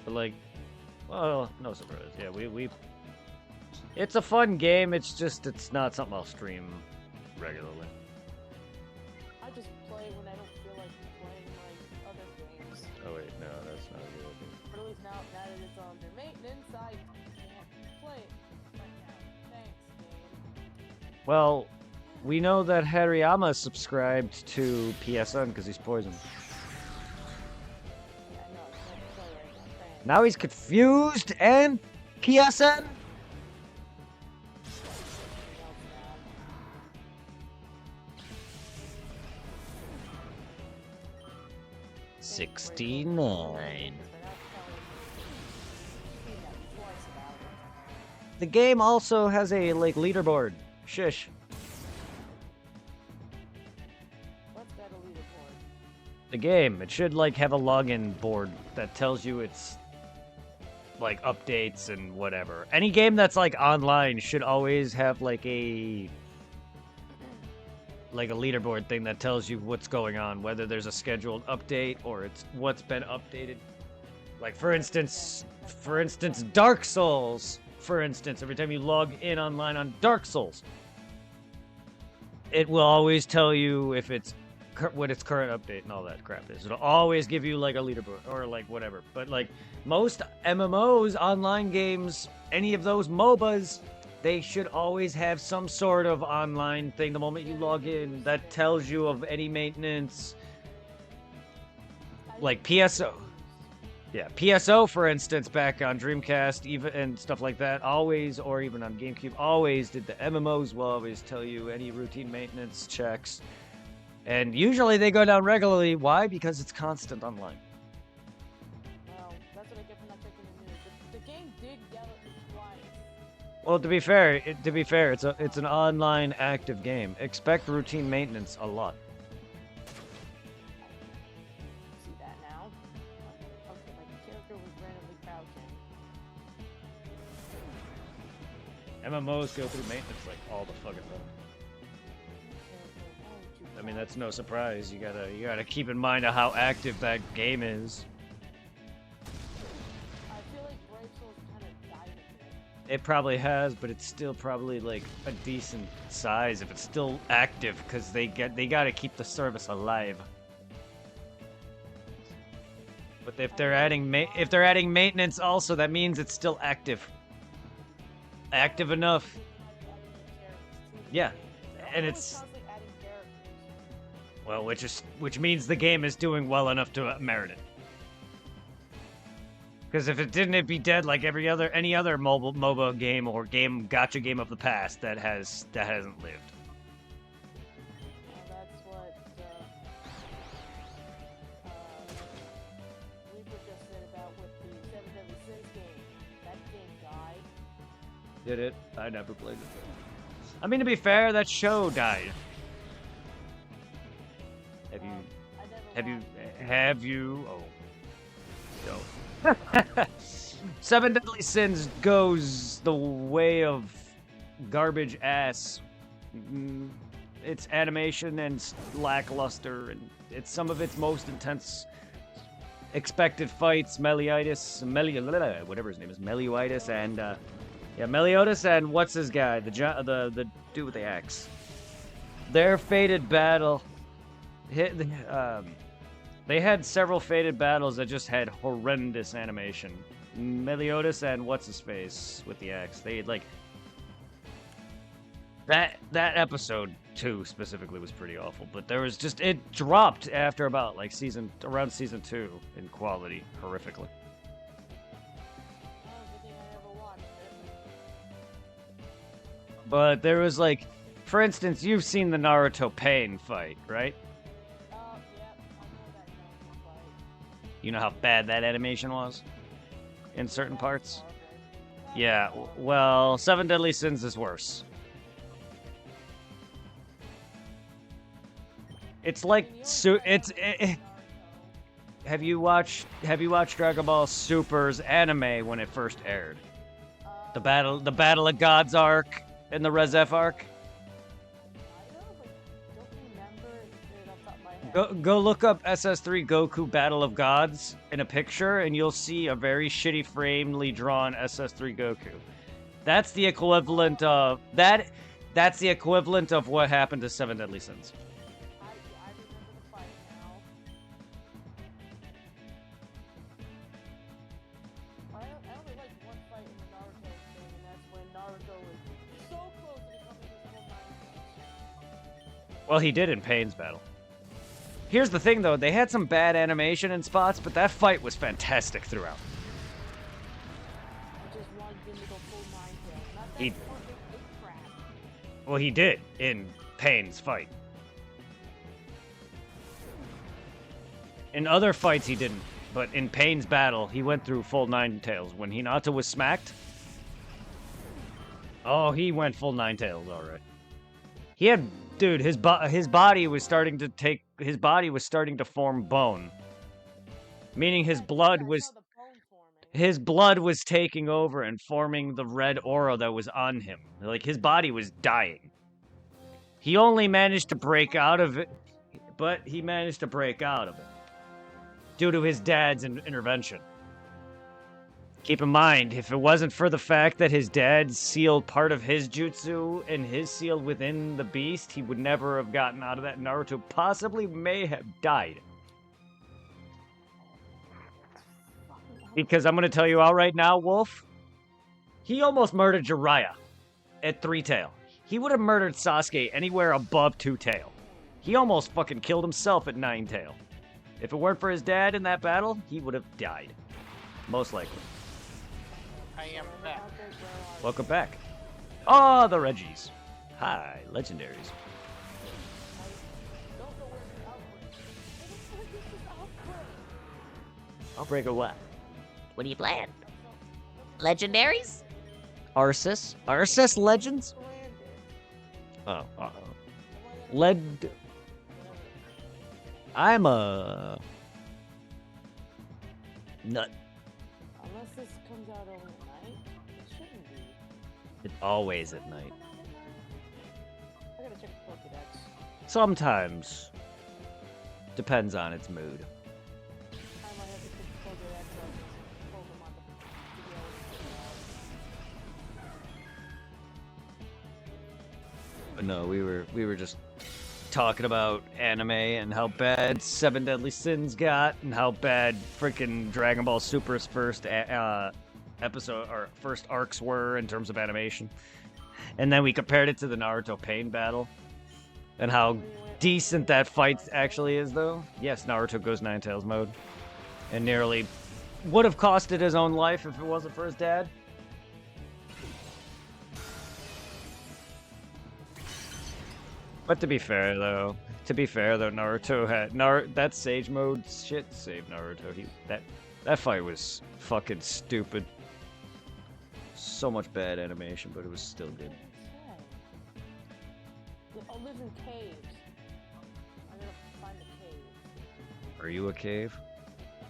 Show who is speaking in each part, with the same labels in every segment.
Speaker 1: But like, well, no surprise. Yeah, we. It's a fun game. It's just it's not something I'll stream regularly.
Speaker 2: I just play when I don't feel like playing my other games.
Speaker 1: Oh wait, no, that's not a good idea.
Speaker 2: But at least now that it's under maintenance, I can't play it right now. Thanks, game.
Speaker 1: Well, we know that Hariyama subscribed to PSN because he's poisoned.
Speaker 2: Yeah, I know, I can't play right now. Thanks.
Speaker 1: Now he's confused and PSN?
Speaker 2: Something else now.
Speaker 1: 69.
Speaker 2: They're not telling me twice about it.
Speaker 1: The game also has a like leaderboard. Shish.
Speaker 2: What's that a leaderboard?
Speaker 1: The game. It should like have a login board that tells you it's like updates and whatever. Any game that's like online should always have like a leaderboard thing that tells you what's going on, whether there's a scheduled update or it's what's been updated. Like for instance, Dark Souls. For instance, every time you log in online on Dark Souls, it will always tell you if it's what its current update and all that crap is. It'll always give you like a leaderboard or like whatever. But like most MMOs, online games, any of those MOBAs, they should always have some sort of online thing the moment you log in that tells you of any maintenance. Like PSO. Yeah, PSO, for instance, back on Dreamcast, even and stuff like that, always, or even on GameCube, always did the MMOs will always tell you any routine maintenance checks. And usually they go down regularly. Why? Because it's constant online.
Speaker 2: Well, that's what I get for not checking the news. The game did yell at me twice.
Speaker 1: Well, to be fair, it's an online active game. Expect routine maintenance a lot.
Speaker 2: See that now? Okay, my character was randomly crouching.
Speaker 1: MMOs go through maintenance like all the fucking time. I mean, that's no surprise. You gotta keep in mind how active that game is.
Speaker 2: I feel like Brave Souls kind of died a bit.
Speaker 1: It probably has, but it's still probably like a decent size if it's still active, because they gotta keep the service alive. But if they're adding maintenance also, that means it's still active. Active enough. Yeah, and it's well, which means the game is doing well enough to merit it. Because if it didn't, it'd be dead like any other MOBA game or gacha game of the past that hasn't lived.
Speaker 2: That's what Reaper just said about with the Seven Deadly Sins game. That game died.
Speaker 1: Did it? I never played it. I mean, to be fair, that show died. Have you? Oh, no. Seven Deadly Sins goes the way of garbage ass. Its animation and lackluster, and it's some of its most intense expected fights. Whatever his name is, Melioitis, and Meliodas, and what's his guy? The dude with the axe. Their fated battle. They had several fated battles that just had horrendous animation. Meliodas and what's his face with the axe. They like that episode 2 specifically was pretty awful, but there was just it dropped after about like around season 2 in quality horrifically. But there was like, for instance, you've seen the Naruto Pain fight, right? You know how bad that animation was in certain parts? Yeah, well, Seven Deadly Sins is worse. It's like have you watched Dragon Ball Super's anime when it first aired? The Battle of Gods arc and the Res F arc? Go look up SS3 Goku Battle of Gods in a picture, and you'll see a very shitty framely drawn SS3 Goku. That's the equivalent of that. That's the equivalent of what happened to Seven Deadly Sins.
Speaker 2: I remember the fight now. I only like one fight in the Naruto thing, and that's when Naruto was so close to becoming his full nine.
Speaker 1: Well, he did in Pain's battle. Here's the thing, though. They had some bad animation in spots, but that fight was fantastic throughout.
Speaker 2: I just wanted him to go full nine tail. Not that
Speaker 1: He-
Speaker 2: fucking ape crap.
Speaker 1: Well, he did in Pain's fight. In other fights, he didn't. But in Pain's battle, he went through full nine tails. When Hinata was smacked... Oh, he went full nine tails, alright. He had... Dude, his body was starting to take... His body was starting to form bone. Meaning his blood
Speaker 2: I
Speaker 1: was...
Speaker 2: saw the bone forming.
Speaker 1: His blood was taking over and forming the red aura that was on him. Like, his body was dying. He only managed to break out of it... But he managed to break out of it. Due to his dad's intervention. Keep in mind, if it wasn't for the fact that his dad sealed part of his jutsu and his sealed within the beast, he would never have gotten out of that. Naruto possibly may have died. Because I'm going to tell you out right now, Wolf, he almost murdered Jiraiya at 3-tail. He would have murdered Sasuke anywhere above 2-tail. He almost fucking killed himself at 9-tail. If it weren't for his dad in that battle, he would have died. Most likely.
Speaker 3: I am back.
Speaker 1: Welcome back. Oh, the Reggies. Hi, legendaries. Outbreak of what?
Speaker 4: What are you playing? Legendaries?
Speaker 1: Arceus? Arceus Legends? Oh, Led... I'm a... nut.
Speaker 2: Unless this comes out overnight, it shouldn't be.
Speaker 1: It's always at night.
Speaker 2: I gotta check the Pokedex.
Speaker 1: Sometimes. Depends on its mood.
Speaker 2: I might have to pick the Pokedex up and Pokemon
Speaker 1: But no, we were just talking about anime and how bad Seven Deadly Sins got and how bad freaking Dragon Ball Super's first episode or first arcs were in terms of animation. And then we compared it to the Naruto Pain battle and how decent that fight actually is, though. Yes, Naruto goes Nine Tails mode and nearly would have costed his own life if it wasn't for his dad. But to be fair, though, Naruto had that Sage mode shit saved Naruto. That fight was fucking stupid. So much bad animation, but it was still good.
Speaker 2: Oh, lives in caves. I gotta find a cave.
Speaker 1: Are you a cave?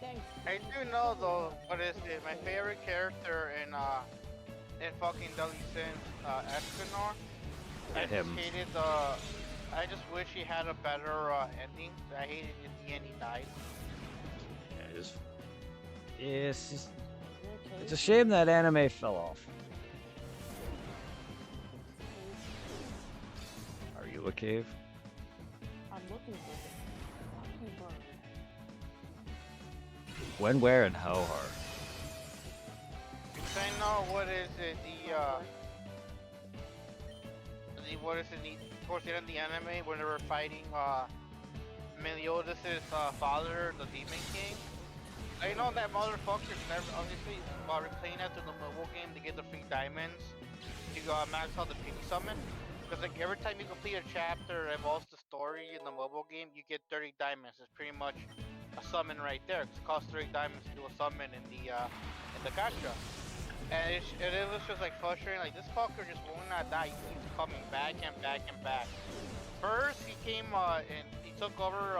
Speaker 2: Thanks.
Speaker 3: I do know though, what is it? My favorite character in fucking Deadly Sins, Escanor. I
Speaker 1: Yeah, him.
Speaker 3: just hated I just wish he had a better ending. I hated at the end he died.
Speaker 1: It's a shame that anime fell off. Are you a cave?
Speaker 2: I'm looking for it. Fuck you, bird.
Speaker 1: When, where, and how hard?
Speaker 3: I know, what is it? What is it? Towards the end of the anime, when they were fighting Meliodas' father, the Demon King. I know that motherfucker's never, obviously, while replaying after the mobile game to get the free diamonds, to max out the piggy summon. Because like every time you complete a chapter that involves the story in the mobile game, you get 30 diamonds. It's pretty much a summon right there. It costs 30 diamonds to do a summon in the gacha. And it was just like frustrating, like this fucker just will not die, he keeps coming back and back and back. First he came and he took over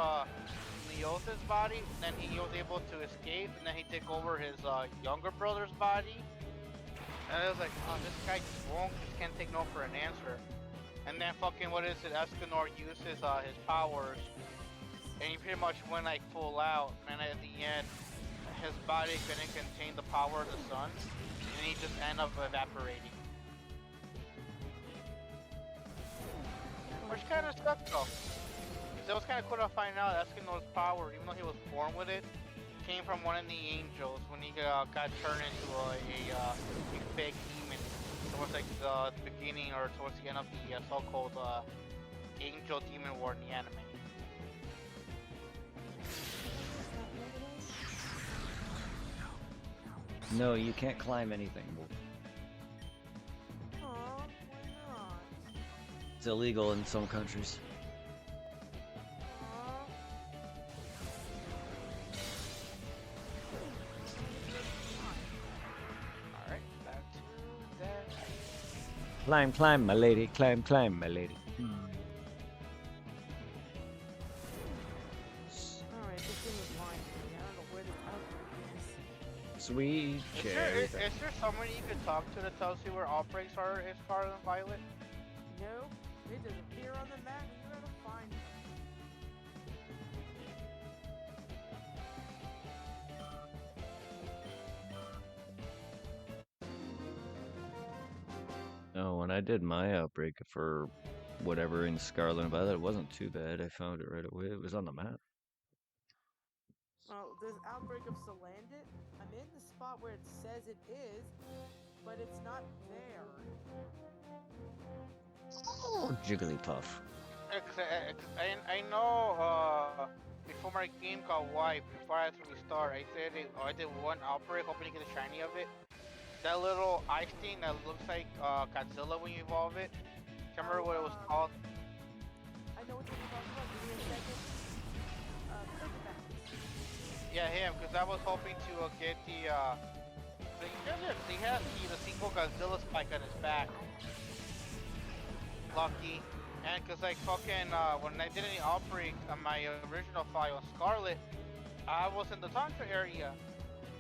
Speaker 3: Leoth's body, then he was able to escape, and then he took over his younger brother's body. And it was like, oh, this guy just can't take no for an answer. And then fucking, what is it, Escanor uses his powers and he pretty much went like full out, and at the end, his body couldn't contain the power of the sun, and he just ended up evaporating. Which kind of sucked though. 'Cause it was kind of cool to find out Eskimo's power, even though he was born with it, came from one of the angels when he got turned into a big demon. It was like the beginning or towards the end of the so-called angel demon war in the anime.
Speaker 1: No, you can't climb anything.
Speaker 2: Aw, why not?
Speaker 1: It's illegal in some countries.
Speaker 2: Aw.
Speaker 3: Alright, back to that.
Speaker 1: Climb, climb, my lady. Climb, climb, my lady.
Speaker 2: Alright, this thing is lying to me. I don't know where the outbreak is.
Speaker 1: Sweet cherry.
Speaker 3: Is there someone you could talk to that tells you where outbreaks are in Scarlet and Violet?
Speaker 2: No, they just appear on the map and you gotta find them.
Speaker 1: Oh, when I did my outbreak for whatever in Scarlet and Violet, it wasn't too bad. I found it right away. It was on the map.
Speaker 2: Well, this outbreak of Salandit, I'm in the spot where it says it is, but it's not there.
Speaker 1: Oh, Jigglypuff.
Speaker 3: I know before my game got wiped, before I had to restart, I did one outbreak hoping to get a shiny of it. That little ice thing that looks like Godzilla when you evolve it. Can't remember what it was called.
Speaker 2: I know what you're talking about. Give me a second.
Speaker 3: Yeah, him, because I was hoping to get the he had the single Godzilla spike on his back. Lucky. And because like fucking when I did any outbreak on my original file on Scarlet, I was in the Tundra area.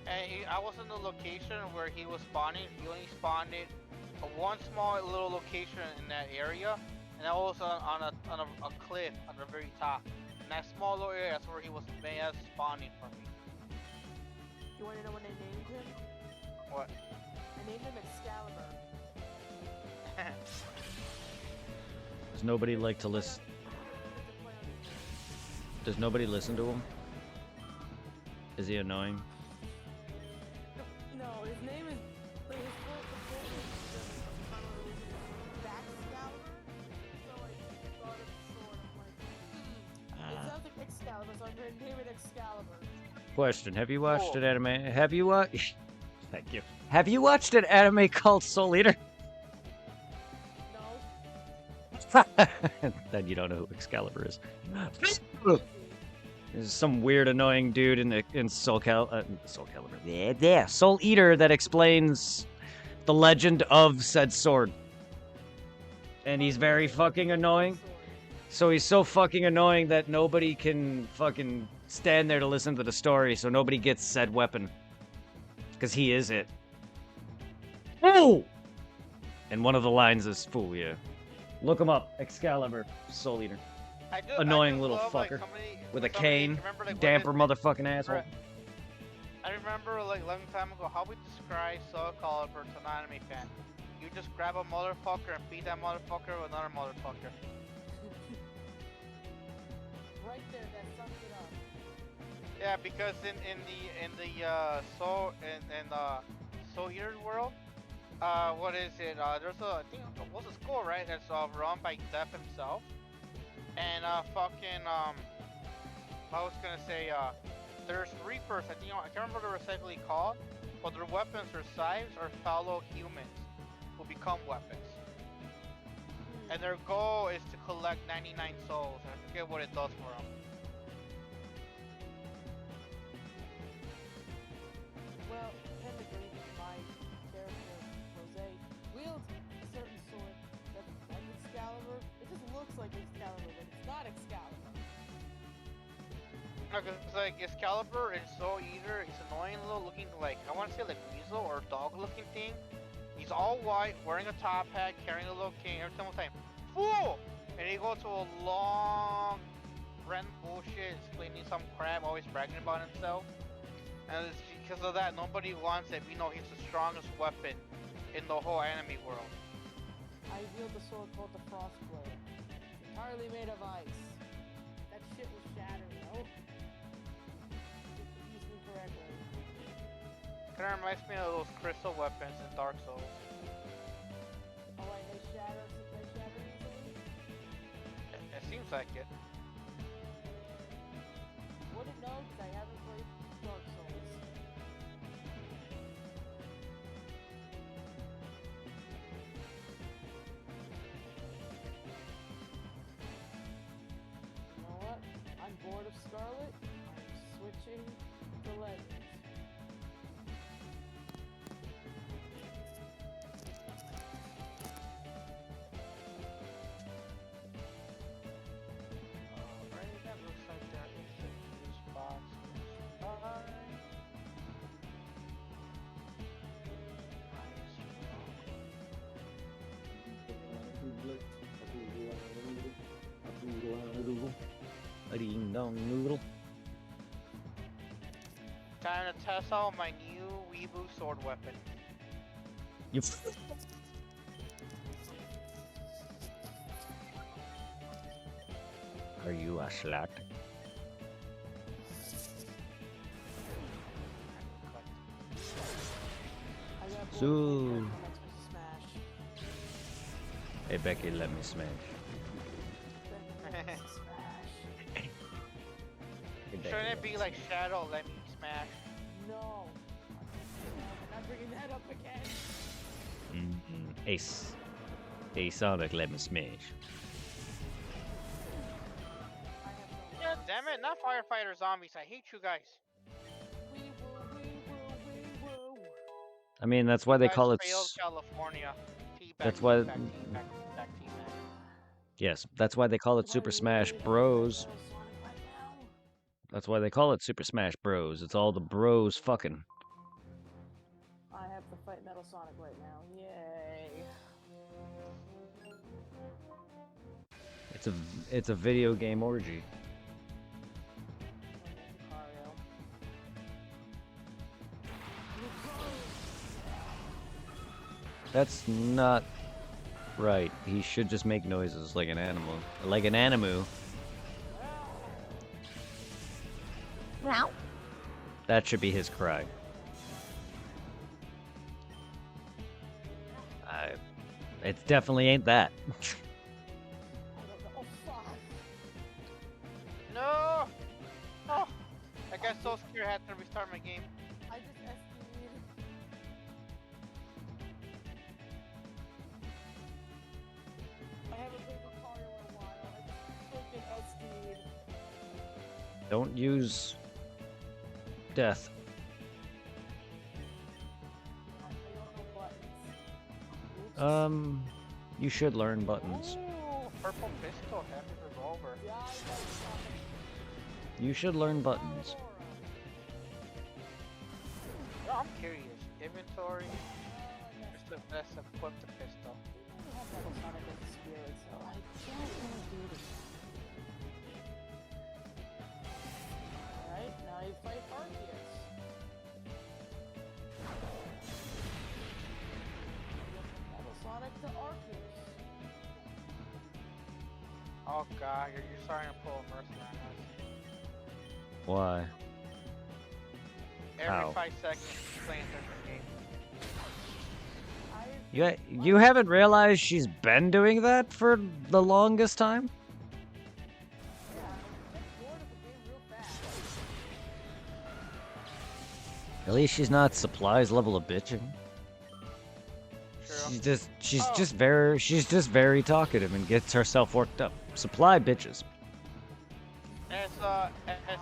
Speaker 3: And I was in the location where he was spawning. He only spawned in one small little location in that area, and that was on a cliff on the very top. And that small little area, that's where he was spawning for me.
Speaker 2: You want to know what I named him?
Speaker 3: What?
Speaker 2: I named him Excalibur.
Speaker 1: Does nobody like to listen? Does nobody listen to him? Is he annoying?
Speaker 2: No, his name is. Like, his full name is Excalibur. So I just thought it short. I'm like, it sounds like Excalibur, so I'm gonna name it Excalibur.
Speaker 1: Question: have you watched
Speaker 3: Cool.
Speaker 1: an anime? Have you watched? Thank you. Have you watched an anime called Soul Eater?
Speaker 2: No.
Speaker 1: Then you don't know who Excalibur is. There's some weird, annoying dude in Soul Calibur. Yeah, Soul Eater that explains the legend of said sword. And he's very fucking annoying. So he's so fucking annoying that nobody can fucking stand there to listen to the story, so nobody gets said weapon. Because he is it. Fool! And one of the lines is fool, yeah. Look him up. Excalibur, Soul Eater. Annoying little fucker. With a cane, damper motherfucking asshole.
Speaker 3: I remember like a long time ago how we describe Soul Calibur to an anime fan. You just grab a motherfucker and beat that motherfucker with another motherfucker.
Speaker 2: Right there, that sums it up.
Speaker 3: Yeah, because in the Soul Eater world, what is it? There's I think what's the school, right? That's run by Death himself, and I was gonna say there's Reapers. I can't remember what they're exactly called, but their weapons or scythes are fellow humans who become weapons. And their goal is to collect 99 souls, and I forget what it does for them.
Speaker 2: Well, technically, my character, Rose, wields a certain sword that's like Excalibur. It just looks like Excalibur, but it's not Excalibur.
Speaker 3: It's like Excalibur and Soul Eater, it's annoying little looking, like, I want to say like weasel or dog looking thing. He's all white, wearing a top hat, carrying a little cane every single time. Fool! And he goes to a long random bullshit, explaining some crap, always bragging about himself. And it's because of that, nobody wants it. We know he's the strongest weapon in the whole anime world.
Speaker 2: I wield the sword called the Frostblade. Entirely made of ice. That shit was shattered, though. Use me correctly.
Speaker 3: Kinda reminds me of those crystal weapons in Dark Souls.
Speaker 2: Oh wait, they shatter easily?
Speaker 3: It seems like it.
Speaker 2: Wouldn't know because I haven't played Dark Souls. You know what? I'm bored of Scarlet. I'm switching to Legends.
Speaker 3: Alright, that looks like there is a fuse box.
Speaker 1: A ding dong noodle.
Speaker 3: Time to test out my new Weeaboo sword weapon.
Speaker 1: You. Are you a slut?
Speaker 2: I got bored
Speaker 1: So-
Speaker 2: of playing Xbox Smash.
Speaker 1: Hey Becky, let me smash.
Speaker 2: Smash.
Speaker 1: Hey, Becky,
Speaker 3: Shouldn't
Speaker 1: let
Speaker 3: it
Speaker 1: me
Speaker 3: be like Shadow, let me smash?
Speaker 2: No. I'm not bringing that up again.
Speaker 1: Ace. Hey Sonic, let me smash.
Speaker 2: I have no
Speaker 3: God damn it, not firefighter zombies. I hate you guys.
Speaker 2: wee woo, wee woo, wee woo.
Speaker 1: I mean, that's why they
Speaker 3: Guys
Speaker 1: call it.
Speaker 3: failed California. Teabag,
Speaker 1: That's why-
Speaker 3: teabag, teabag, teabag, teabag.
Speaker 1: Yes, that's why they call it Super Smash Bros. That's why they call it Super Smash Bros. It's all the bros fucking.
Speaker 2: I have to fight Metal Sonic right now. Yay.
Speaker 1: It's a video game orgy.
Speaker 2: Lucario.
Speaker 1: That's not right. He should just make noises like an animal. Like an animu.
Speaker 4: Meow.
Speaker 1: That should be his cry. It definitely ain't that.
Speaker 2: I don't know. Oh, fuck.
Speaker 3: No! Oh! I got so scared I had to restart my game.
Speaker 2: I just SD'd. I haven't played Lucario in a while. I just freaking SD'd.
Speaker 1: Don't use death.
Speaker 2: I don't know buttons. Oops.
Speaker 1: You should learn buttons.
Speaker 3: Ooh, purple pistol, heavy revolver.
Speaker 2: Yeah, I know something.
Speaker 1: You should learn buttons.
Speaker 2: Aurora.
Speaker 3: No, I'm curious. Inventory.
Speaker 2: Oh,
Speaker 3: Just the best equip the pistol.
Speaker 2: I have Metal Sonic as a spirit, so I don't want to do this. Alright, now you fight Arceus. Metal Sonic to Arceus.
Speaker 3: Oh god, you're starting to pull a mercy on us.
Speaker 1: Why?
Speaker 3: Every
Speaker 1: How?
Speaker 3: 5 seconds, you're playing a different game.
Speaker 1: You haven't realized she's been doing that for the longest time?
Speaker 2: Yeah, I get bored of the game real fast.
Speaker 1: At least she's not supplies level of bitching.
Speaker 3: True.
Speaker 1: She's just very talkative and gets herself worked up. Supply bitches.
Speaker 3: As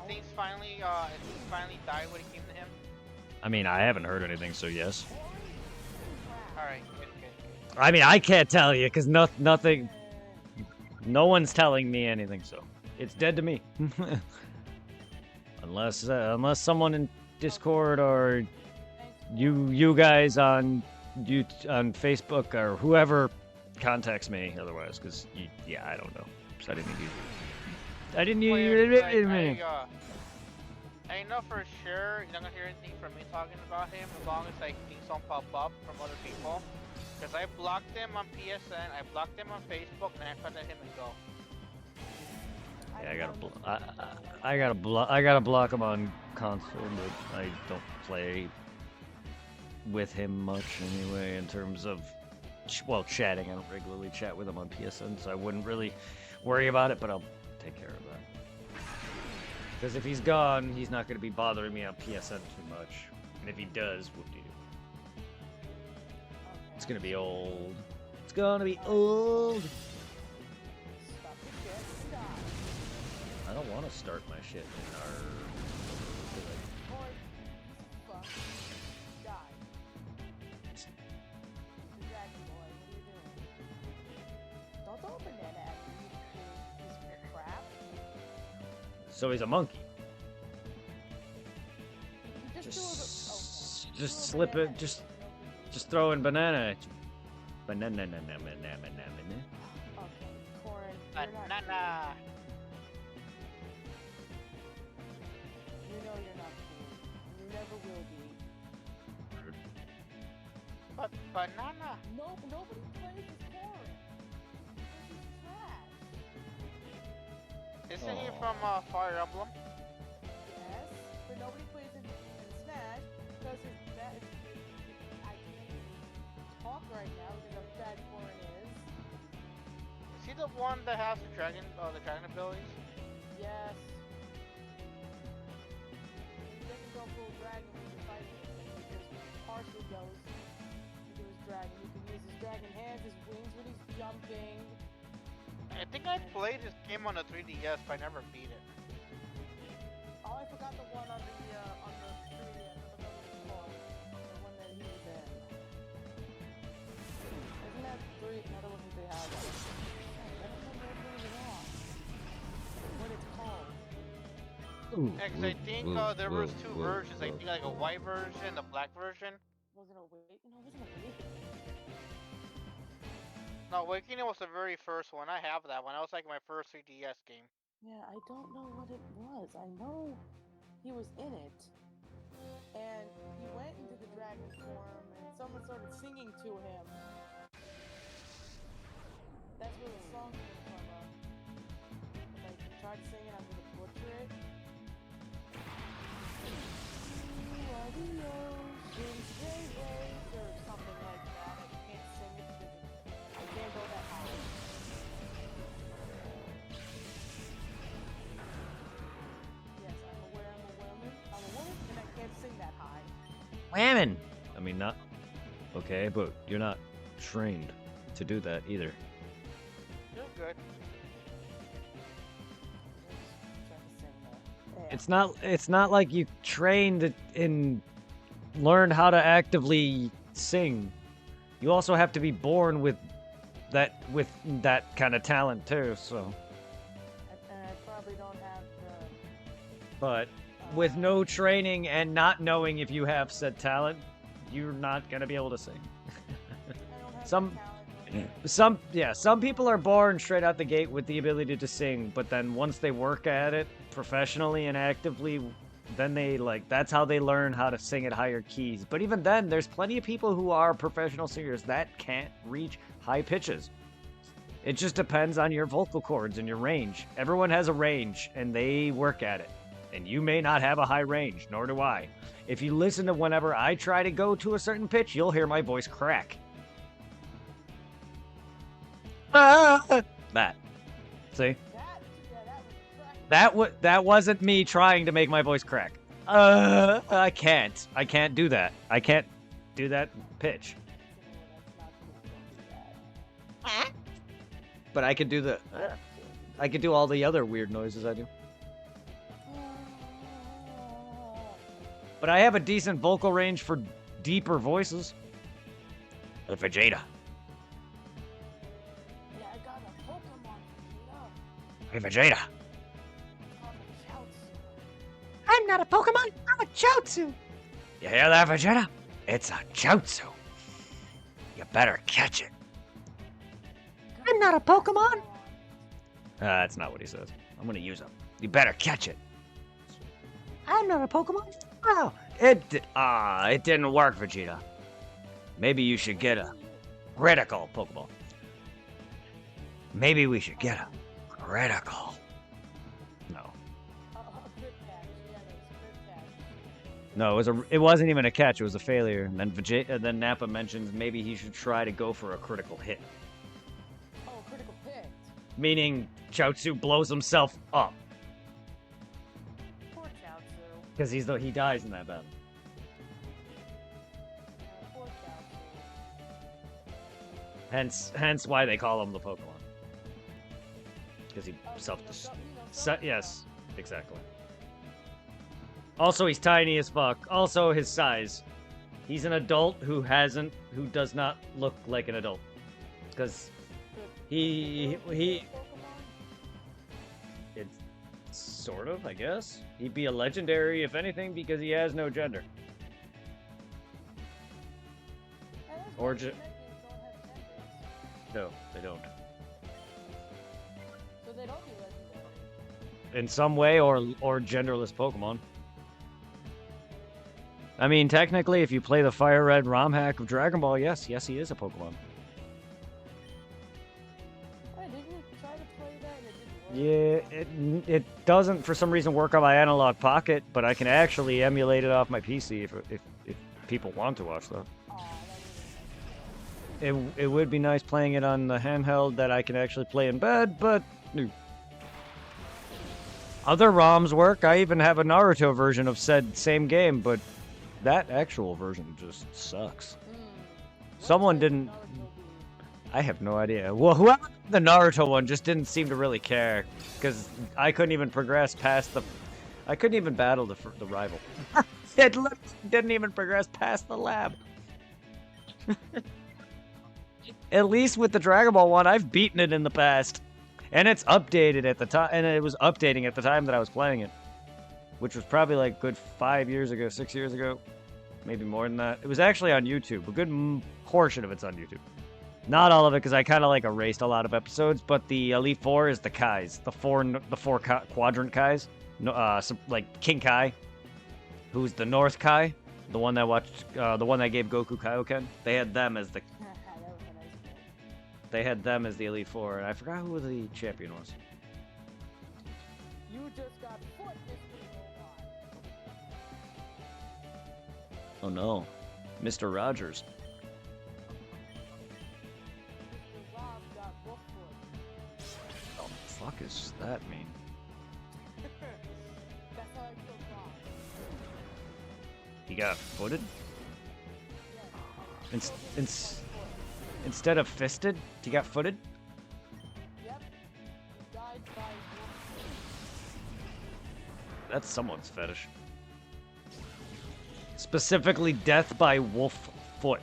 Speaker 3: things finally died when it came to him.
Speaker 1: I mean, I haven't heard anything, so yes.
Speaker 3: Alright, good, good, good.
Speaker 1: I mean, I can't tell you because nothing. No one's telling me anything, so it's dead to me. unless someone in Discord or you guys on Facebook or whoever contacts me otherwise, because yeah, I don't know. So I didn't use I didn't hear
Speaker 3: Well,
Speaker 1: you.
Speaker 3: like, I know for sure you're not gonna hear anything from me talking about him as long as like things don't pop up from other people. Because I blocked him on PSN, I blocked him on Facebook, and I tried to let him go.
Speaker 1: Yeah, I gotta block him on console, but I don't play with him much anyway in terms of chatting. I don't regularly chat with him on PSN, so I wouldn't really worry about it, but I'll take care of that. Because if he's gone, he's not going to be bothering me on PSN too much. And if he does, whoop-de-doo. It's going to be old. It's going to be old. I don't want to start my shit in our... So he's a monkey. Just slip it. Just throw in banana at you. Banana.
Speaker 2: Okay, Corin.
Speaker 3: Banana.
Speaker 2: You know you're not cool. You never will be.
Speaker 3: But banana.
Speaker 2: No, nobody plays as Corin. He's trash.
Speaker 3: Isn't he from Fire Emblem?
Speaker 2: Yes, but nobody plays in Smash because I can't talk right now because how bad Corin is.
Speaker 3: Is he the one that has the dragon abilities?
Speaker 2: Yes. He doesn't go full dragon when you're fighting him. He just partially goes into his dragon. You can use his dragon hands, his wings when he's jumping.
Speaker 3: I think I played this game on the 3DS, but I never beat it.
Speaker 2: Oh, I forgot the one on the 3DS. I forgot what it's called. The one that he was in. Isn't that another one that they have? I don't remember what it was on. What it's called.
Speaker 3: Yeah, because I think there was two versions. I think like a white version and a black version.
Speaker 2: Was it Awakening? No, it wasn't Awakening.
Speaker 3: No, Awakening was the very first one. I have that one. That was like my first 3DS game.
Speaker 2: Yeah, I don't know what it was. I know he was in it. And he went into the dragon form and someone started singing to him. That's where the song came from. Like, he tried to sing it, I'm gonna butcher it. You are the ocean's rays, or something like that. I can't sing it because I can't go that high. Yes, I'm aware I'm a woman. I'm a woman and I can't sing that high.
Speaker 1: Whammon! I mean, not... Okay, but you're not trained to do that either.
Speaker 3: You're good.
Speaker 1: It's not like you trained and learned how to actively sing. You also have to be born with that kind of talent too, so.
Speaker 2: And I probably don't have the...
Speaker 1: But with no training and not knowing if you have said talent, you're not gonna be able to sing.
Speaker 2: I don't have
Speaker 1: Some-
Speaker 2: the talent.
Speaker 1: Some people are born straight out the gate with the ability to sing, but then once they work at it professionally and actively, then that's how they learn how to sing at higher keys. But even then, there's plenty of people who are professional singers that can't reach high pitches. It just depends on your vocal cords and your range. Everyone has a range and they work at it. And you may not have a high range, nor do I. If you listen to whenever I try to go to a certain pitch, you'll hear my voice crack. That. See? That wasn't me trying to make my voice crack. I can't do that. I can't do that pitch. But I can do I can do all the other weird noises I do. But I have a decent vocal range for deeper voices. The Vegeta.
Speaker 2: Yeah, I got a Pokemon Vegeta.
Speaker 1: Hey, Vegeta.
Speaker 2: It's called a Chaozu.
Speaker 4: I'm not a Pokemon, I'm a Chaozu.
Speaker 1: You hear that, Vegeta? It's a Chaozu. You better catch it.
Speaker 4: I'm not a Pokemon.
Speaker 1: That's not what he says. I'm gonna use him. You better catch it. I'm not a Pokemon. Oh, it didn't work, Vegeta. Maybe you should get a critical Pokeball. Maybe we should get a critical. No.
Speaker 2: Crit catch. Yeah, that's crit catch.
Speaker 1: No, it wasn't even a catch. It was a failure. And then Nappa mentions maybe he should try to go for a critical hit,
Speaker 2: Oh, critical hit.
Speaker 1: meaning Chaozu blows himself up
Speaker 2: Poor Chaozu.
Speaker 1: because he dies in that battle.
Speaker 2: Poor Chaozu.
Speaker 1: Hence why they call him the Pokemon. Because he
Speaker 2: Oh,
Speaker 1: yes, exactly. Also, he's tiny as fuck. Also, his size. He's an adult who does not look like an adult. Because he it's sort of, I guess. He'd be a legendary, if anything, because he has no gender. Or no, they don't.
Speaker 2: So they don't be legendary.
Speaker 1: In some way, or genderless Pokemon. I mean, technically, if you play the Fire Red ROM hack of Dragon Ball, yes, he is a Pokemon.
Speaker 2: Hey, didn't you try to play that and it didn't work?
Speaker 1: Yeah, it doesn't for some reason work on my Analog Pocket, but I can actually emulate it off my PC if people want to watch that.
Speaker 2: Aw, that would've been
Speaker 1: It would be nice playing it on the handheld that I can actually play in bed, but no. Other ROMs work. I even have a Naruto version of said same game, but that actual version just sucks. Someone didn't. I have no idea. Well, whoever did the Naruto one just didn't seem to really care, because I couldn't even progress past the. I couldn't even battle the rival. It literally didn't even progress past the lab. At least with the Dragon Ball one, I've beaten it in the past, and it's updated at the time, and it was updating at the time that I was playing it, which was probably like good 5 years ago, 6 years ago, maybe more than that. It was actually on YouTube. A good portion of it's on YouTube. Not all of it, because I kind of like erased a lot of episodes. But the Elite Four is the Kais, the four quadrant Kais, like King Kai, who's the North Kai, the one that gave Goku Kaioken. They had them as the Elite Four, and I forgot who the champion was.
Speaker 2: You just got foot, Mr. Robot.
Speaker 1: Oh no, Mr. Rogers.
Speaker 2: Mr. Rob got wolf foot.
Speaker 1: What the fuck is that mean?
Speaker 2: That's how I killed Rob.
Speaker 1: He got footed?
Speaker 2: Yeah.
Speaker 1: Instead of fisted, he got footed?
Speaker 2: Yep. He died by wolf
Speaker 1: That's someone's fetish. Specifically, death by wolf foot.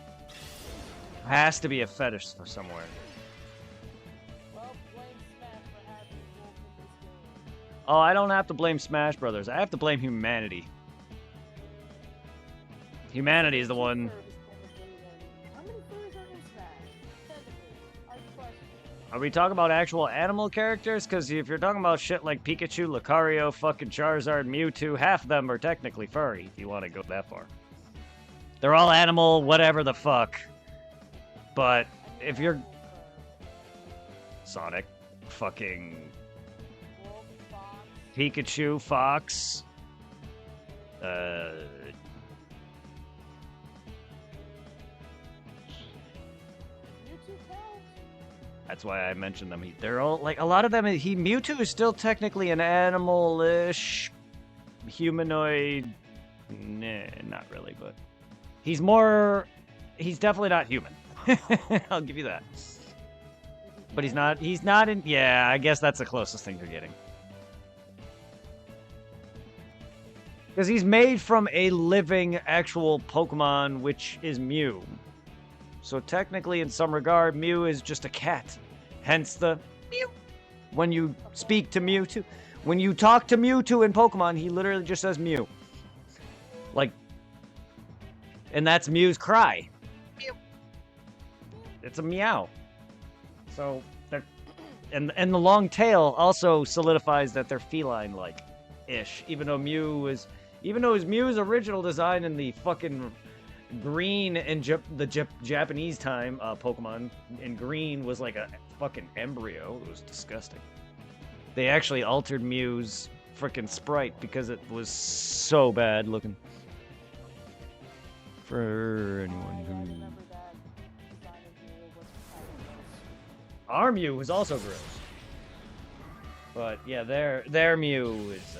Speaker 1: Has to be a fetish for somewhere.
Speaker 2: Well, blame Smash for having wolf in this game.
Speaker 1: Oh, I don't have to blame Smash Brothers. I have to blame humanity. Humanity is the one.
Speaker 2: How many furries are in Smash? Technically, I question.
Speaker 1: Are we talking about actual animal characters? Because if you're talking about shit like Pikachu, Lucario, fucking Charizard, Mewtwo, half of them are technically furry, if you want to go that far. They're all animal, whatever the fuck. But if you're Sonic, fucking
Speaker 2: Wolf, fox,
Speaker 1: Pikachu, Fox,
Speaker 2: Mewtwo count?
Speaker 1: that's why I mentioned them. They're all like a lot of them. Mewtwo is still technically an animal-ish, humanoid. Nah, not really, but he's definitely not human. I'll give you that. But he's not in. Yeah, I guess that's the closest thing you're getting. Because he's made from a living actual Pokemon, which is Mew. So technically, in some regard, Mew is just a cat. Hence the Mew. When you speak to Mewtwo, when you talk to Mewtwo in Pokemon, he literally just says Mew. Like, and that's Mew's cry. Mew. It's a meow. So and the long tail also solidifies that they're feline-like ish. Even though Mew's original design in the fucking green and Japanese time Pokemon in green was like a fucking embryo. It was disgusting. They actually altered Mew's freaking sprite because it was so bad looking. For anyone who
Speaker 2: remember that design of Mew was kind of gross.
Speaker 1: our Mew was also gross. But yeah, their Mew is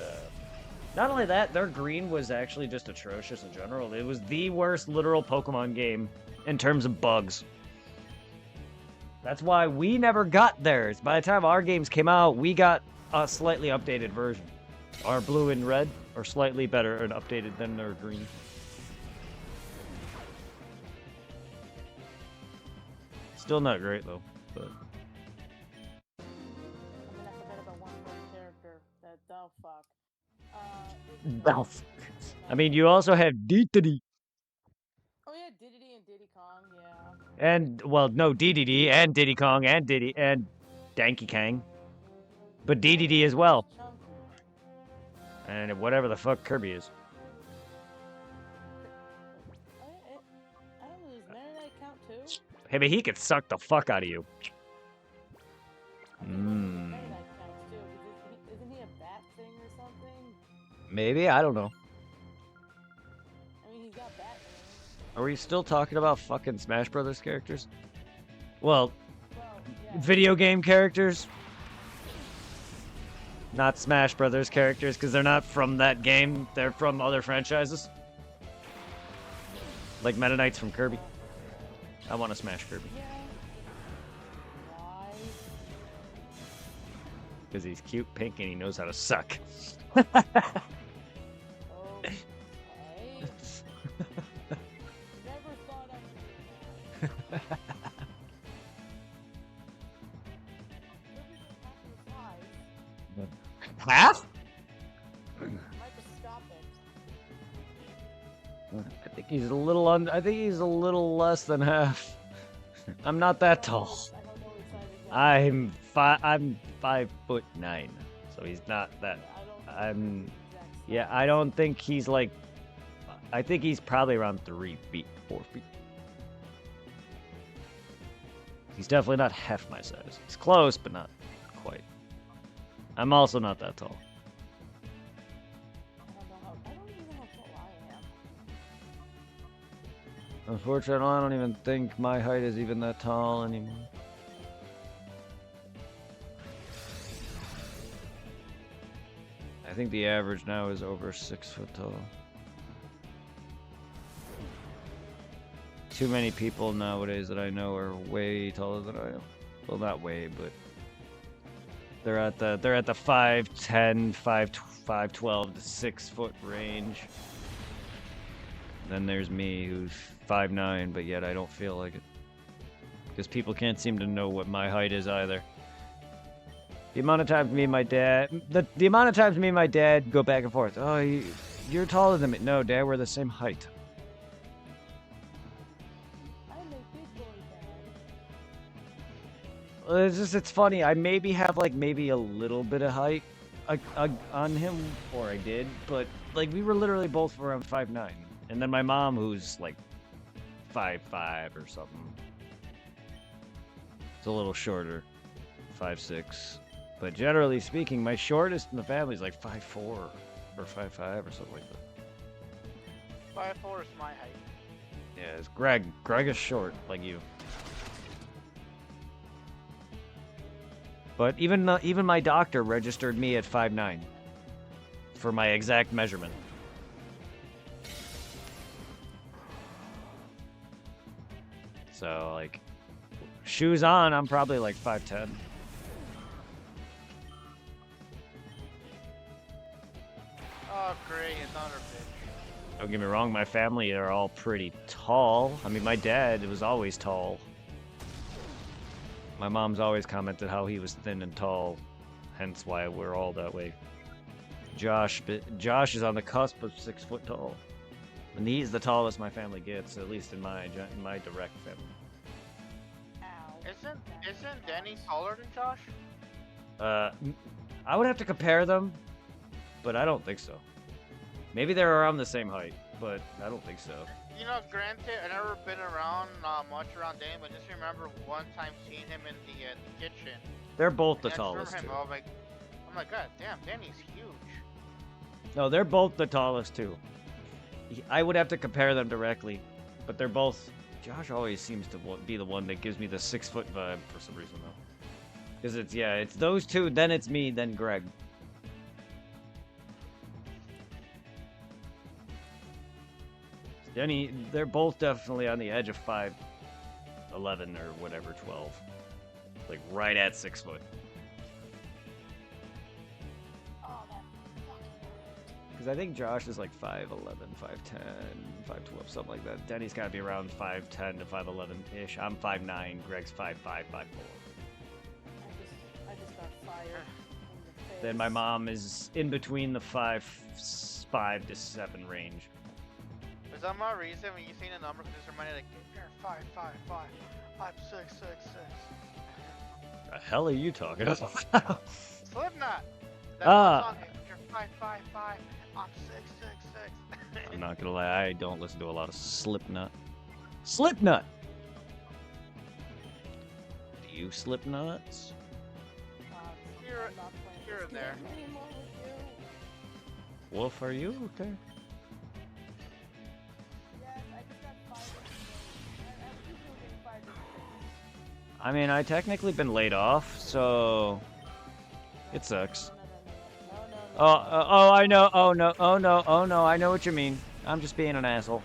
Speaker 1: not only that, their green was actually just atrocious in general. It was the worst literal Pokemon game in terms of bugs. That's why we never got theirs. By the time our games came out, we got a slightly updated version. Our blue and red are slightly better and updated than their green. Still not great though, but
Speaker 2: I'm gonna have to bet about one more character that oh fuck.
Speaker 1: oh, I mean, you also have Dedede.
Speaker 2: Oh yeah, Diddy and Diddy Kong, yeah.
Speaker 1: And well, no, Dedede and Diddy Kong and Diddy and Donkey Kong, but Dedede as well,
Speaker 2: Chunky.
Speaker 1: and whatever the fuck Kirby is.
Speaker 2: I don't know, does Marinite count too?
Speaker 1: Hey, but he could suck the fuck out of you.
Speaker 2: I think Marinite counts too, because isn't he a bat thing or something?
Speaker 1: Maybe, I don't know.
Speaker 2: I mean, he's got bat wings.
Speaker 1: Are we still talking about fucking Smash Brothers characters? Well,
Speaker 2: Well, yeah.
Speaker 1: video game characters. Not Smash Brothers characters, because they're not from that game. They're from other franchises. Like Meta Knight's from Kirby. I want to smash Kirby.
Speaker 2: Yeah. Why?
Speaker 1: Because he's cute, pink, and he knows how to suck.
Speaker 2: Okay. Never thought I'd do that.
Speaker 1: Half?
Speaker 2: Microscopic.
Speaker 1: I think he's a little I think he's a little less than half. I'm not that tall.
Speaker 2: I don't know which side is that.
Speaker 1: I'm 5'9", so he's not that.
Speaker 2: I don't know
Speaker 1: I'm
Speaker 2: the exact
Speaker 1: yeah.
Speaker 2: size.
Speaker 1: I don't think he's like. I think he's probably around 3 feet, 4 feet. He's definitely not half my size. He's close, but not quite. I'm also not that tall.
Speaker 2: I don't even know how tall I am.
Speaker 1: Unfortunately, I don't even think my height is even that tall anymore. I think the average now is over 6 foot tall. Too many people nowadays that I know are way taller than I am. Well, not way, but they're at the 5'10", 5'12" to 6 foot range. Then there's me, who's 5'9", but yet I don't feel like it, because people can't seem to know what my height is either. The amount of times me and my dad, the amount of times me and my dad go back and forth. Oh, you're taller than me. No, Dad, we're the same height.
Speaker 2: I'm a big boy, Dad.
Speaker 1: Well, it's funny. I maybe have like maybe a little bit of height on him, or I did, but like we were literally both around 5'9", and then my mom, who's like 5'5" or something, it's a little shorter, 5'6". But generally speaking, my shortest in the family is like 5'4" or 5'5" or something like that.
Speaker 3: 5'4" is my height.
Speaker 1: Yeah, it's Greg. Greg is short, like you. But even my doctor registered me at 5'9" for my exact measurement. So like, shoes on, I'm probably like 5'10".
Speaker 3: Oh, great, another bitch.
Speaker 1: Don't get me wrong, my family are all pretty tall. I mean, my dad was always tall. My mom's always commented how he was thin and tall, hence why we're all that way. Josh is on the cusp of 6 foot tall, and he's the tallest my family gets, at least in my direct family.
Speaker 2: Ow.
Speaker 3: Isn't Denny taller than Josh?
Speaker 1: I would have to compare them, but I don't think so. Maybe they're around the same height, but I don't think so.
Speaker 3: You know, granted, I've never been around much around Danny, but just remember one time seeing him in the kitchen.
Speaker 1: They're both the
Speaker 3: And I just remember
Speaker 1: tallest
Speaker 3: him,
Speaker 1: too.
Speaker 3: I'm like, God damn, Danny's huge.
Speaker 1: No, they're both the tallest too. I would have to compare them directly, but they're both. Josh always seems to be the one that gives me the 6-foot vibe for some reason though. Because it's those two, then it's me, then Greg. Denny, they're both definitely on the edge of 5'11" or whatever, 12. Like right at 6 foot.
Speaker 2: Oh, that fucking
Speaker 1: Because I think Josh is like 5'11", 5'10", 5'12", something like that. Denny's got to be around 5'10" to 5'11"-ish. I'm 5'9", Greg's 5'5", 5'4".
Speaker 2: I just got fired in the face.
Speaker 1: Then my mom is in between the 5 to 7 range.
Speaker 3: For some odd reason, when you see the number, just reminded like, you're 5'5", I'm 6'6".
Speaker 1: The hell are you talking about?
Speaker 3: Slipknot. That
Speaker 1: Ah.
Speaker 3: song, you're 5'5", I'm 6'6".
Speaker 1: I'm not gonna lie, I don't listen to a lot of Slipknot. Slipknot! Do you Slipknots?
Speaker 3: You're-
Speaker 2: I'm not playing
Speaker 3: you're
Speaker 2: this
Speaker 3: in there.
Speaker 2: game anymore with you.
Speaker 1: Wolf, are you? Okay.
Speaker 2: Yes, I just got fired in the face. I keep getting fired in the face.
Speaker 1: I mean, I technically been laid off, so it sucks.
Speaker 2: No.
Speaker 1: I know. Oh no. I know what you mean. I'm just being an asshole.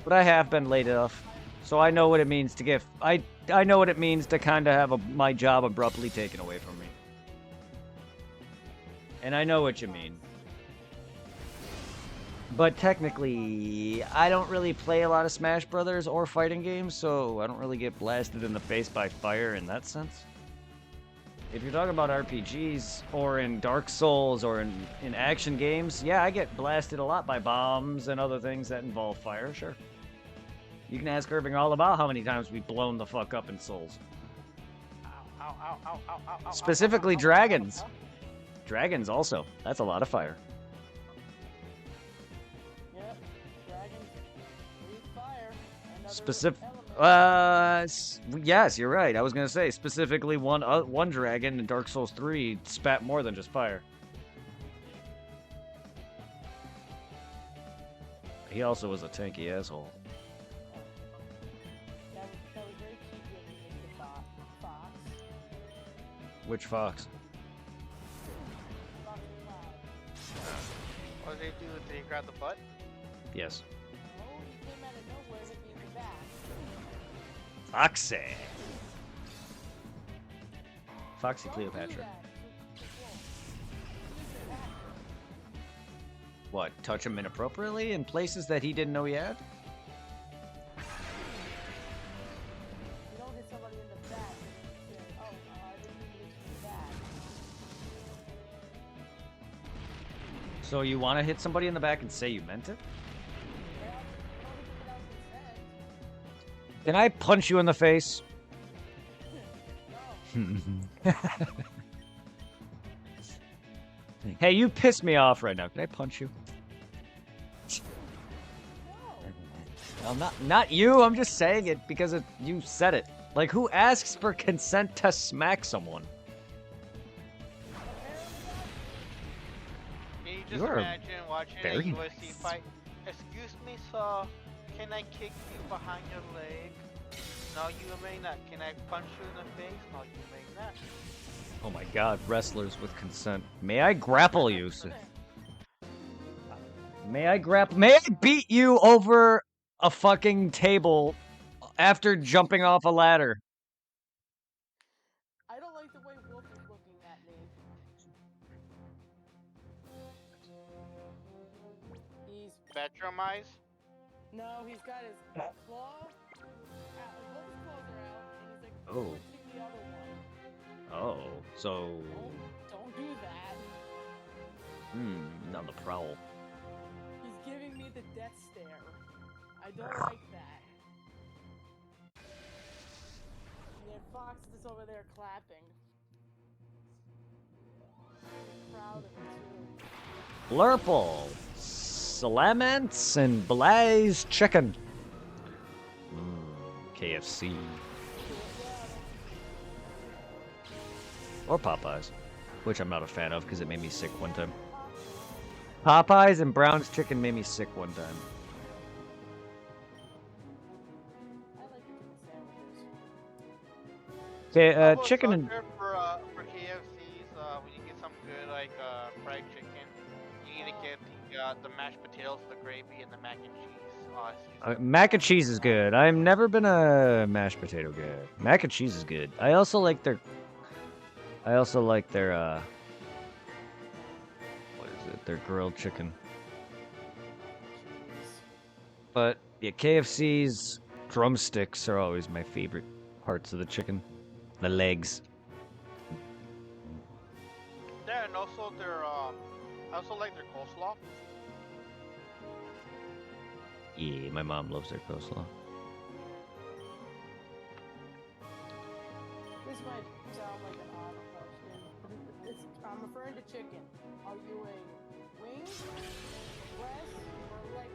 Speaker 1: But I have been laid off, so I know what it means to get. I know what it means to kind of have my job abruptly taken away from me. And I know what you mean. But technically, I don't really play a lot of Smash Brothers or fighting games, so I don't really get blasted in the face by fire in that sense. If you're talking about RPGs or in Dark Souls or in action games, yeah, I get blasted a lot by bombs and other things that involve fire, sure. You can ask Irving all about how many times we've blown the fuck up in Souls.
Speaker 3: Ow.
Speaker 1: Specifically
Speaker 3: Ow.
Speaker 1: dragons. Dragons also. That's a lot of fire.
Speaker 2: Yep, dragons breathe fire. Another
Speaker 1: Specific.
Speaker 2: element.
Speaker 1: Yes, you're right. I was gonna say specifically one dragon in Dark Souls 3 spat more than just fire. He also was a tanky asshole.
Speaker 2: That was very cheeky of you, Mr. Fox.
Speaker 1: Which fox?
Speaker 2: Fox Cloud.
Speaker 3: What did they do? Did they grab the butt?
Speaker 1: Yes.
Speaker 2: No, he came out of nowhere, hit me in the back.
Speaker 1: Foxy. Foxy
Speaker 2: Don't
Speaker 1: Cleopatra.
Speaker 2: do that. He's an actor.
Speaker 1: What? Touch him inappropriately in places that he didn't know he had?
Speaker 2: You don't hit somebody in the back and say, oh, I didn't mean to hit you in the back.
Speaker 1: So you want to hit somebody in the back and say you meant it?
Speaker 2: Well, you don't hit them without consent.
Speaker 1: Can I punch you in the face?
Speaker 2: No.
Speaker 1: Hey, you piss me off right now. Can I punch you?
Speaker 2: No.
Speaker 1: No, not you. I'm just saying it because you said it. Like, who asks for consent to smack someone?
Speaker 3: Can you just
Speaker 1: You are
Speaker 3: imagine watching a
Speaker 1: very
Speaker 3: UFC
Speaker 1: nice.
Speaker 3: fight? Excuse me, sir. Can I kick you behind your leg? No, you may not. Can I punch you in the face? No, you may not.
Speaker 1: Oh my god, wrestlers with consent. May I grapple you? May I beat you over a fucking table after jumping off a ladder?
Speaker 2: I don't like the way Wolf is looking at me. He's
Speaker 3: Bedroom eyes?
Speaker 2: no, he's got his claw out. Both his claws are out, and he's like
Speaker 1: Oh.
Speaker 2: punching the other one.
Speaker 1: Oh, so
Speaker 2: Don't do that.
Speaker 1: on the prowl.
Speaker 2: He's giving me the death stare. I don't like that. And then Fox is over there clapping. proud of it too.
Speaker 1: Blurple, Salamence, and Blaze Chicken. KFC. Or Popeyes, which I'm not a fan of because it made me sick one time. Popeyes and Brown's Chicken made me sick one time.
Speaker 2: I like the chicken sandwiches.
Speaker 1: Okay,
Speaker 3: I'm a
Speaker 1: chicken and
Speaker 3: sucker for KFC's. When you get some good like fried chicken, you need to get the mashed potatoes, the gravy, and the mac and cheese. It's just
Speaker 1: mac and cheese is good. I've never been a mashed potato guy. Mac and cheese is good. I also like their. What is it? Their grilled chicken. But yeah, KFC's drumsticks are always my favorite parts of the chicken. The legs.
Speaker 3: yeah, and also their I also like their coleslaw.
Speaker 1: Yeah, my mom loves their coleslaw.
Speaker 2: This might sound like an odd question, but I'm referring to chicken. Are you a wing, breast, or leg?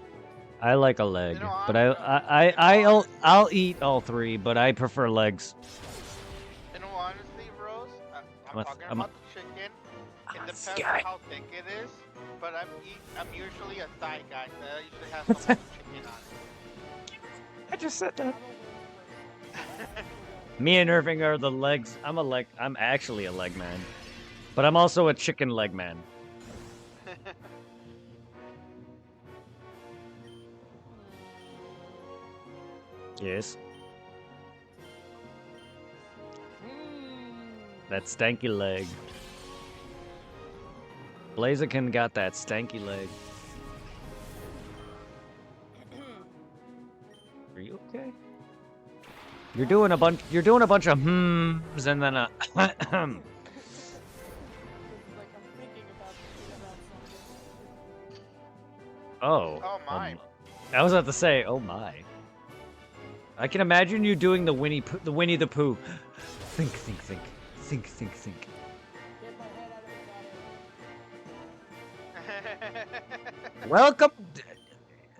Speaker 1: I like a leg,
Speaker 3: You know,
Speaker 1: but
Speaker 3: I'm-
Speaker 1: I'll eat all three, but I prefer legs.
Speaker 3: You know, honestly, Rose, I'm
Speaker 1: I'm a-
Speaker 3: talking
Speaker 1: I'm a-
Speaker 3: about the chicken.
Speaker 1: I'm
Speaker 3: It
Speaker 1: a
Speaker 3: depends on
Speaker 1: guy.
Speaker 3: how thick it is, but I'm usually a thigh guy. So I usually have some chicken on
Speaker 1: I just said that.
Speaker 2: I'm a wing person.
Speaker 1: Me and Irving are the legs. I'm actually a leg man, but I'm also a chicken leg man.
Speaker 3: it.
Speaker 1: Yes,
Speaker 2: Hmm.
Speaker 1: that stanky leg. Blaziken got that stanky leg. Are you okay? You're doing a bunch of hmms and then a
Speaker 2: It's like I'm thinking about something.
Speaker 1: oh.
Speaker 3: Oh my.
Speaker 1: I was about to say, oh my. I can imagine you doing the Winnie the Pooh. Think.
Speaker 2: Get my head out of the gutter.
Speaker 1: Welcome.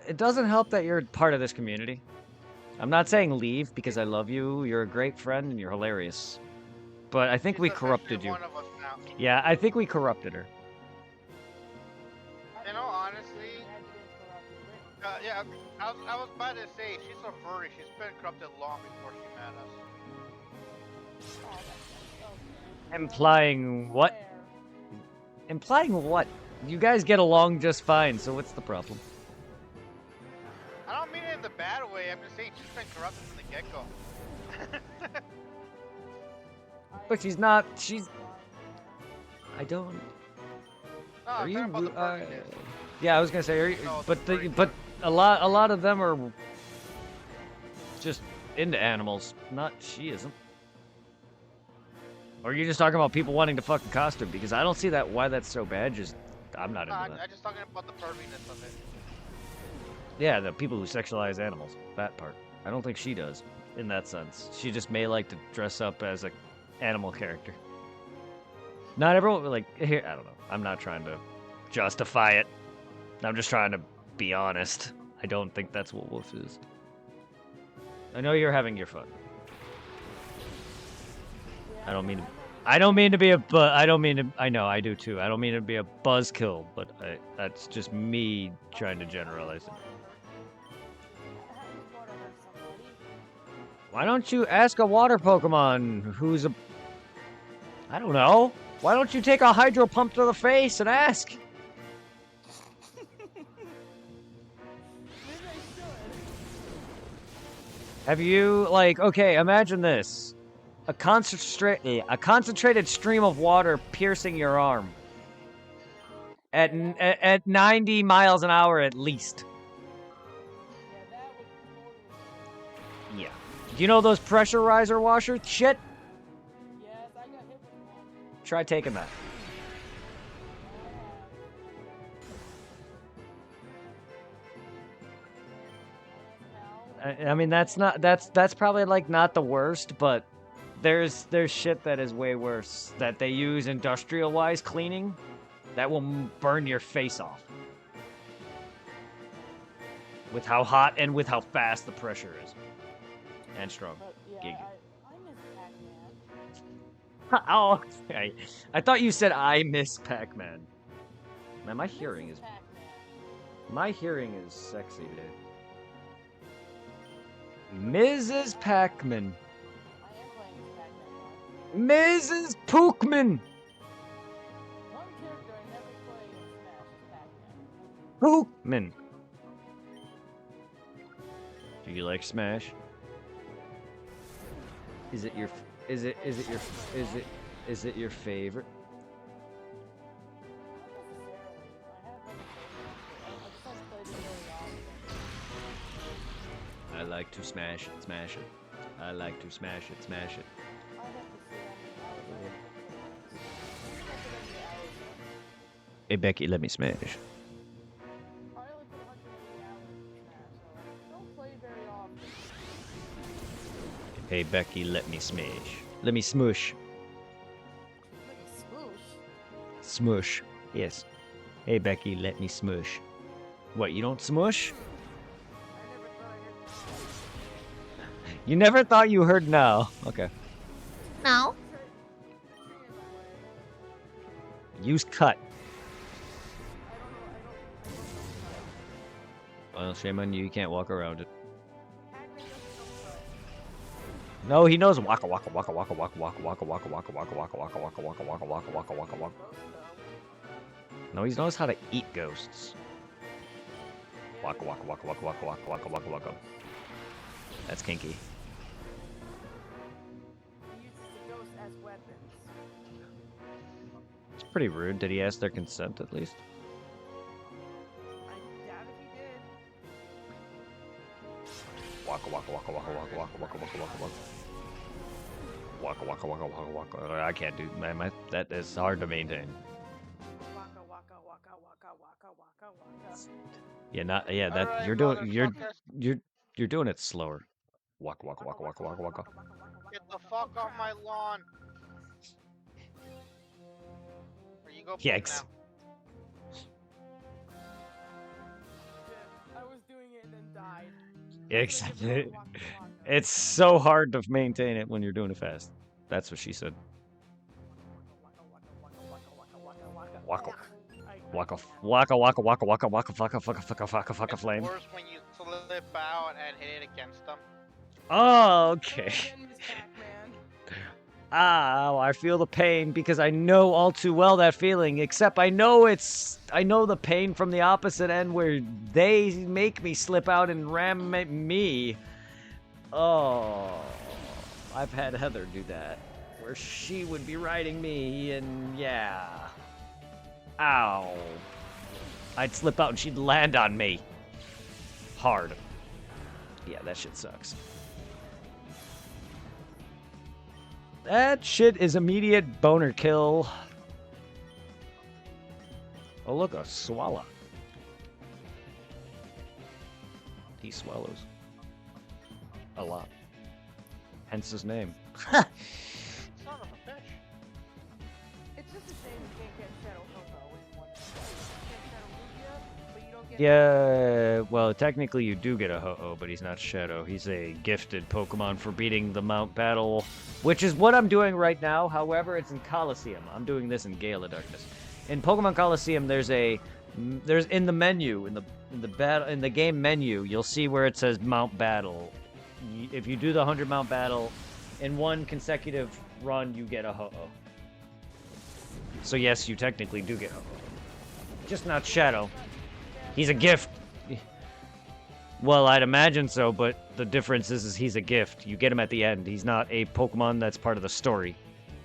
Speaker 1: It doesn't help that you're part of this community. I'm not saying leave because I love you. You're a great friend and you're hilarious. But I think
Speaker 3: She's
Speaker 1: we
Speaker 3: officially
Speaker 1: corrupted you.
Speaker 3: One of us now.
Speaker 1: Yeah, I think we corrupted her.
Speaker 3: You know, honestly,
Speaker 2: Glad you didn't corrupt me.
Speaker 3: yeah, I was about to say she's a furry. She's been corrupted long before she met us.
Speaker 2: Oh, that's okay.
Speaker 1: Implying what?
Speaker 2: Fair.
Speaker 1: Implying what? You guys get along just fine, so what's the problem?
Speaker 3: I don't mean it in the bad way. I'm just saying she's been corrupted from the get-go.
Speaker 1: But she's not. She's. I don't.
Speaker 3: No,
Speaker 1: Are
Speaker 3: I'm
Speaker 1: you?
Speaker 3: talking about the perfectness.
Speaker 1: Yeah, I was gonna say. Are you,
Speaker 3: No,
Speaker 1: but
Speaker 3: the
Speaker 1: but a lot of them are just into animals. Not she isn't. Or are you just talking about people wanting to fucking costume? Because I don't see that why that's so bad. Just I'm not
Speaker 3: No,
Speaker 1: into
Speaker 3: I'm
Speaker 1: that.
Speaker 3: just talking about the perviness of it.
Speaker 1: Yeah, the people who sexualize animals. That part. I don't think she does. In that sense, she just may like to dress up as a animal character. Not everyone like here. I don't know. I'm not trying to justify it. I'm just trying to be honest. I don't think that's what Wolf is. I know you're having your fun. I don't mean to. I don't mean to be a. But I don't mean to. I know I do too. I don't mean to be a buzzkill, but that's just me trying to generalize it. Why don't you ask a water Pokemon who's a... I don't know. Why don't you take a Hydro Pump to the face and ask?
Speaker 2: Maybe I should.
Speaker 1: Have you, like, okay, imagine this. A concentrated stream of water piercing your arm. At 90 miles an hour at least.
Speaker 2: Yeah, that would totally.
Speaker 1: Yeah. Do you know those pressurizer washers? Shit.
Speaker 2: Yes, I got hit with one.
Speaker 1: Try taking that. I mean, that's probably like not the worst, but there's shit that is way worse that they use industrial wise cleaning That will burn your face off. With how hot and with how fast the pressure is. And strong.
Speaker 2: But yeah,
Speaker 1: Gig.
Speaker 2: I miss Pac-Man.
Speaker 1: Oh, okay. I thought you said I miss Pac-Man. Man, my hearing is
Speaker 2: Pac-Man.
Speaker 1: my hearing is sexy today. Mrs. Pac-Man.
Speaker 2: I am playing as Pac-Man now.
Speaker 1: Mrs. Pookman.
Speaker 2: One character I never play in Smash is Pac-Man.
Speaker 1: Pookman. Do you like Smash? Is it your is it your is it your favorite? I like to smash it, smash it. I like to smash it, smash it. Hey Becky, let me smash. Hey Becky, let me smash. Let me smush. Smush. Yes. Hey Becky, let me smush. What, you don't smush? You never thought you heard no. Okay.
Speaker 4: No.
Speaker 1: Use cut. Well, shame on you. You can't walk around it. No, he knows waka waka waka waka waka waka waka waka waka waka waka waka waka waka waka waka waka waka waka. No, he knows how to eat ghosts. Waka waka waka waka waka waka waka waka waka. That's kinky. It's pretty rude. Did he ask their consent at least? Waka waka waka waka waka waka waka waka waka waka. Waka waka waka waka waka. I can't do man. That is hard to maintain. Yeah, not yeah. That
Speaker 3: Alright,
Speaker 1: you're doing
Speaker 3: motherfuckers,
Speaker 1: you're doing it slower. Waka waka waka waka waka waka.
Speaker 3: get the fuck off my lawn. Or you go poop
Speaker 1: Yikes.
Speaker 3: now.
Speaker 2: I was doing it and then died.
Speaker 1: Yeah, exactly. It's so hard to maintain it when you're doing it fast. That's what she said. Waka waka waka waka waka waka waka waka waka waka
Speaker 3: It's
Speaker 1: flame.
Speaker 3: worse when you slip out and hit it against them.
Speaker 1: Oh, okay. Ah, I feel the pain because I know all too well that feeling, except I know the pain from the opposite end where they make me slip out and ram me. Oh, I've had Heather do that, where she would be riding me and yeah. Ow. I'd slip out and she'd land on me. Hard. Yeah, that shit sucks. That shit is immediate boner kill. Oh, look, a swallow. He swallows. A lot. Hence his name.
Speaker 3: Son of a bitch.
Speaker 2: It's just a shame you can't get Shadow Coco in one. You get Shadow Lugia, but you don't get.
Speaker 1: Yeah, well, technically you do get a Ho-Oh, but he's not Shadow. He's a gifted Pokemon for beating the Mount Battle, which is what I'm doing right now. However, it's in Coliseum. I'm doing this in Gale of Darkness. In Pokemon Coliseum, there's in the menu, in the game menu, you'll see where it says Mount Battle. If you do the 100 Mount Battle in one consecutive run, you get a Ho-Oh. So yes, you technically do get Ho-Oh. Just not Shadow. He's a gift. Well, I'd imagine so, but the difference is he's a gift. You get him at the end. He's not a Pokemon that's part of the story.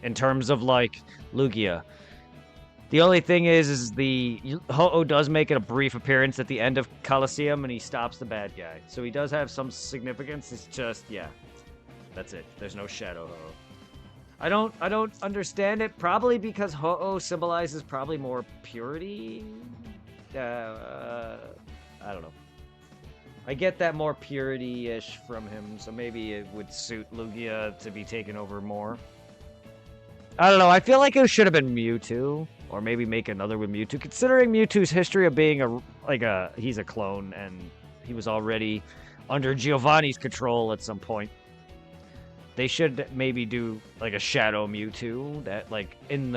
Speaker 1: In terms of, like, Lugia. The only thing is the Ho-Oh does make a brief appearance at the end of Coliseum, and he stops the bad guy. So he does have some significance. It's just, yeah. That's it. There's no Shadow Ho-Oh. I don't understand it. Probably because Ho-Oh symbolizes probably more purity. I don't know. I get that more purity-ish from him, so maybe it would suit Lugia to be taken over more. I don't know, I feel like it should have been Mewtwo. Or maybe make another with Mewtwo. Considering Mewtwo's history of being he's a clone and he was already under Giovanni's control at some point. They should maybe do like a Shadow Mewtwo that like in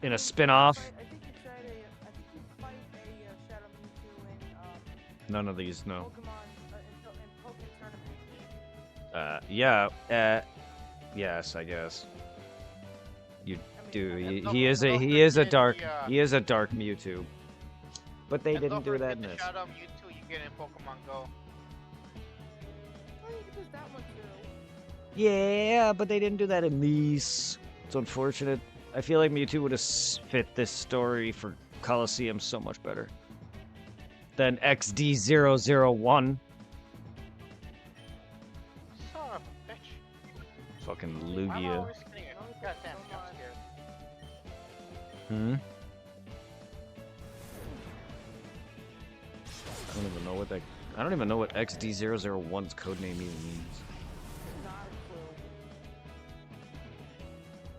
Speaker 1: a spin-off.
Speaker 2: I think you tried I think you fight a Shadow Mewtwo in
Speaker 1: None of these, no.
Speaker 2: Pokemon in Pokemon Tournament.
Speaker 1: Yeah. Yes, I guess. You
Speaker 2: I
Speaker 1: do.
Speaker 2: mean,
Speaker 1: He is a dark Mewtwo. But they didn't do that in this.
Speaker 3: Shadow Mewtwo you get in Pokemon Go.
Speaker 2: Oh, you can use that one too.
Speaker 1: Yeah, but they didn't do that in these. It's unfortunate. I feel like Mewtwo would have fit this story for Coliseum so much better than XD001.
Speaker 3: Son of a bitch.
Speaker 1: Fucking
Speaker 3: I'm
Speaker 1: Lugia.
Speaker 3: always scared. Goddamn, I'm scared.
Speaker 1: Hmm? I don't even know what XD001's codename even means.
Speaker 2: Not a clue.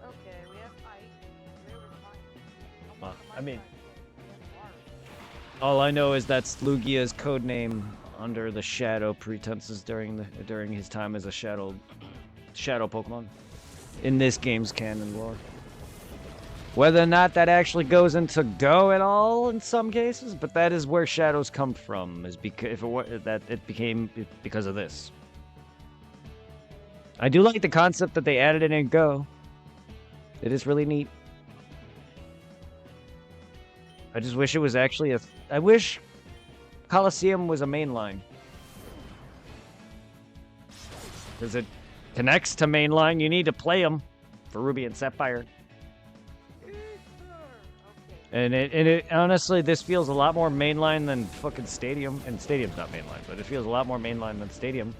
Speaker 2: Okay, we have Ike. Where was mine?
Speaker 1: I mean-
Speaker 2: We have Mars.
Speaker 1: All I know is that's Lugia's codename under the shadow pretenses during his time as a shadow Pokemon in this game's canon lore. Whether or not that actually goes into Go at all in some cases, but that is where shadows come from. Is because because of this. I do like the concept that they added it in Go. It is really neat. I just wish it was actually I wish Coliseum was a mainline. Because it connects to mainline. You need to play them for Ruby and Sapphire. And it honestly, this feels a lot more mainline than fucking Stadium. And Stadium's not mainline, but it feels a lot more mainline than Stadium.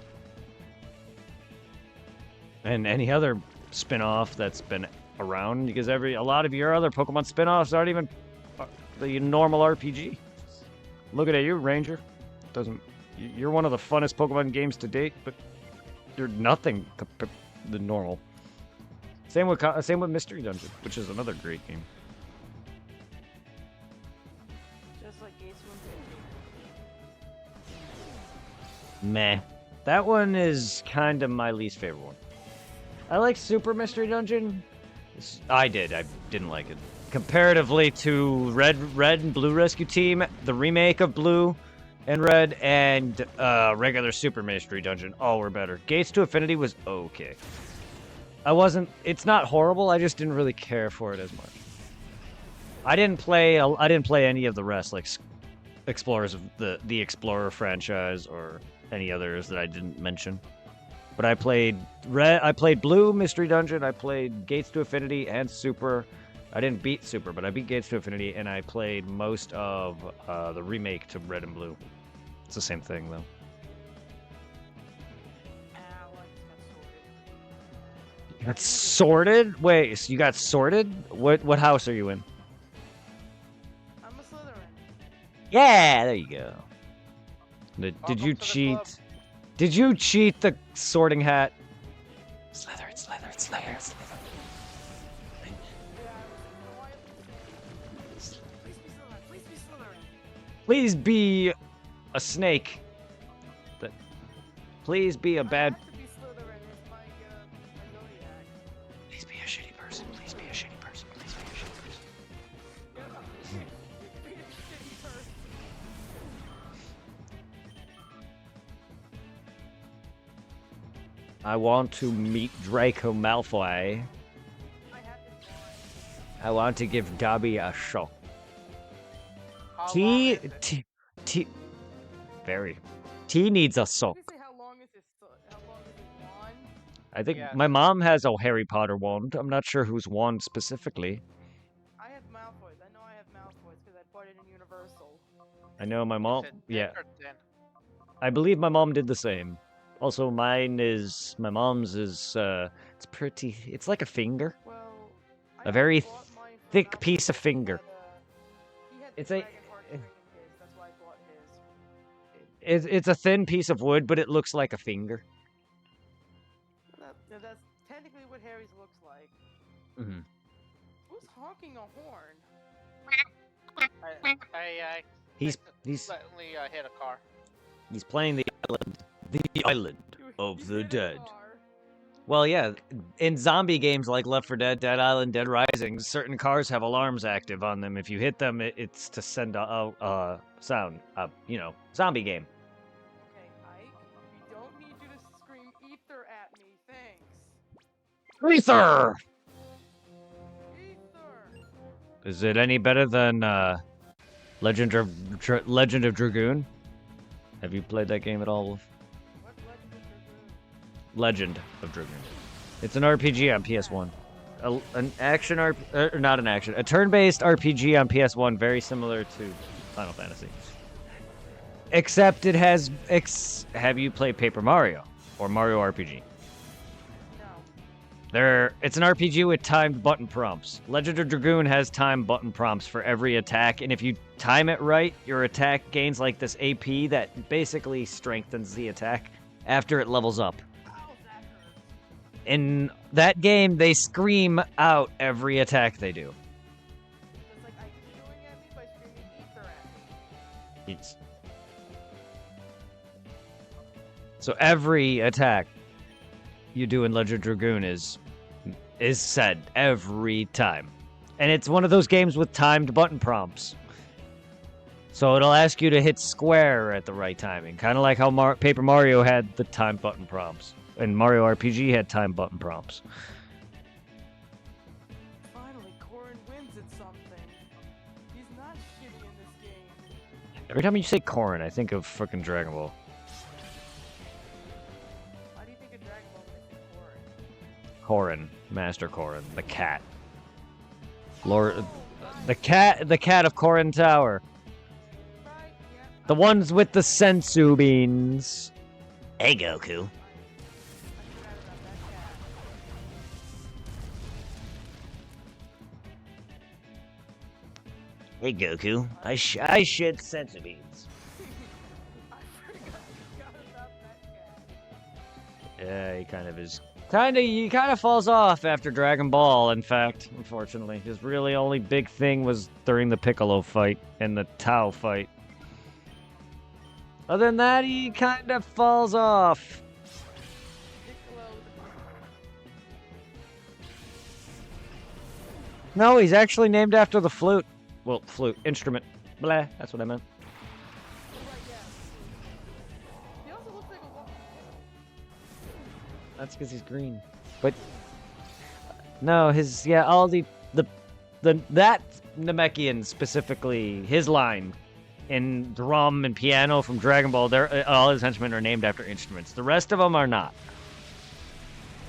Speaker 1: And any other spin-off that's been around, because a lot of your other Pokemon spin-offs aren't even the normal RPG. Looking at you, Ranger. You're one of the funnest Pokemon games to date, but you're nothing compared to the normal. Same with Mystery Dungeon, which is another great game.
Speaker 2: Just like Ace
Speaker 1: Meh. That one is kind of my least favorite one. I like Super Mystery Dungeon. I didn't like it. Comparatively to Red and Blue Rescue Team, the remake of Blue and Red, and regular Super Mystery Dungeon, all were better. Gates to Affinity was okay. It's not horrible, I just didn't really care for it as much. I didn't play any of the rest, like Explorers of the Explorer franchise or any others that I didn't mention. But I played Blue Mystery Dungeon, I played Gates to Affinity and Super. I didn't beat Super, but I beat Gates to Affinity, and I played most of the remake to Red and Blue. It's the same thing, though. You got sorted? Wait, so you got sorted? What house are you in?
Speaker 2: I'm a Slytherin.
Speaker 1: Yeah, there you go. Did
Speaker 3: Welcome
Speaker 1: you
Speaker 3: to the
Speaker 1: cheat?
Speaker 3: club.
Speaker 1: Did you cheat the sorting hat? Slytherin, Slytherin, Slytherin, Slytherin.
Speaker 2: Please be Slytherin.
Speaker 1: Please be a snake. Please be a bad.
Speaker 2: I have to be Slytherin. It's my zodiac.
Speaker 1: Please be a shitty person. Please be a shitty person. Please be a shitty person.
Speaker 2: Be a shitty person.
Speaker 1: I want to meet Draco Malfoy.
Speaker 2: I have been blind.
Speaker 1: I want to give Dobby a shock.
Speaker 3: How long
Speaker 1: T
Speaker 3: is it?
Speaker 1: T very. T needs a sock.
Speaker 2: Did they say how long is his wand?
Speaker 1: I think
Speaker 3: Yeah.
Speaker 1: my mom has a Harry Potter wand. I'm not sure whose wand specifically.
Speaker 2: I have Malfoy's. I know I have Malfoy's because I bought it in Universal.
Speaker 1: I know my
Speaker 3: Is
Speaker 1: mom.
Speaker 3: it
Speaker 1: Yeah,
Speaker 3: 10 or 10?
Speaker 1: I believe my mom did the same. Also, my mom's is. It's pretty. It's like a finger.
Speaker 2: Well,
Speaker 1: A very
Speaker 2: bought mine for
Speaker 1: thick
Speaker 2: Malfoy
Speaker 1: piece of
Speaker 2: because
Speaker 1: finger.
Speaker 2: He had
Speaker 1: It's
Speaker 2: the
Speaker 1: a-
Speaker 2: dragon heart ring in his. That's why I bought his.
Speaker 1: It's a thin piece of wood, but it looks like a finger.
Speaker 2: That's technically what Harry's looks like.
Speaker 1: Mhm.
Speaker 2: Whose honking a horn?
Speaker 3: I
Speaker 1: He's
Speaker 3: slightly hit a car.
Speaker 1: he's playing the island
Speaker 2: You
Speaker 1: of the
Speaker 2: hit a
Speaker 1: dead.
Speaker 2: car.
Speaker 1: Well, yeah, in zombie games like Left 4 Dead, Dead Island, Dead Rising, certain cars have alarms active on them. If you hit them, it's to send a sound. Zombie game.
Speaker 2: Okay, Ike, we don't need you to scream ether at me, thanks.
Speaker 1: Ether!
Speaker 2: Ether!
Speaker 1: Is it any better than Legend of Dragoon? Have you played that game at all, Wolf?
Speaker 2: What Legend of Dragoon?
Speaker 1: Legend of Dragoon. It's an RPG on PS1. A turn-based RPG on PS1, very similar to Final Fantasy. Except it has. Have you played Paper Mario or Mario RPG?
Speaker 2: No.
Speaker 1: It's an RPG with timed button prompts. Legend of Dragoon has timed button prompts for every attack, and if you time it right, your attack gains like this AP that basically strengthens the attack after it levels up.
Speaker 2: Ow, that hurts.
Speaker 1: In that game, they scream out every attack they do.
Speaker 2: Just like Ike is doing at me by screaming ether at me.
Speaker 1: So every attack you do in Legend of Dragoon is said every time. And it's one of those games with timed button prompts. So it'll ask you to hit square at the right timing. Kind of like how Paper Mario had the timed button prompts. And Mario RPG had timed button prompts.
Speaker 2: Finally, Corin wins at something. He's not shitty in this game.
Speaker 1: Every time you say Corrin, I think of frickin' Dragon Ball.
Speaker 2: Why do you think of Dragon Ball when I say Corin?
Speaker 1: Corrin. Master Corrin. The cat. Lord... The cat of Corrin Tower.
Speaker 2: Right, yeah.
Speaker 1: The ones with the sensu beans. Hey, Goku.
Speaker 2: I forgot about that cat.
Speaker 1: Hey, Goku. I shed sensu beans.
Speaker 2: I forgot about that cat.
Speaker 1: Yeah, he kind of is. He kind of falls off after Dragon Ball, in fact, unfortunately. His really only big thing was during the Piccolo fight and the Tao fight. Other than that, he kind of falls off.
Speaker 2: Piccolo
Speaker 1: No, he's actually named after the flute. Well, flute, instrument. Blah, that's what I meant.
Speaker 2: right, yeah. He also looks like a
Speaker 1: That's because he's green. But no, all that Namekian specifically, his line in drum and piano from Dragon Ball, all his henchmen are named after instruments. The rest of them are not.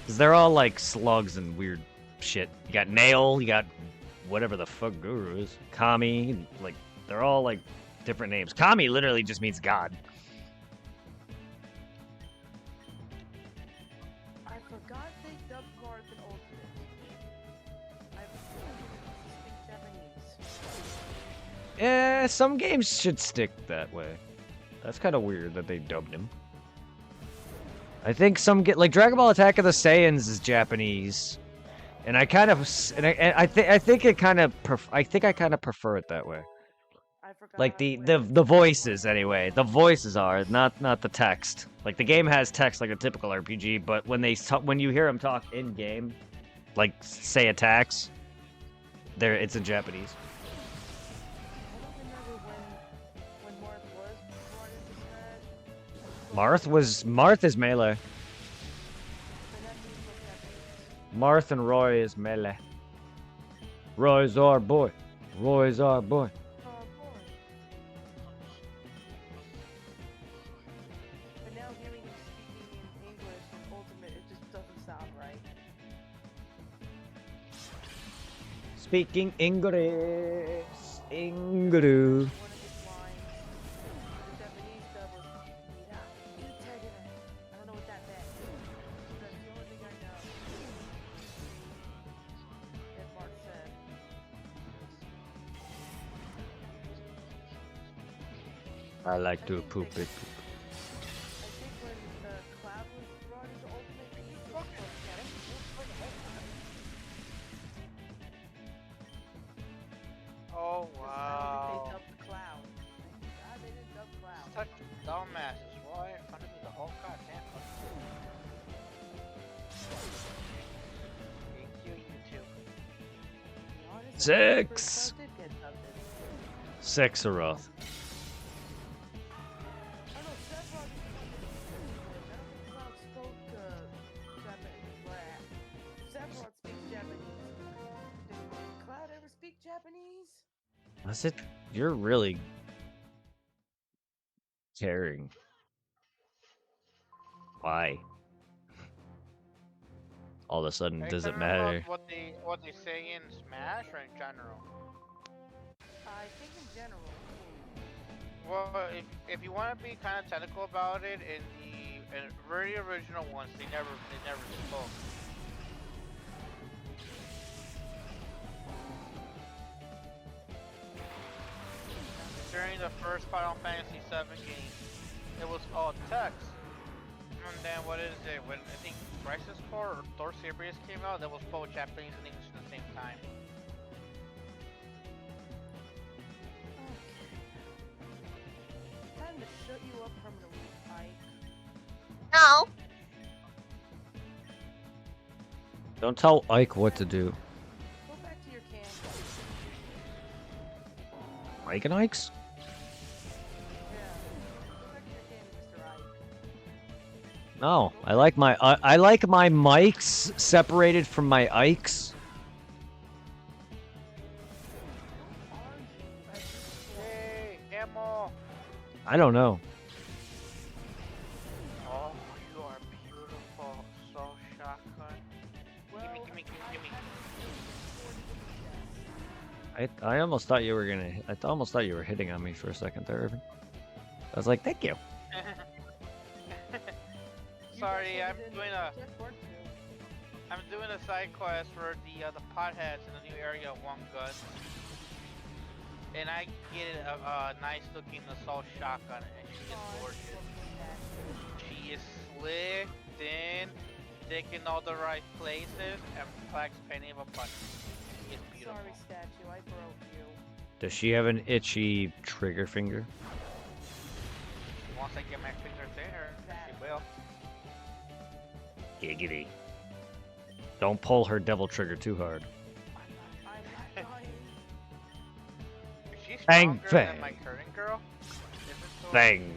Speaker 1: Because they're all like slugs and weird shit. You got Nail, you got whatever the fuck Guru is. Kami, like, they're all like different names. Kami literally just means God.
Speaker 2: I forgot they dubbed Marth in Ultimate. I speak Japanese.
Speaker 1: Yeah, some games should stick that way. That's kind of weird that they dubbed him. I think some get like Dragon Ball Attack of the Saiyans is Japanese, and I kind of I think I kind of prefer it that way.
Speaker 2: I forgot
Speaker 1: Like
Speaker 2: how
Speaker 1: the voices anyway. The voices are not the text. Like the game has text like a typical RPG, but when you hear them talk in game, like say attacks, it's in Japanese.
Speaker 2: I don't remember when Marth was brought into Smash.
Speaker 1: Marth is melee.
Speaker 2: But that means like Japanese.
Speaker 1: Marth and Roy is melee. Roy's our boy. Roy's our boy.
Speaker 2: Oh boy. But now hearing him speaking in English in Ultimate, it just doesn't sound right.
Speaker 1: Speaking English. English.
Speaker 2: One of his lines, the Japanese dub was "Mira, itagere." I don't know what that meant. That's the only thing I know. That Mark said.
Speaker 1: I like to poop it.
Speaker 2: I think when Cloud was brought into Ultimate, he was supposed to get it.
Speaker 1: 6.
Speaker 2: Did get something.
Speaker 1: 6 Aroth.
Speaker 2: I know Sephiroth is one of the English. I don't think Cloud spoke Japanese. Sephiroth speaks Japanese. Did Cloud ever speak Japanese?
Speaker 1: Was it? You're really caring. Why? All of a sudden,
Speaker 3: Are you
Speaker 1: does it
Speaker 3: talking about
Speaker 1: matter?
Speaker 3: what they say in Smash or in general?
Speaker 2: I think in general.
Speaker 3: Well, if you want to be kind of technical about it, in the very original ones, they never spoke. During the first Final Fantasy VII game, it was all text. And then what is it? When I think Crisis Core or Thor Series came out, that was both Japanese and English at the same time.
Speaker 2: Time to shut you up permanently, Ike.
Speaker 4: No.
Speaker 1: Don't tell Ike what to do.
Speaker 2: Go back to your can.
Speaker 1: Ike and Ike's?
Speaker 2: Yeah. Go back to your can, Mr. Ike.
Speaker 1: No, I like my mics separated from my Ikes.
Speaker 2: Who are you at this point?
Speaker 3: Hey, ammo!
Speaker 1: I don't know.
Speaker 3: Oh, you are beautiful. So shotgun.
Speaker 2: Well,
Speaker 3: Gimme.
Speaker 1: I almost thought you were gonna. Almost thought you were hitting on me for a second there, Irvin. I was like, thank you.
Speaker 3: Sorry, I'm doing a side quest for the potheads in the new area of One Gun, and I get a nice looking assault shotgun, and she is gorgeous. She is slick, thin, thick in all the right places, and packs plenty of a punch. She is beautiful.
Speaker 2: Sorry, statue, I broke you.
Speaker 1: Does she have an itchy trigger finger?
Speaker 3: Once I get my fingers in her, she will.
Speaker 1: Giggity. Don't pull her devil trigger too hard.
Speaker 2: I'm not dying.
Speaker 3: Is she
Speaker 1: Bang,
Speaker 3: stronger than
Speaker 1: bang.
Speaker 3: my current girl? Is it so?
Speaker 1: Bang,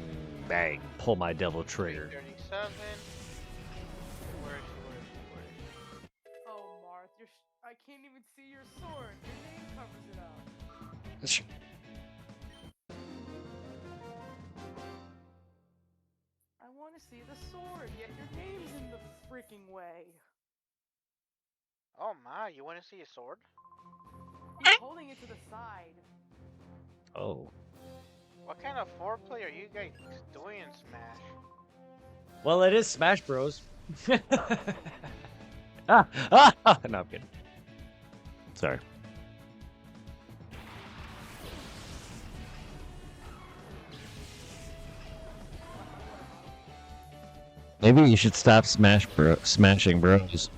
Speaker 1: bang. Pull my devil trigger.
Speaker 3: 37. Where is she?
Speaker 2: Oh, Marth, I can't even see your sword. Your name covers it up. I want to see the sword, yet your name's in the freaking way.
Speaker 3: Oh my, you want to see a sword?
Speaker 2: He's holding it to the side.
Speaker 1: Oh.
Speaker 3: What kind of foreplay are you guys doing in Smash?
Speaker 1: Well, it is Smash Bros. No, I'm kidding. Sorry. Maybe you should stop smashing bros.
Speaker 2: Hey, there's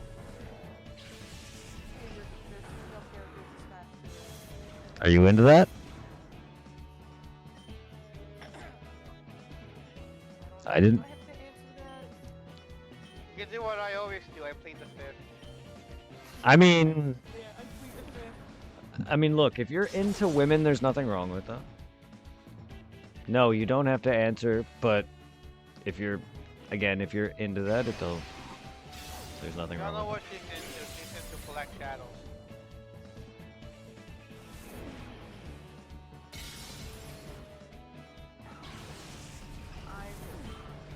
Speaker 2: female characters in Smash too.
Speaker 1: Are you into that? I didn't.
Speaker 2: Do I have to answer that?
Speaker 3: You do what I always do, I plead the fifth.
Speaker 1: I mean,
Speaker 2: Yeah, I plead the fifth.
Speaker 1: I mean, look, if you're into women, there's nothing wrong with that. No, you don't have to answer, but if you're, again, if you're into that, there's nothing
Speaker 3: I
Speaker 1: wrong
Speaker 3: don't know
Speaker 1: with
Speaker 3: what she's into. She's into Black Shadows.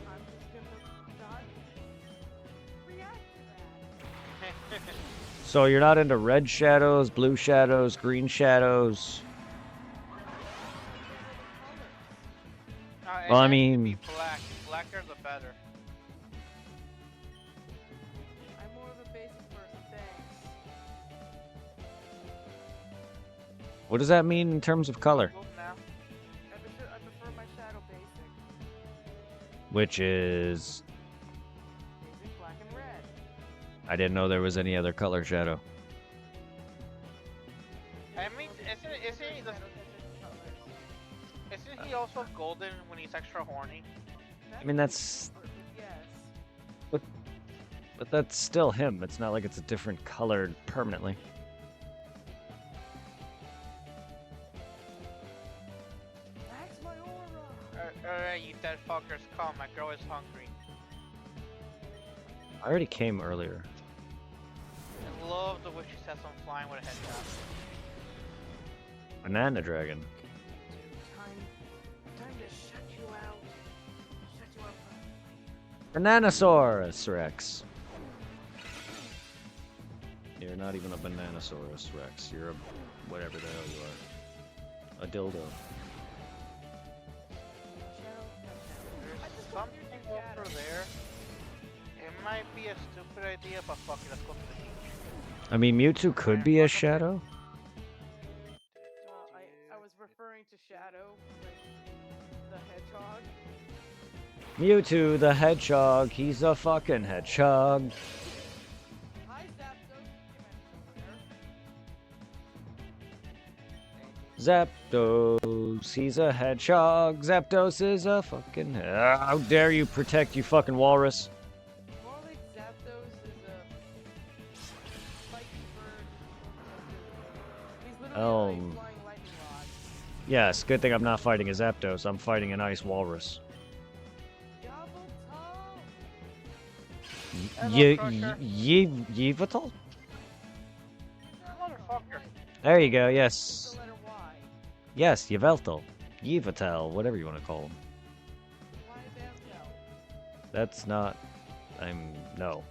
Speaker 2: I'm just gonna not react to that.
Speaker 1: it. So you're not into red shadows, blue shadows, green shadows.
Speaker 3: It
Speaker 1: Well, I
Speaker 3: has to
Speaker 1: mean-
Speaker 3: be black. Blacker the better.
Speaker 2: I'm more of a basic person, thanks.
Speaker 1: What does that mean in terms of color?
Speaker 3: Move now.
Speaker 2: I prefer my shadow basic.
Speaker 1: Which is,
Speaker 2: Basic black and red.
Speaker 1: I didn't know there was any other color shadow.
Speaker 3: I mean, isn't he also golden when he's extra horny?
Speaker 1: I mean, that's,
Speaker 2: Yes.
Speaker 1: but that's still him. It's not like it's a different color permanently.
Speaker 3: come. My girl is hungry.
Speaker 1: I already came earlier.
Speaker 3: I love the way she says I'm flying with a headshot.
Speaker 1: Banana dragon.
Speaker 2: Dude, time to shut you out. Shut you up.
Speaker 1: Bananosaurus Rex. You're not even a Bananosaurus Rex. You're a whatever the hell you are. A dildo.
Speaker 3: There's something over there. It might be a stupid idea, but fuck it, let's go to the beach.
Speaker 1: I mean, Mewtwo could be a shadow.
Speaker 2: Well, I was referring to Shadow, like the hedgehog.
Speaker 1: Mewtwo the hedgehog. He's a fucking hedgehog.
Speaker 2: Hi, Zapdos. You came out of nowhere.
Speaker 1: Zapdos. He's a hedgehog. Zapdos is a fucking. How dare you protect you fucking walrus?
Speaker 2: More like Zapdos is a spiky bird. He's literally like flying lightning rod.
Speaker 1: Yes, good thing I'm not fighting a Zapdos. I'm fighting an ice walrus. Yveltal?
Speaker 3: Motherfucker.
Speaker 1: There you go, yes.
Speaker 2: The letter Y.
Speaker 1: Yes, Yveltal. Yveltal, whatever you want to call him.
Speaker 2: Why Zapdos?
Speaker 1: That's not... no.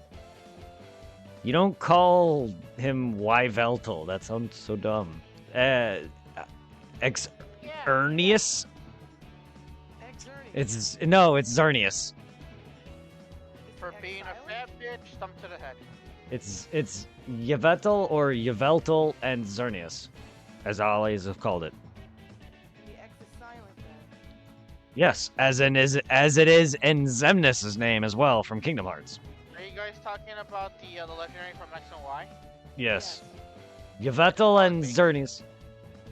Speaker 1: You don't call him Yveltal. That sounds so dumb. Ernius?
Speaker 2: Exerny.
Speaker 1: No, it's Xerneas.
Speaker 3: For being a fat bitch, stump to the head.
Speaker 1: It's Yveltal or Yveltal and Xerneas, as I always have called it.
Speaker 2: The X is silent then.
Speaker 1: Yes, as it is in Xemnas' name as well from Kingdom Hearts.
Speaker 3: Are you guys talking about the legendary from X and Y?
Speaker 1: Yes. Yveltal and Xerneas.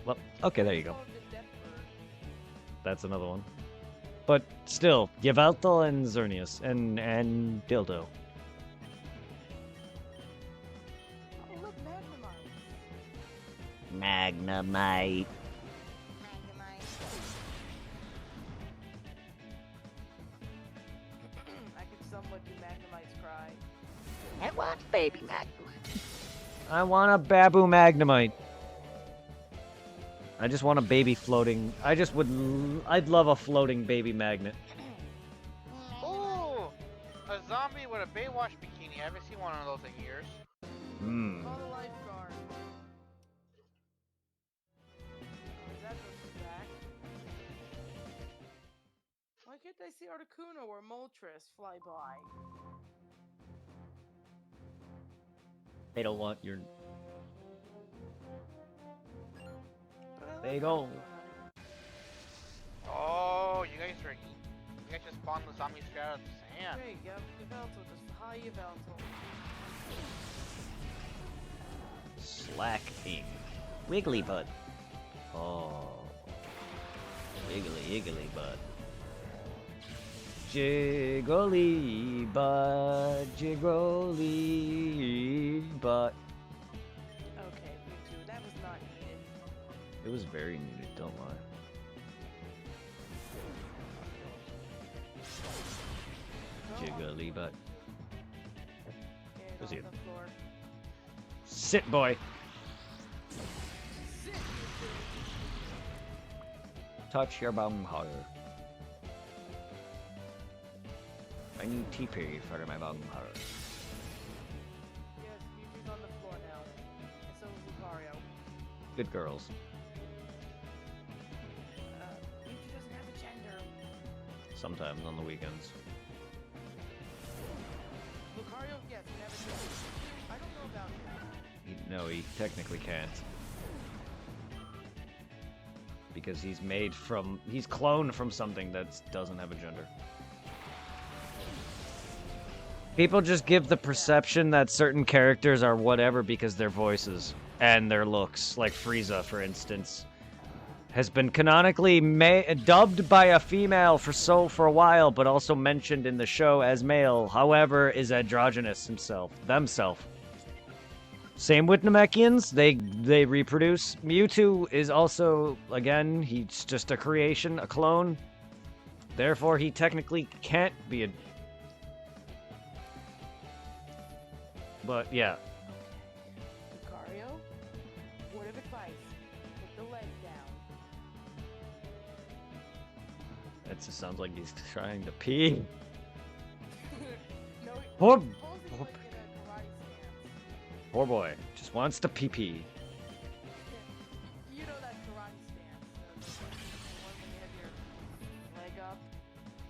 Speaker 1: Well, okay, there you go. That's another one. But still, Yveltal and Xerneas and Dildo.
Speaker 2: Oh, look, Magnemite.
Speaker 4: Magnemite.
Speaker 2: I could somewhat do Magnemite's cry.
Speaker 4: I want baby Magnemite.
Speaker 1: I want a Babu Magnemite. I just want a baby floating. I'd love a floating baby magnet.
Speaker 3: Ooh! A zombie with a Baywatch bikini. I haven't seen one of those in years.
Speaker 1: Hmm.
Speaker 2: Call the lifeguard. Oh, Zapdos is back. Why can't I see Articuno or Moltres fly by?
Speaker 1: They don't want your.
Speaker 2: But I
Speaker 1: They
Speaker 2: like
Speaker 1: don't.
Speaker 2: Articuno.
Speaker 3: Oh, you guys are eating. You guys just spawned the zombie straight out of the sand.
Speaker 2: Hey, Yveltal, just hi Yveltal.
Speaker 1: Slacking. Wiggly butt. Oh. Wiggly butt. Jiggly butt. Jiggly butt.
Speaker 2: Okay, me too. That was not needed.
Speaker 1: It was very needed, don't lie. Jiggly butt.
Speaker 2: And
Speaker 1: Who's
Speaker 2: on
Speaker 1: he?
Speaker 2: the floor.
Speaker 1: Sit, boy.
Speaker 2: Sit, you
Speaker 1: Touch your bum harder. I need TP for my bum harder.
Speaker 2: Yes, Mewtwo's on the floor now. And so is Lucario.
Speaker 1: Good girls.
Speaker 2: Mewtwo doesn't have a gender.
Speaker 1: Sometimes on the weekends.
Speaker 2: Lucario, yes, he never did. I don't know about him.
Speaker 1: No, he technically can't. Because he's cloned from something that doesn't have a gender. People just give the perception that certain characters are whatever because their voices and their looks. Like Frieza, for instance, has been canonically dubbed by a female for a while, but also mentioned in the show as male. However, is androgynous themselves. Same with Namekians. They reproduce. Mewtwo is also, again, he's just a creation, a clone. Therefore, he technically can't be a... But, yeah.
Speaker 2: Lucario, word of advice: put the leg down.
Speaker 1: That just sounds like he's trying to pee.
Speaker 2: No,
Speaker 1: Poor,
Speaker 2: pose is
Speaker 1: poor,
Speaker 2: like in a karate stance.
Speaker 1: poor boy. Just wants to pee-pee.
Speaker 2: You know that karate stance, the one when you have your leg up.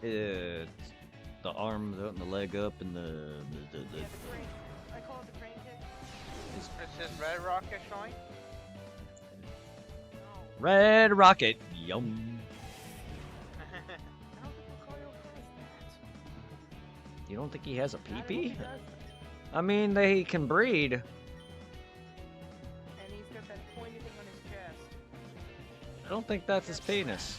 Speaker 1: It's the arm and the leg up and the
Speaker 2: Yeah, the crane. I call it the crane kick.
Speaker 3: Is his red rocket showing?
Speaker 2: No,
Speaker 1: Red Rocket. Yum.
Speaker 2: I don't think Lucario has that.
Speaker 1: You don't think he has a
Speaker 2: I don't know if
Speaker 1: pee-pee?
Speaker 2: he does.
Speaker 1: I mean, they can breed.
Speaker 2: And he's got that pointy thing on his chest.
Speaker 1: I don't think that's his penis.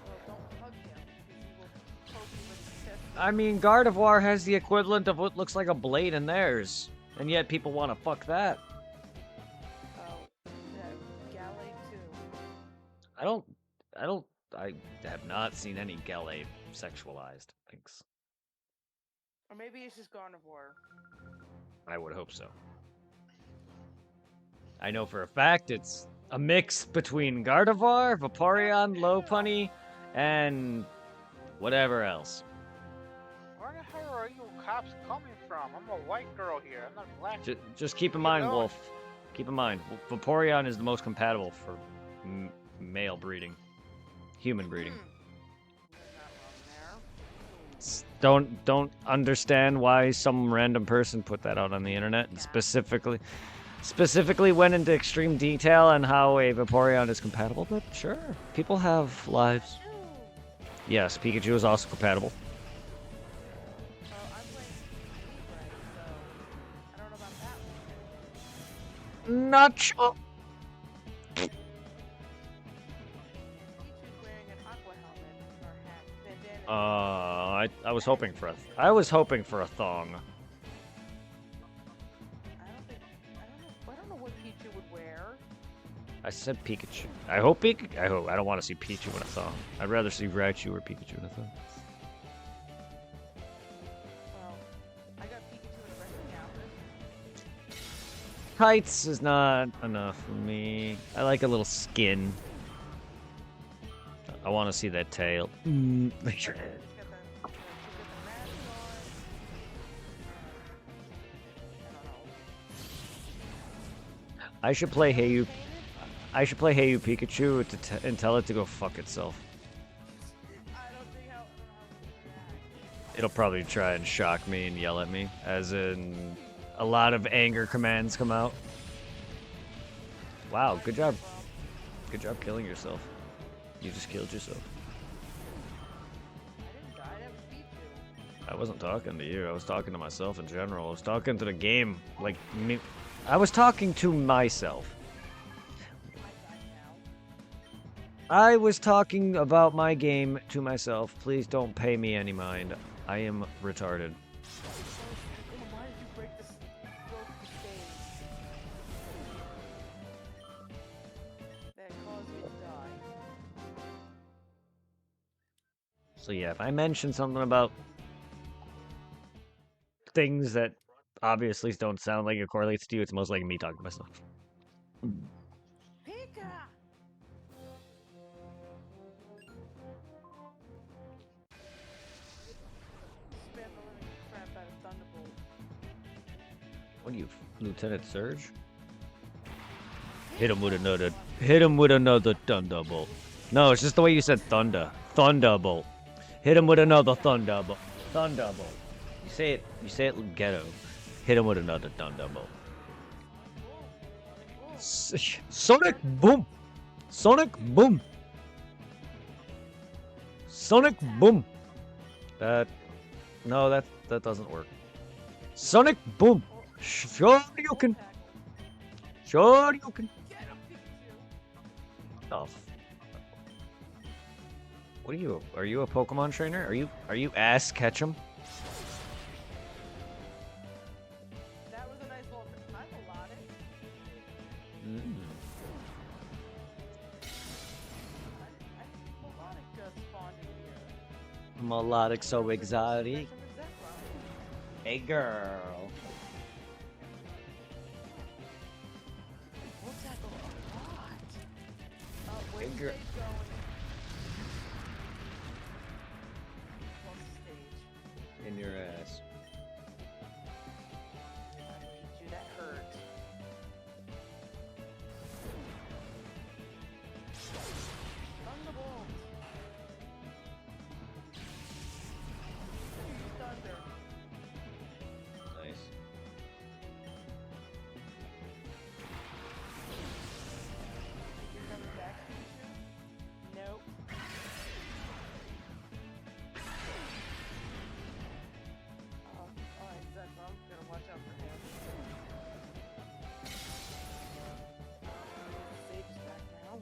Speaker 2: Well, don't hug him, because he will poke you with his chest.
Speaker 1: I mean, Gardevoir has the equivalent of what looks like a blade in theirs. And yet people want to fuck that.
Speaker 2: Oh, yeah, Gale too.
Speaker 1: I have not seen any Gale sexualized things.
Speaker 2: Or maybe it's just carnivore.
Speaker 1: I would hope so. I know for a fact it's a mix between Gardevoir, Vaporeon, Lopunny, and whatever else.
Speaker 3: Where the hell are you cops coming from? I'm a white girl here. I'm not black.
Speaker 1: Just keep in
Speaker 3: You
Speaker 1: mind,
Speaker 3: know.
Speaker 1: Wolf. Keep in mind, Vaporeon is the most compatible for male breeding, human breeding.
Speaker 2: You're not wrong there.
Speaker 1: Don't understand why some random person put that out on the internet and specifically went into extreme detail on how a Vaporeon is compatible. But sure, people have lives. Yes, Pikachu is also compatible.
Speaker 2: Well, I'm playing Libre, so I don't know about that one.
Speaker 1: Not sure.
Speaker 2: Pikachu's wearing an aqua helmet or hat, bandana.
Speaker 1: I was hoping for a thong.
Speaker 2: I don't know what Pikachu would wear.
Speaker 1: I said Pikachu. I hope I don't want to see Pikachu in a thong. I'd rather see Raichu or Pikachu in a thong.
Speaker 2: Well, I got Pikachu in wrestling outfit.
Speaker 1: Tights is not enough for me. I like a little skin. I want to see that tail.
Speaker 2: He's got the mask on. I don't know.
Speaker 1: I should play Hey You. I should play Hey You Pikachu and tell it to go fuck itself.
Speaker 2: I don't think how it would react.
Speaker 1: It'll probably try and shock me and yell at me, as in a lot of anger commands come out. Wow, good job. Good job killing yourself. You just killed yourself.
Speaker 2: I didn't die. That was Pikachu.
Speaker 1: I wasn't talking to you. I was talking to myself in general. I was talking to the game. Like, me. I was talking to myself.
Speaker 2: I died now.
Speaker 1: I was talking about my game to myself. Please don't pay me any mind. I am retarded.
Speaker 2: Why did you break this? Broke the stage. That caused you to die.
Speaker 1: So yeah, if I mention something about things that obviously don't sound like it correlates to you, it's most likely me talking to myself.
Speaker 2: Pika! Spam the living crap out of Thunderbolt.
Speaker 1: What are you, Lieutenant Surge? Hit him with another. Hit him with another thunderbolt. No, it's just the way you said thunder. Thunderbolt. Hit him with another thunderbolt. Thunderbolt. You say it. You say it ghetto. Hit him with another thunderbolt. Sonic boom. Sonic boom. Sonic boom. No, that doesn't work. Sonic boom. Sure you can. Sure you can.
Speaker 2: Get him, Pikachu!
Speaker 1: Oh. What are you? Are you a Pokemon trainer? Are you Ass Ketchum?
Speaker 2: That was a nice little time allotted.
Speaker 1: Mm.
Speaker 2: I didn't think Melodic spawned in
Speaker 1: Melodic so exotic.
Speaker 2: Section is that from?
Speaker 1: Hey girl.
Speaker 2: We'll tackle a lot. Where's
Speaker 1: Hey,
Speaker 2: the
Speaker 1: girl.
Speaker 2: stage going? Across the stage.
Speaker 1: In your ass.
Speaker 2: I beat you, that hurt. Thunderbolt. Thunder.
Speaker 1: Nice.
Speaker 2: You're coming back, Pikachu? Nope. Alright, Zephyr, I'm gonna watch out for him. Sage is back now.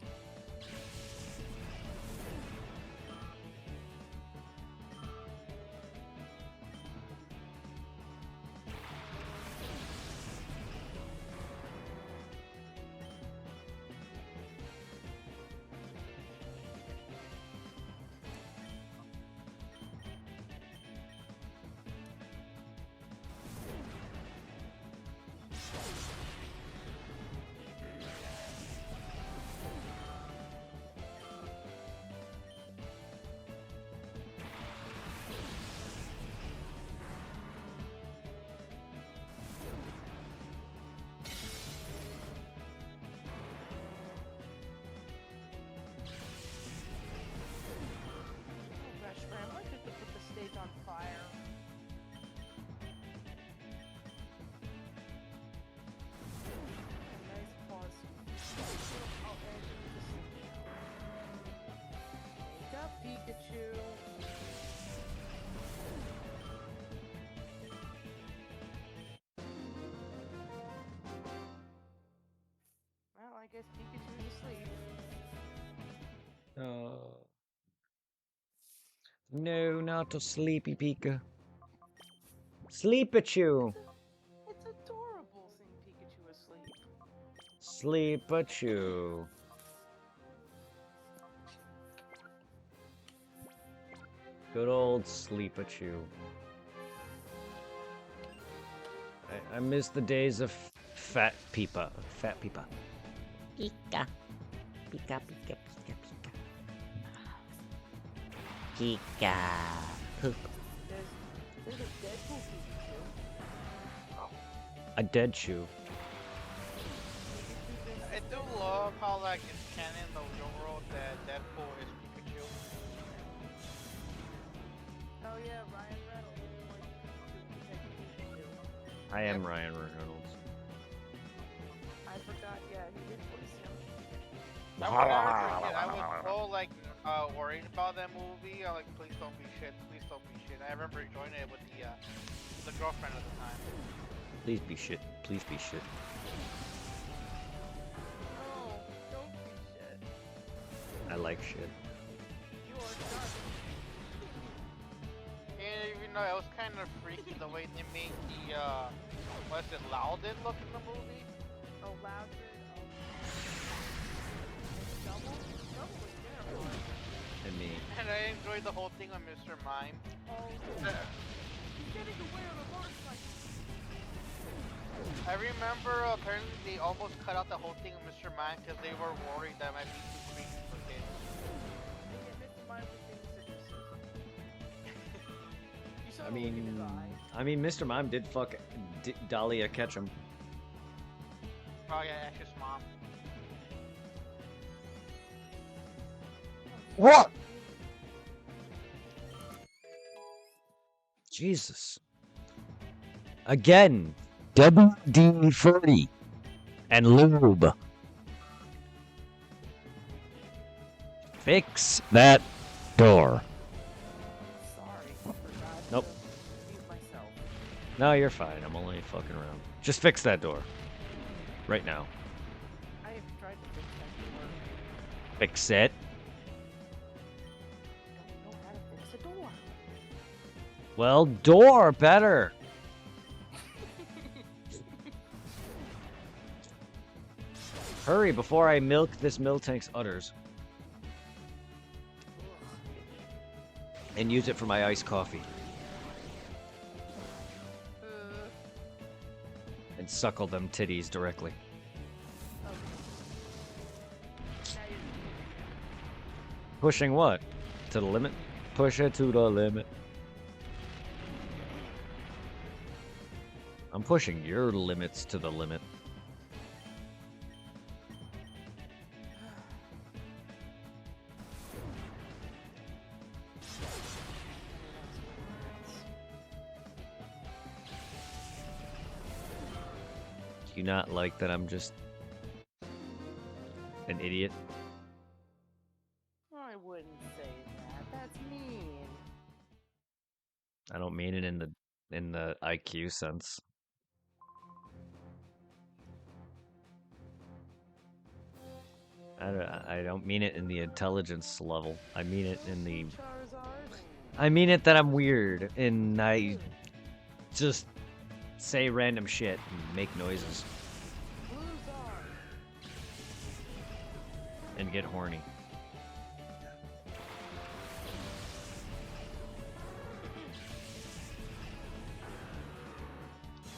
Speaker 2: Oh gosh, man, I might have to put the stage on fire. Nice pause. Oh, and wake up, Pikachu. Well, I guess Pikachu's asleep.
Speaker 1: Oh. No, not a sleepy Pika. Sleep at you.
Speaker 2: It's adorable seeing Pikachu asleep.
Speaker 1: Sleep at you. Good old sleep at you. I miss the days of fat Peepa. Fat Peepa.
Speaker 4: Pika. Pika, pika, pika, pika. Pika. Poop.
Speaker 2: There's a Deadpool Pikachu.
Speaker 1: A dead shoe.
Speaker 2: Pikachu's
Speaker 3: I do love how like it's canon in the real world that Deadpool is Pikachu.
Speaker 2: Oh yeah, Ryan Reynolds is playing Pikachu to take Pikachu.
Speaker 1: I am Ryan Reynolds.
Speaker 2: I forgot, yeah, he did voice him.
Speaker 3: I was never a kid. I was so like worried about that movie. I'm like, please don't be shit. Please don't be shit. I remember enjoying it with the girlfriend at the time.
Speaker 1: Please be shit. Please be shit.
Speaker 2: No, don't be shit.
Speaker 1: I like shit.
Speaker 2: You are not.
Speaker 3: And even though it was kind of freaky the way they made the what's it, Loudon look in the movie.
Speaker 2: Oh, Loudon. Double? Double was terrifying.
Speaker 1: And me.
Speaker 3: And I enjoyed the whole thing on Mr. Mime.
Speaker 2: Oh, he's getting away on a motorcycle.
Speaker 3: I remember apparently they almost cut out the whole thing of Mr. Mime because they were worried that might be too creepy for kids.
Speaker 2: And yet Mr. Mime was being seductive. You saw
Speaker 1: I
Speaker 2: the look in his
Speaker 1: mean,
Speaker 2: eye.
Speaker 1: Mr. Mime did fuck Dahlia Ketchum.
Speaker 3: Oh yeah, Ash's mom.
Speaker 1: What? Jesus. Again, WD-40 and lube. Fix that door.
Speaker 2: Sorry, I forgot
Speaker 1: Nope.
Speaker 2: to mute myself.
Speaker 1: No, you're fine. I'm only fucking around. Just fix that door. Right now.
Speaker 2: I have tried to fix that door.
Speaker 1: Fix it.
Speaker 2: I don't know how to fix a door.
Speaker 1: Well, door better. Hurry before I milk this Miltank's udders. and use it for my iced coffee. And suckle them titties directly. Pushing what? To the limit? Push it to the limit. I'm pushing your limits to the limit. Do you not like that I'm just an idiot?
Speaker 2: I wouldn't say that. That's mean.
Speaker 1: I don't mean it in the IQ sense. I don't mean it in the intelligence level. I mean it in the
Speaker 2: Charizard.
Speaker 1: I mean it that I'm weird and I just say random shit and make noises
Speaker 2: Bluzar.
Speaker 1: and get horny.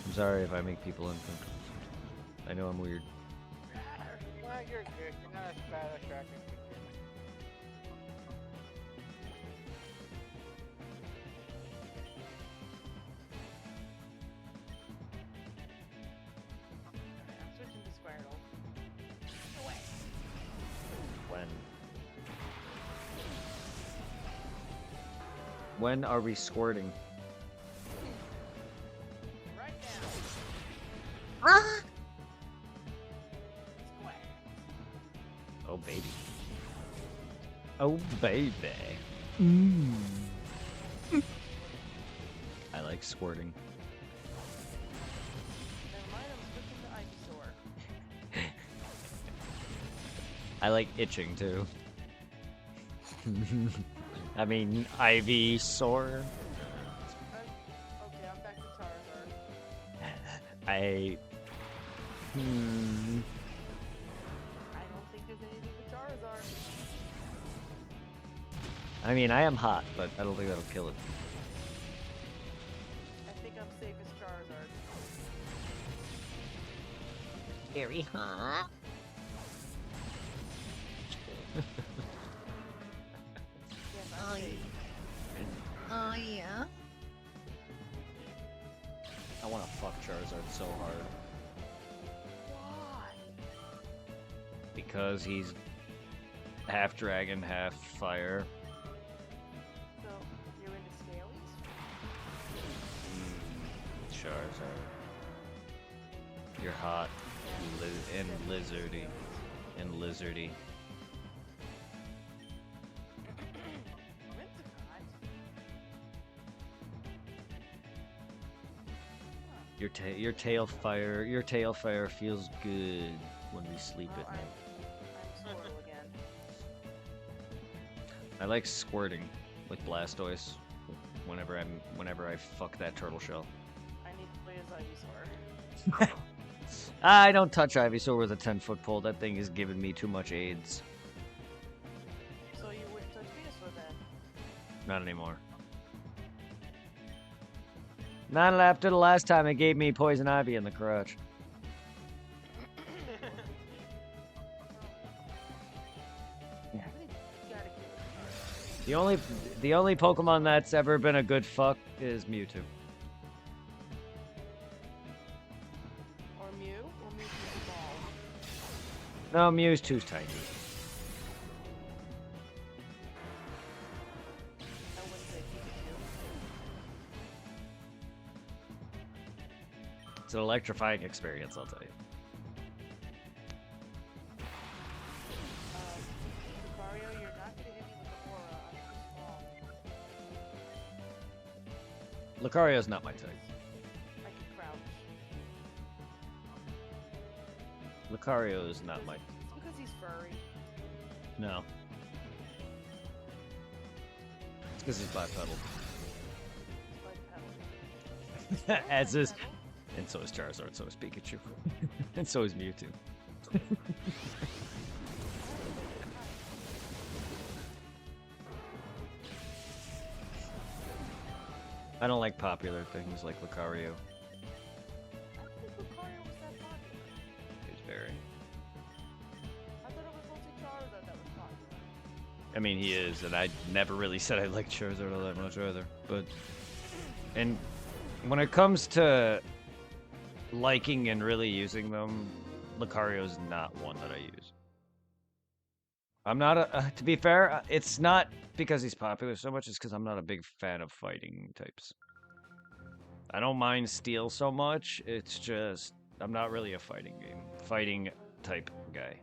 Speaker 1: I'm sorry if I make people uncomfortable. I know I'm weird.
Speaker 3: Well, you're good. You're not as bad as attracting people.
Speaker 2: I'm switching to Squirtle. Away.
Speaker 1: When are we squirting?
Speaker 2: Right now.
Speaker 4: Ah!
Speaker 2: Square.
Speaker 1: Oh baby. Oh baby. I like squirting.
Speaker 2: Never mind, I'm switching to Ivysaur.
Speaker 1: I like itching too. I mean, Ivy sore.
Speaker 2: Okay, I'm back to Charizard.
Speaker 1: I.
Speaker 2: I don't think there's anything with Charizard.
Speaker 1: I mean, I am hot, but I don't think that'll kill it.
Speaker 2: I think I'm safe as Charizard.
Speaker 4: Very hot.
Speaker 2: Yes,
Speaker 4: Oh,
Speaker 2: I'm safe.
Speaker 4: Oh, yeah.
Speaker 1: I want to fuck Charizard so hard.
Speaker 2: Why?
Speaker 1: Because he's half dragon, half fire.
Speaker 2: So, you're into Scalies?
Speaker 1: Charizard. You're hot. And lizardy. And lizardy.
Speaker 2: Whimsicott?
Speaker 1: Your tail fire feels good when we sleep
Speaker 2: Oh,
Speaker 1: at night.
Speaker 2: I'm Squirtle again.
Speaker 1: I like squirting with Blastoise whenever I fuck that turtle shell.
Speaker 2: I need to play as Ivysaur.
Speaker 1: I don't touch Ivysaur with a 10-foot pole. That thing is giving me too much AIDS.
Speaker 2: So you wouldn't touch Venusaur then?
Speaker 1: Not anymore. Not after the last time it gave me poison ivy in the crotch.
Speaker 2: I think you gotta kill Charizard.
Speaker 1: The only Pokemon that's ever been a good fuck is Mewtwo.
Speaker 2: Or Mew? Or Mew too small?
Speaker 1: No, Mew's too tiny.
Speaker 2: I wouldn't say Pikachu.
Speaker 1: It's an electrifying experience, I'll tell you.
Speaker 2: Lucario, you're not gonna hit me with the aura. I'm too small.
Speaker 1: Lucario's not my type.
Speaker 2: I can crouch.
Speaker 1: Lucario is not my.
Speaker 2: It's because he's furry.
Speaker 1: No. It's because he's bipedal.
Speaker 2: He's bipedal.
Speaker 1: As is.
Speaker 2: Bipedal?
Speaker 1: And so is Charizard, so is Pikachu. And so is Mewtwo. I don't like popular things like Lucario.
Speaker 2: I don't think Lucario was that popular.
Speaker 1: It's very.
Speaker 2: I thought it was mostly Charizard that was popular.
Speaker 1: I mean, he is, and I never really said I liked Charizard all that much either. But, and when it comes to liking and really using them, Lucario's not one that I use. I'm not to be fair, it's not because he's popular so much, it's because I'm not a big fan of fighting types. I don't mind Steel so much, it's just, I'm not really a fighting type guy.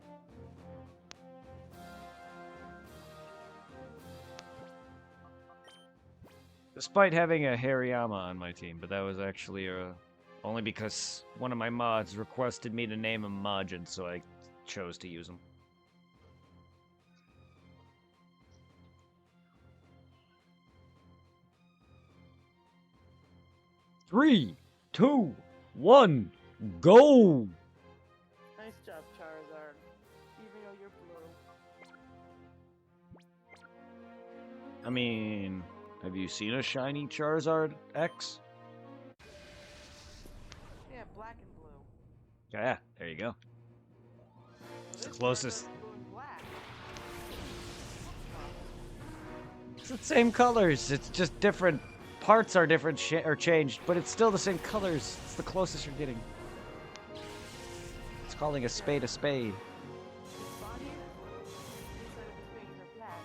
Speaker 1: Despite having a Hariyama on my team, but that was actually only because one of my mods requested me to name him Majin, so I chose to use him. 3, 2, 1, go!
Speaker 2: Nice job, Charizard. Even though you're blue.
Speaker 1: I mean, have you seen a shiny Charizard X?
Speaker 2: Yeah, black and blue.
Speaker 1: Yeah, there you go.
Speaker 2: So
Speaker 1: the
Speaker 2: this
Speaker 1: closest.
Speaker 2: Charizard's blue and black.
Speaker 1: It's the same colors. It's just different. Parts are different or changed, but it's still the same colors. It's the closest you're getting. It's calling a spade a spade.
Speaker 2: His body is blue. Inside of his wings are black.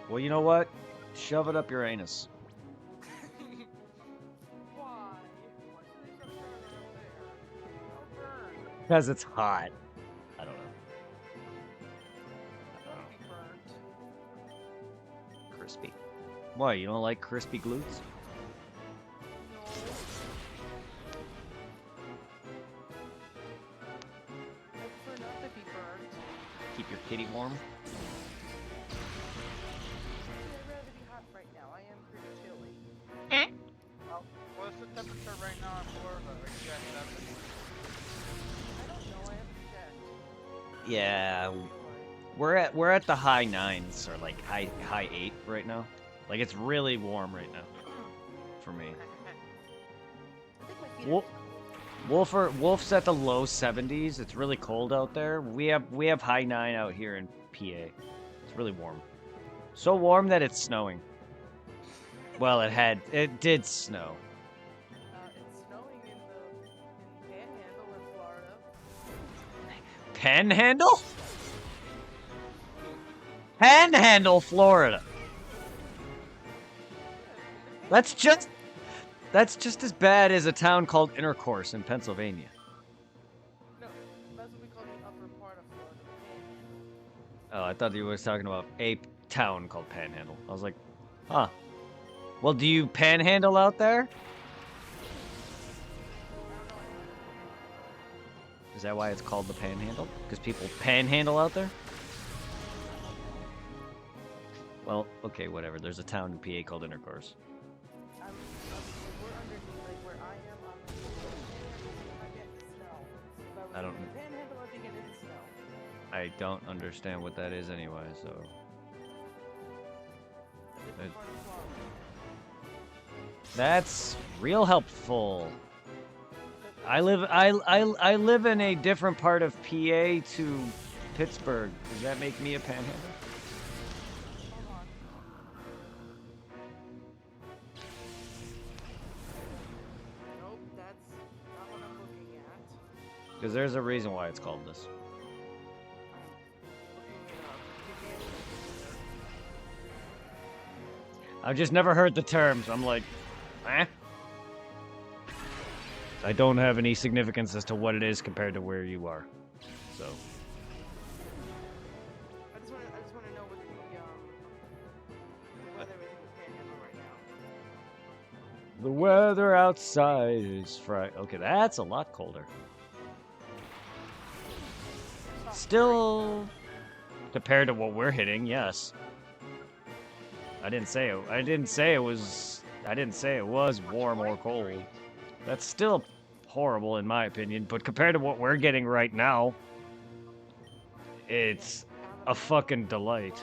Speaker 1: Well, you know what? Shove it up your anus.
Speaker 2: Why? Why should they shove Charizard up there? It'll burn.
Speaker 1: Because it's hot. I don't know.
Speaker 2: I don't be burnt.
Speaker 1: Crispy. Why, you don't like crispy glutes?
Speaker 2: No. I prefer not to be burnt.
Speaker 1: Keep your kitty warm?
Speaker 2: Actually, I'd rather be hot right now. I am pretty chilly.
Speaker 3: What's the temperature right now in Florida? Are you at 7?
Speaker 2: I don't know. I haven't checked.
Speaker 1: Yeah,
Speaker 2: Feel like.
Speaker 1: we're at the high 9s or like high 8 right now. Like it's really warm right now for me.
Speaker 2: I think my feet
Speaker 1: Well,
Speaker 2: are
Speaker 1: Wolf's at the low 70s. It's really cold out there. We have high 9 out here in PA. It's really warm. So warm that it's snowing. Well, it did snow.
Speaker 2: It's snowing in the Panhandle in Florida.
Speaker 1: Panhandle? Panhandle, Florida. That's just as bad as a town called Intercourse in Pennsylvania.
Speaker 2: No, that's what we call the upper part of Florida, the Panhandle.
Speaker 1: Oh, I thought you were talking about a town called Panhandle. I was like, huh. Well, do you panhandle out there? Is that why it's called the Panhandle? Because people panhandle out there? Well, okay, whatever. There's a town in PA called Intercourse.
Speaker 2: We're underneath, like where I am, I'm getting snow. If I
Speaker 1: I
Speaker 2: was
Speaker 1: don't-
Speaker 2: in the Panhandle, I'd be getting snow.
Speaker 1: I don't understand what that is anyway, so...
Speaker 2: A different part of Florida.
Speaker 1: That's real helpful. I live in a different part of PA to Pittsburgh. Does that make me a panhandler?
Speaker 2: Hold on. Nope, that's not what I'm looking at.
Speaker 1: Because there's a reason why it's called this.
Speaker 2: I'm looking it up. Give me a second here.
Speaker 1: I've just never heard the terms. I'm like, eh? I don't have any significance as to what it is compared to where you are. So,
Speaker 2: I just want to know what the weather is in the Panhandle right now.
Speaker 1: the weather outside is Friday. Okay, that's a lot colder. Still, compared to what we're hitting, yes. I didn't say it was warm or cold. That's still horrible in my opinion, but compared to what we're getting right now, it's a fucking delight.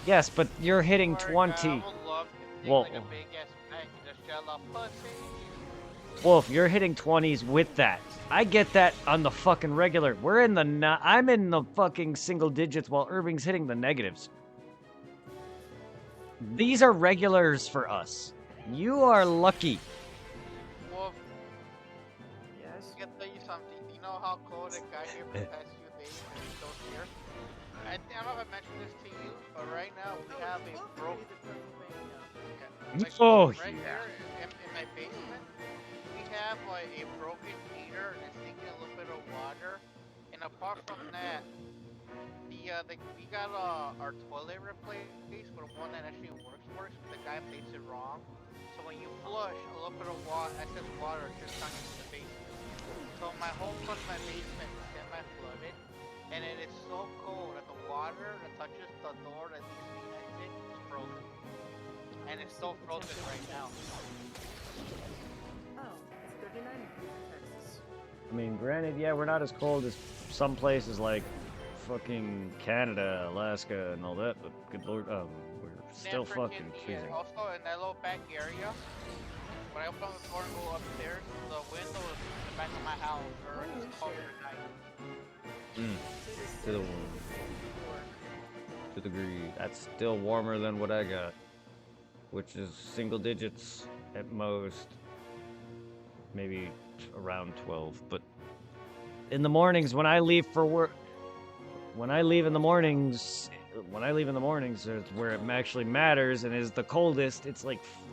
Speaker 1: Yes, but you're hitting
Speaker 3: Sorry,
Speaker 1: 20.
Speaker 3: I would love to take
Speaker 1: Well,
Speaker 3: like a big ass knife and just shell off pussy.
Speaker 1: Wolf, you're hitting 20s with that. I get that on the fucking regular. We're in the I'm in the fucking single digits while Irving's hitting the negatives. These are regulars for us. You are lucky.
Speaker 3: Wolf,
Speaker 2: Yes.
Speaker 3: I can tell you something. Do you know how cold it got here for the past few days and it's still here? I don't know if I mentioned this to you, but right now we have a broken. Like,
Speaker 1: Oh,
Speaker 3: right
Speaker 1: yeah.
Speaker 3: here in my basement, we have like a broken heater and it's leaking a little bit of water. And apart from that, we got our toilet replaced, but one that actually works. But the guy placed it wrong. So when you flush, a little bit of excess water just down into the basement. So my whole front of my basement is semi-flooded, and it is so cold that the water that touches the door that leads to the exit is frozen. And it's still frozen right now.
Speaker 2: Oh, it's 39 degrees in Texas.
Speaker 1: I mean, granted, yeah, we're not as cold as some places like fucking Canada, Alaska, and all that, but good lord, we're still fucking freezing.
Speaker 3: Also, in that little back area, when I open the door and go upstairs, the window is in the back of my house, or it's colder at night.
Speaker 1: To the degree. That's still warmer than what I got, which is single digits at most, maybe around 12. But in the mornings when I leave for work, when I leave in the mornings, it's where it actually matters and is the coldest. It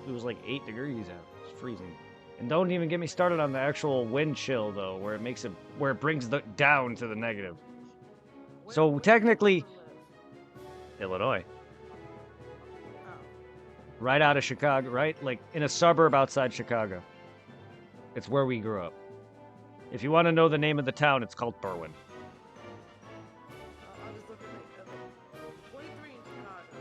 Speaker 1: was like 8 degrees out. It's freezing. And don't even get me started on the actual wind chill though, where it brings the down to the negative. So technically, Illinois. Right out of Chicago, right? Like in a suburb outside Chicago. It's where we grew up. If you want to know the name of the town, it's called Berwyn.
Speaker 2: I was looking at 23 in Chicago.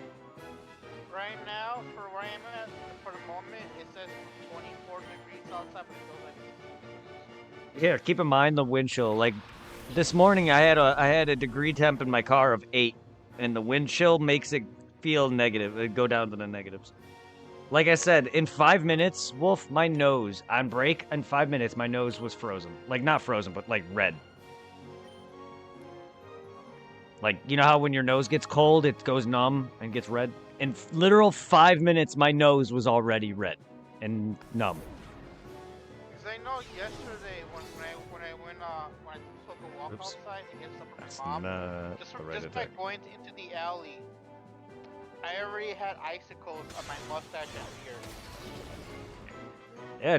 Speaker 3: Right now, for where I'm at, for the moment, it says 24 degrees outside, but it feels like 6 degrees.
Speaker 1: Here, keep in mind the wind chill. Like this morning, I had a degree temp in my car of 8, and the wind chill makes it feel negative. It go down to the negatives. Like I said, in 5 minutes, Wolf, my nose on break. In 5 minutes, my nose was frozen. Like not frozen, but like red. Like you know how when your nose gets cold, it goes numb and gets red. In literal 5 minutes, my nose was already red and numb.
Speaker 3: Because I know yesterday when I took a walk outside to get stuff from my mom, just by going into the alley, I already had icicles on my mustache and beard.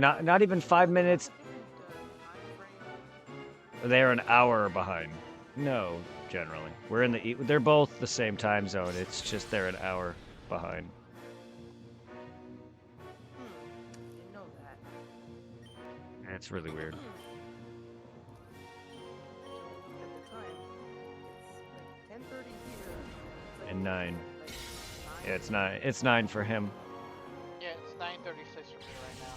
Speaker 1: Yeah, not even 5 minutes. They're an hour behind. No, generally. We're in they're both the same time zone. It's just they're an hour behind.
Speaker 2: Didn't know that.
Speaker 1: That's really weird.
Speaker 2: At the time, it's like 10:30 here. It's like
Speaker 1: And 9.
Speaker 2: like
Speaker 1: Yeah, it's 9 for him.
Speaker 3: Yeah, it's 9:36 for me right now.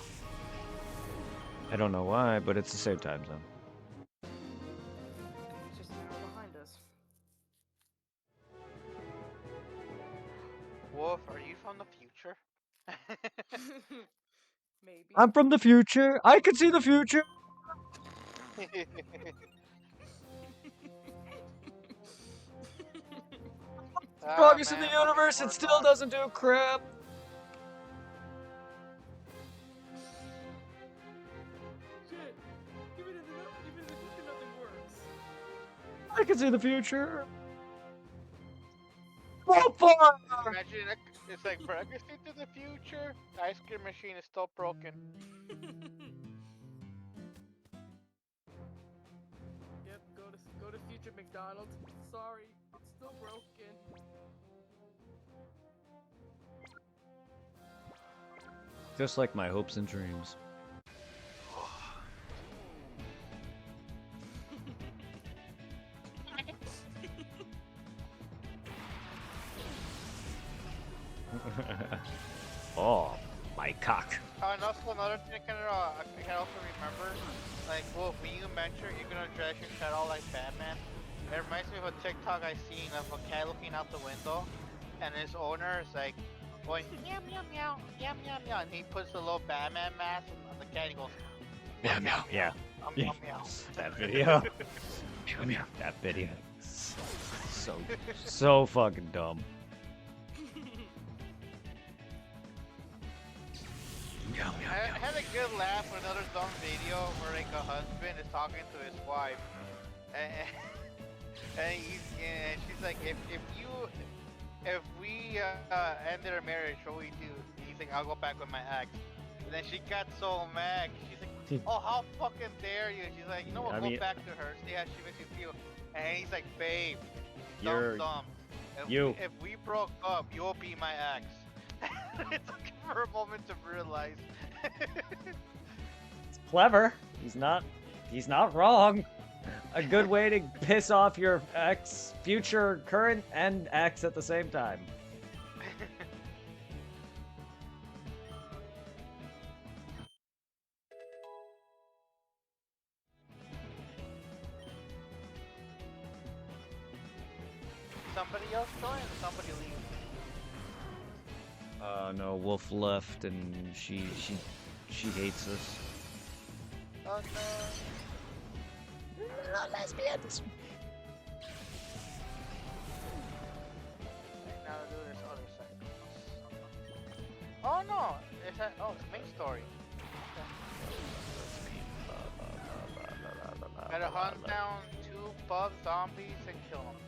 Speaker 1: I don't know why, but it's the same time zone.
Speaker 2: He's just an hour behind us.
Speaker 3: Wolf, are you from the future?
Speaker 2: Maybe.
Speaker 1: I'm from the future. I can see the future. Strongest in the universe, it still doesn't do crap.
Speaker 2: Shit. Even in the future, nothing works.
Speaker 1: I can see the future. Bonfire!
Speaker 3: Imagine it's like, bro, I can see to the future. The ice cream machine is still broken.
Speaker 2: Yep, go to future McDonald's. Sorry, it's still broken.
Speaker 1: Just like my hopes and dreams. Oh, my cock.
Speaker 3: And also another thing I can also remember, like, Wolf, when you mentioned you're gonna dress your shadow like Batman, it reminds me of a TikTok I seen of a cat looking out the window, and his owner is like going meow meow meow meow meow meow, and he puts the little Batman mask on the cat. And he goes meow meow
Speaker 1: Yeah.
Speaker 3: meow meow meow.
Speaker 1: That video. That video. So fucking dumb.
Speaker 3: I had a good laugh with another dumb video where like a husband is talking to his wife, and, and she's like, if we ended our marriage, what would we do? He's like, I'll go back with my ex. And then she got so mad. She's like, oh, how fucking dare you? She's like, you know what?
Speaker 1: I
Speaker 3: Go
Speaker 1: mean,
Speaker 3: back to her. See how she makes you feel. And he's like, babe,
Speaker 1: You're
Speaker 3: dumb. If we broke up, you'll be my ex. It took him for a moment to realize.
Speaker 1: it's clever. He's not wrong. A good way to piss off your ex, future, current, and ex at the same time.
Speaker 3: Somebody else join, somebody leave.
Speaker 1: No, Wolf left, and she hates us.
Speaker 3: Oh no.
Speaker 4: Not lesbians.
Speaker 3: Right now do this other side. Oh no! It's main story. Gotta hunt down 2 bug zombies and kill them.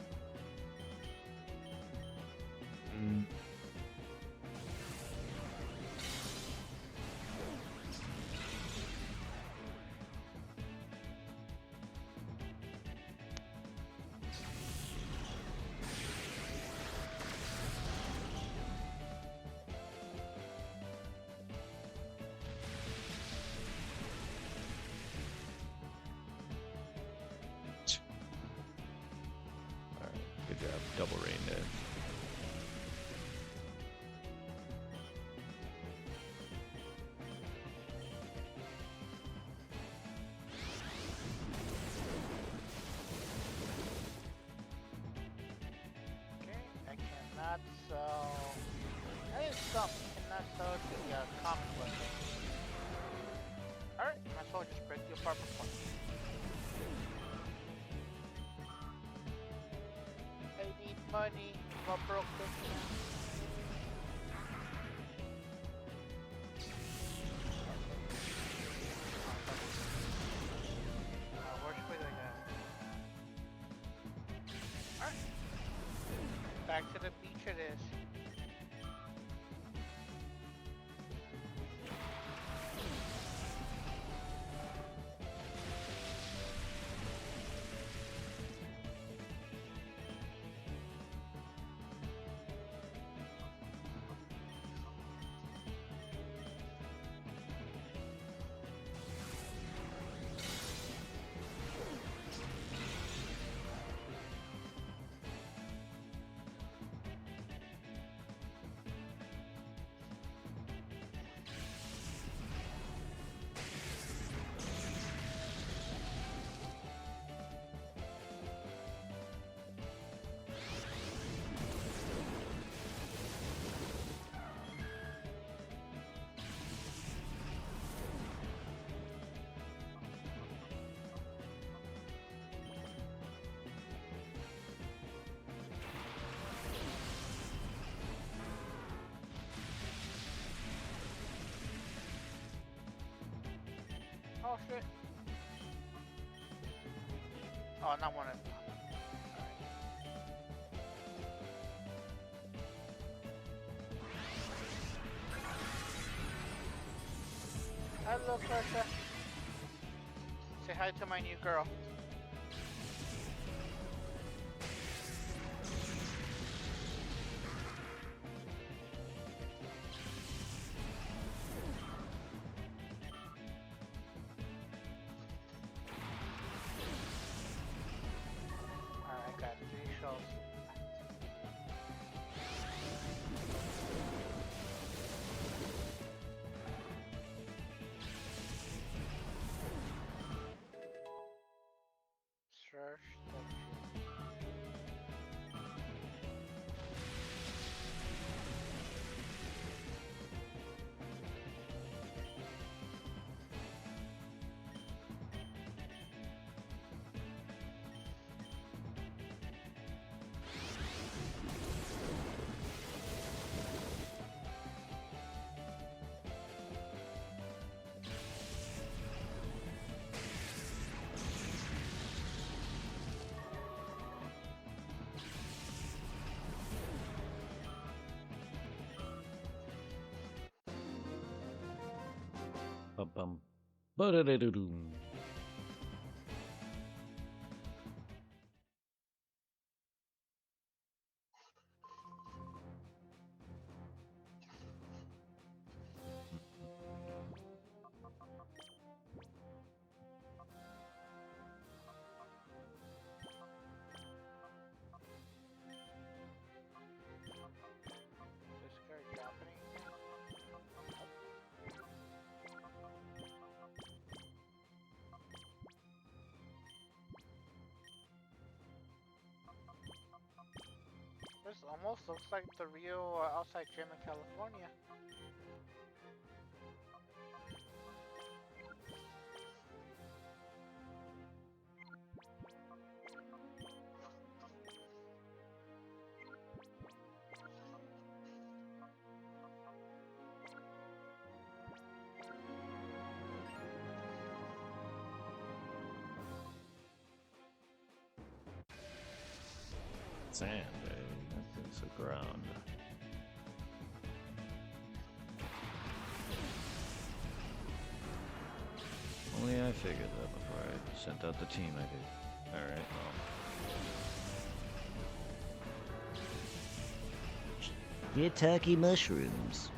Speaker 1: Alright, good job. Double rain there.
Speaker 3: Okay, I cannot sell. I did some. Cannot sell the common weapon. Alright, might as well just break you apart for fun. I need money. I'm broke this now. Where's the guy? Alright. Back to the beach it is. Oh shit. Oh, not one of them. Hello, Kersha. Say hi to my new girl. Alright, I got 3 shells.
Speaker 1: Bum. Ba-da-da-da-doom.
Speaker 3: This guy dropping anything? This almost looks like the real outside gym in California.
Speaker 1: Sand, eh? That's the ground. Only I figured that before I sent out the team, I did. Alright, well.
Speaker 4: Shiitake mushrooms.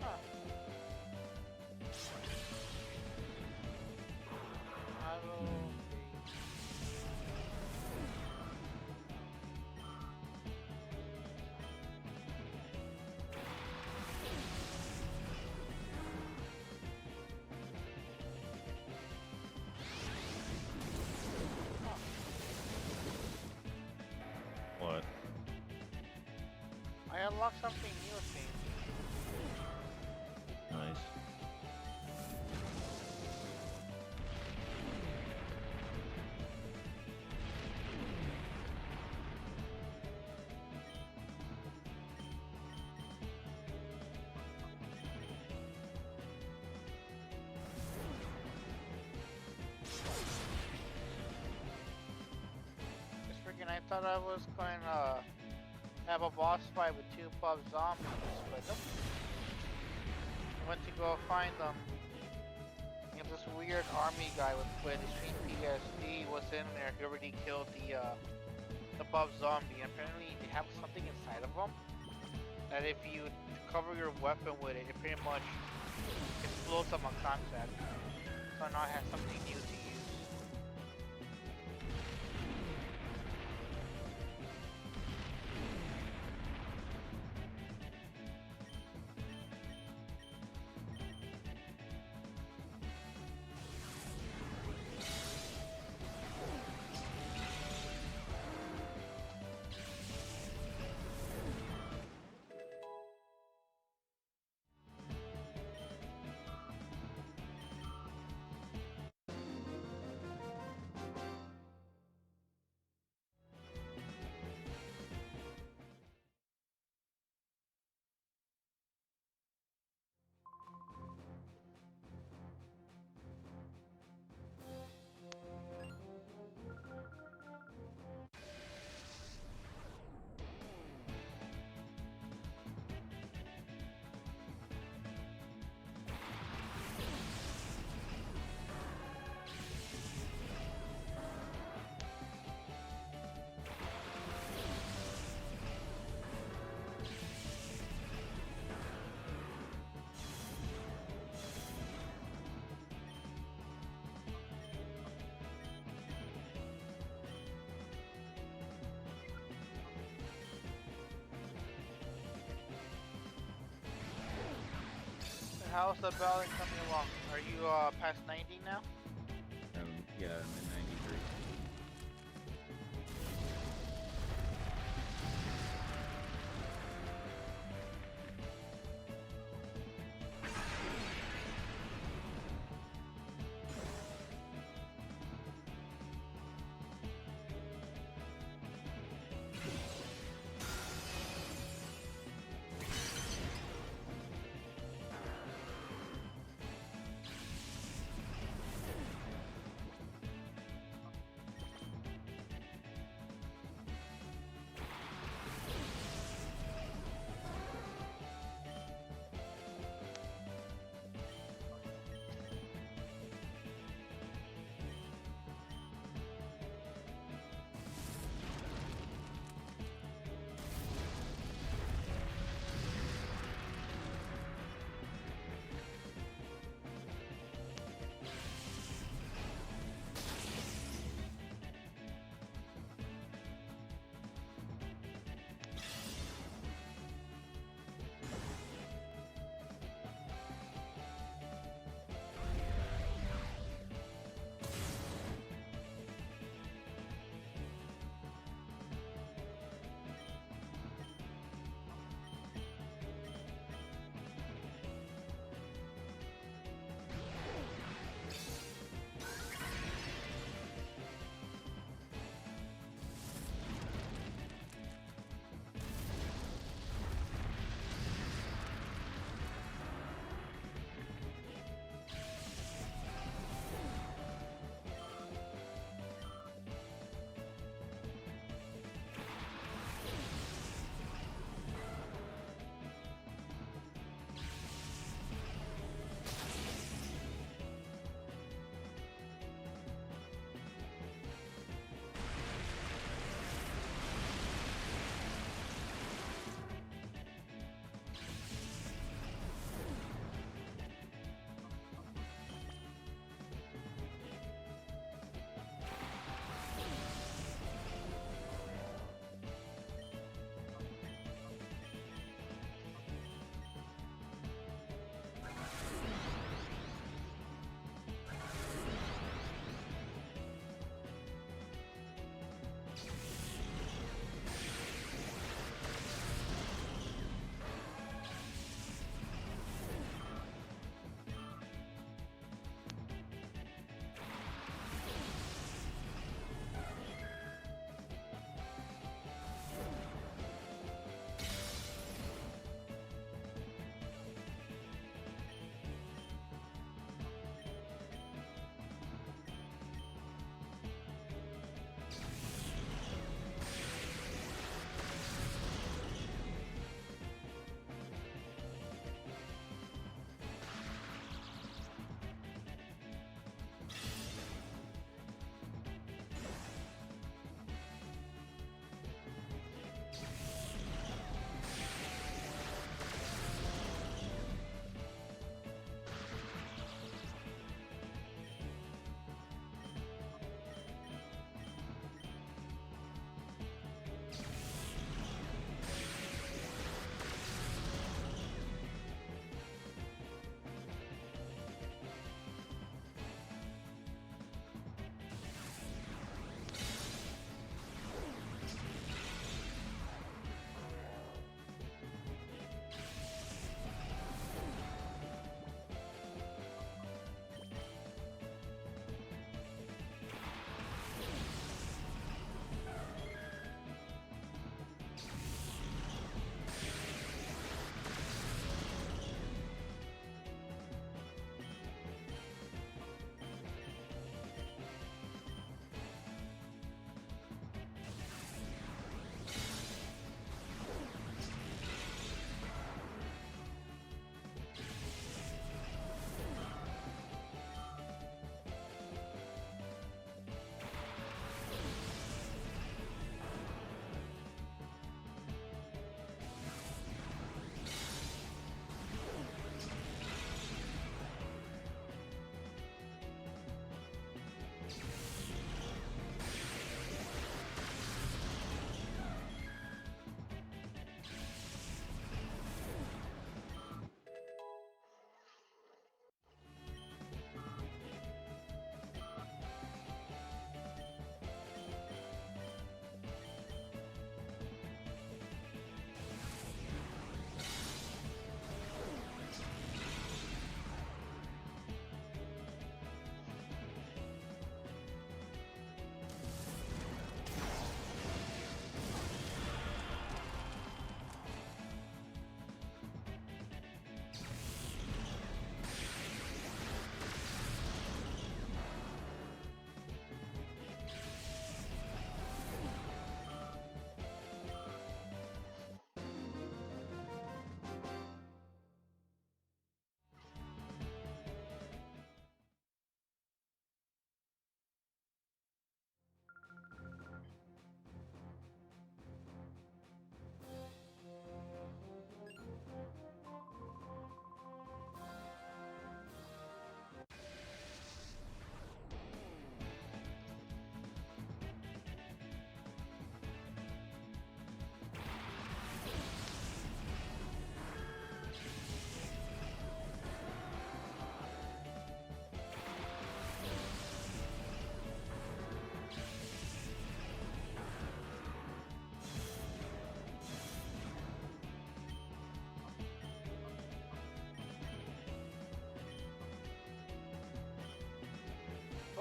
Speaker 3: Huh. I will.
Speaker 1: What?
Speaker 3: I unlocked something new, it seems.
Speaker 1: Nice.
Speaker 3: Just freaking, I thought I was going have a boss fight with 2 pub zombies. But nope. I went to go find them. And this weird army guy with extreme PSD was in there. He already killed the pub zombie. And apparently they have something inside of them that if you cover your weapon with it, it pretty much explodes them on contact. So now I have something new to use. How's the balance coming along? Are you past 90 now?
Speaker 5: Yeah, I'm in 93.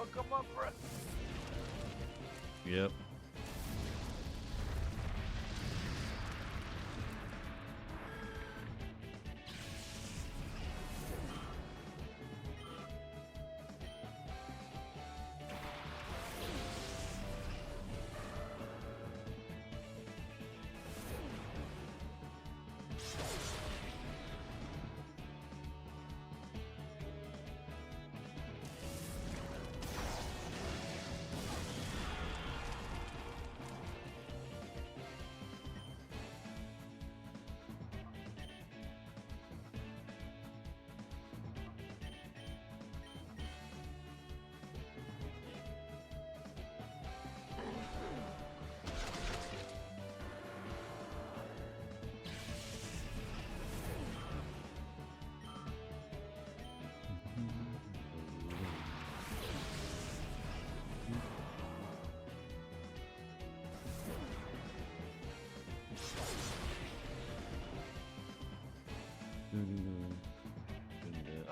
Speaker 3: Fuck him up, bro.
Speaker 1: Yep.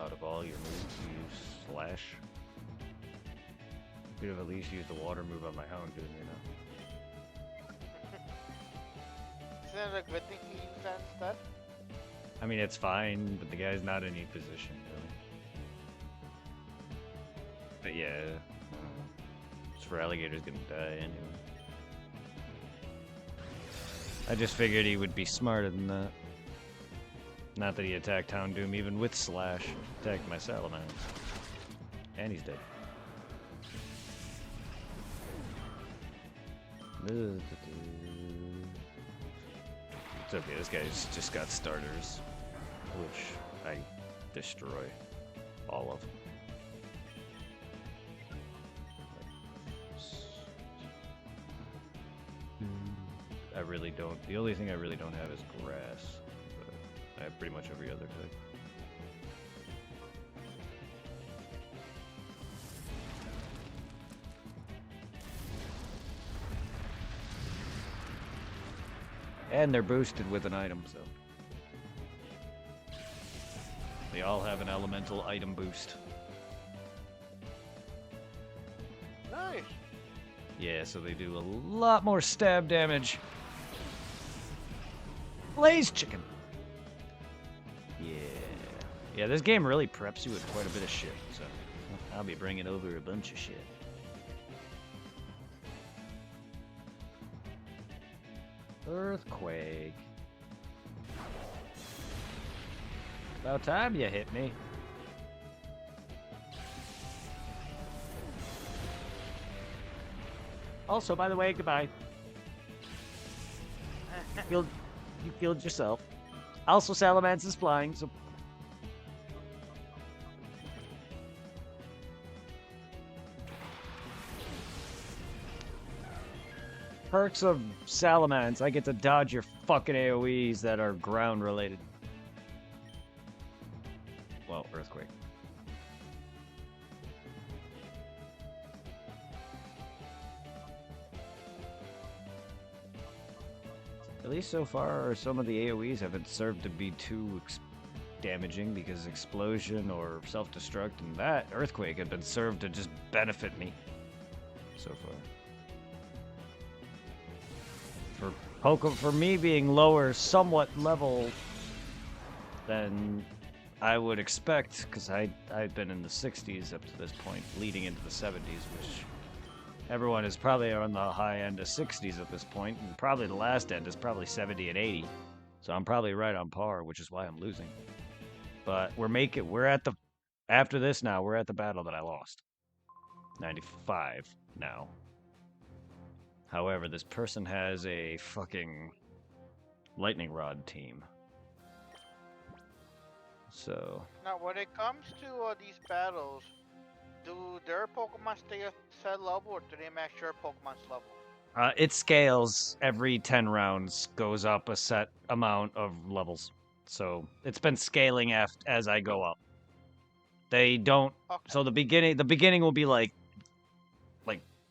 Speaker 1: Out of all your moves, you use slash. Could have at least used the water move on my Houndoom, you know.
Speaker 3: Isn't it a good thing he used that instead?
Speaker 1: I mean, it's fine, but the guy's not in any position, really. But yeah, this for alligator's gonna die anyway. I just figured he would be smarter than that. Not that he attacked Houndoom even with slash. Attacked my Salamence. And he's dead. It's okay, this guy's just got starters, which I destroy all of. I really don't. The only thing I really don't have is grass. But I have pretty much every other type. And they're boosted with an item, so. They all have an elemental item boost.
Speaker 3: Nice.
Speaker 1: Yeah, so they do a lot more stab damage. Blaze chicken. Yeah. Yeah, this game really preps you with quite a bit of shit, so I'll be bringing over a bunch of shit. Earthquake. About time you hit me. Also, by the way, goodbye. You killed yourself. Also, Salamence is flying, so. Perks of Salamence, I get to dodge your fucking AoEs that are ground related. Well, Earthquake. At least so far, some of the AoEs haven't served to be too damaging because Explosion or Self-Destruct and that Earthquake have been served to just benefit me so far. For me being lower, somewhat level than I would expect, because I've been in the 60s up to this point, leading into the 70s, which everyone is probably on the high end of 60s at this point, and probably the last end is probably 70 and 80. So I'm probably right on par, which is why I'm losing. But after this now, we're at the battle that I lost. 95 now. However, this person has a fucking lightning rod team. So.
Speaker 3: Now, when it comes to these battles, do their Pokemon stay a set level, or do they match your Pokemon's level?
Speaker 1: It scales every 10 rounds, goes up a set amount of levels. So it's been scaling as I go up. They don't.
Speaker 3: Okay.
Speaker 1: So the beginning will be like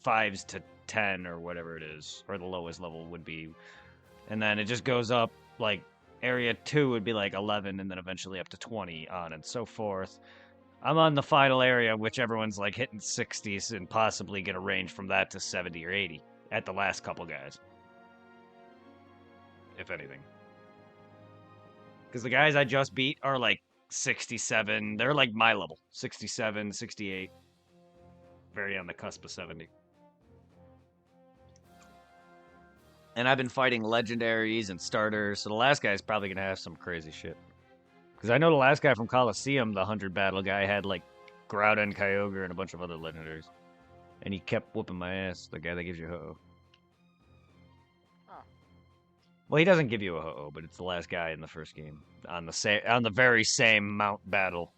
Speaker 1: 5s to 10 or whatever it is, or the lowest level would be, and then it just goes up. Like area 2 would be like 11, and then eventually up to 20, on and so forth. I'm on the final area, which everyone's like hitting 60s and possibly get a range from that to 70 or 80 at the last couple guys. If anything. Because the guys I just beat are like 67. They're like my level. 67, 68. Very on the cusp of 70. And I've been fighting legendaries and starters, so the last guy's probably going to have some crazy shit. Because I know the last guy from Coliseum, the 100 battle guy, had like Groudon and Kyogre and a bunch of other legendaries. And he kept whooping my ass, the guy that gives you ho-oh.
Speaker 3: Huh.
Speaker 1: Well, he doesn't give you a ho-oh, but it's the last guy in the first game. On the very same Mount battle.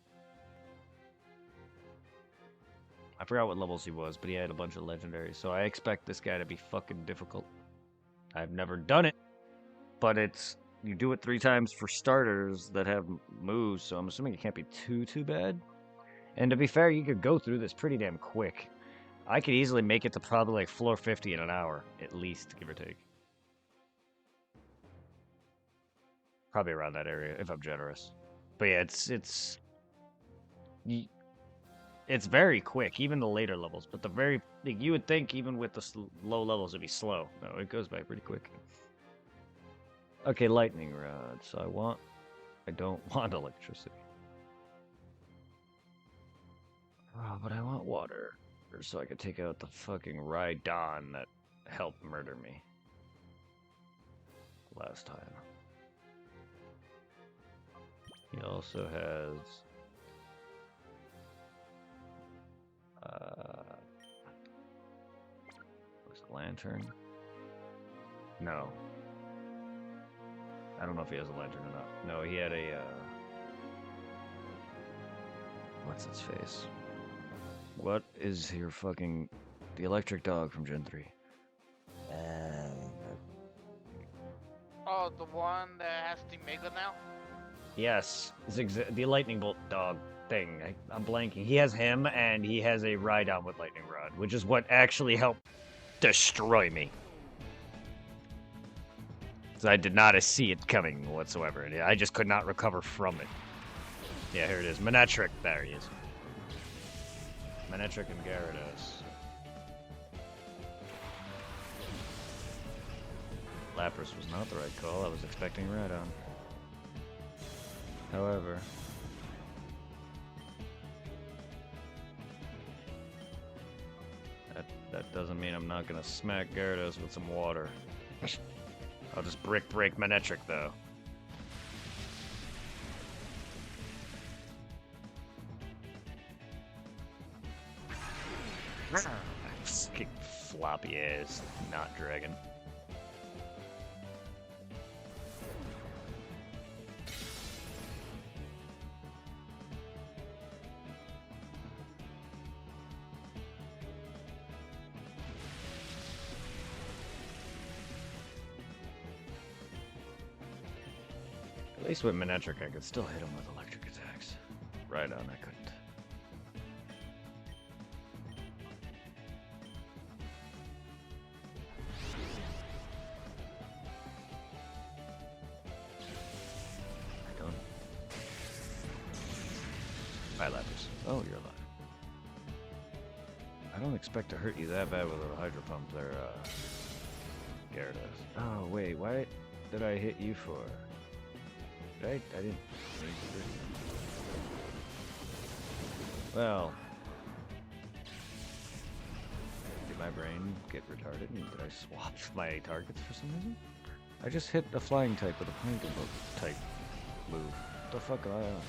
Speaker 1: I forgot what levels he was, but he had a bunch of legendaries, so I expect this guy to be fucking difficult. I've never done it, but you do it 3 times for starters that have moves, so I'm assuming it can't be too bad. And to be fair, you could go through this pretty damn quick. I could easily make it to probably like floor 50 in an hour, at least, give or take. Probably around that area, if I'm generous. But yeah, it's very quick, even the later levels. But you would think even with the low levels it'd be slow. No, it goes by pretty quick. Okay, lightning rod. So I don't want electricity. Oh, but I want water, so I could take out the fucking Rhydon that helped murder me last time. He also has was it Lantern? No. I don't know if he has a lantern or not. No, he had a what's its face? What is your fucking the electric dog from Gen 3?
Speaker 3: Oh, the one that has the Mega now?
Speaker 1: Yes, the lightning bolt dog thing. I'm blanking. He has him, and he has a Rhydon with lightning rod, which is what actually helped destroy me. So I did not see it coming whatsoever. I just could not recover from it. Yeah, here it is. Manectric. There he is. Manectric and Gyarados. Lapras was not the right call. I was expecting Rhydon. However, that doesn't mean I'm not gonna smack Gyarados with some water. I'll just break Manectric though. Fucking floppy ass, not dragon. At least with Manectric, I could still hit him with electric attacks. Rhydon, I couldn't. Hi, Lapras. Oh, you're alive. I don't expect to hurt you that bad with a Hydro Pump there, Gyarados. Oh, wait, why did I hit you for? I didn't mean to hurt you. Well, did my brain get retarded and did I swap my targets for some reason? I just hit a flying type with a Plankton type move. What the fuck am I on?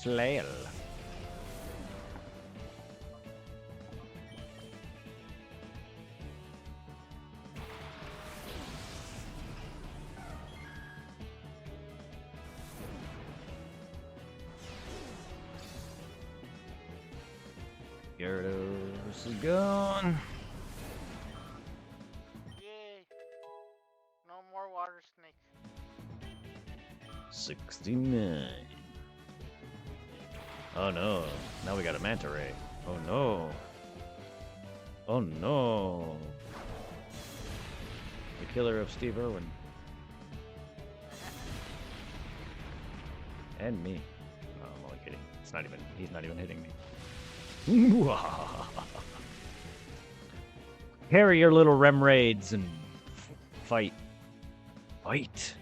Speaker 1: Flail. Gyarados is gone.
Speaker 3: Yay! No more water snakes.
Speaker 1: 69. Oh no. Now we got a manta ray. Oh no. Oh no. The killer of Steve Irwin. And me. No, I'm only kidding. He's not even hitting me. Carry your little rem raids and fight. Fight.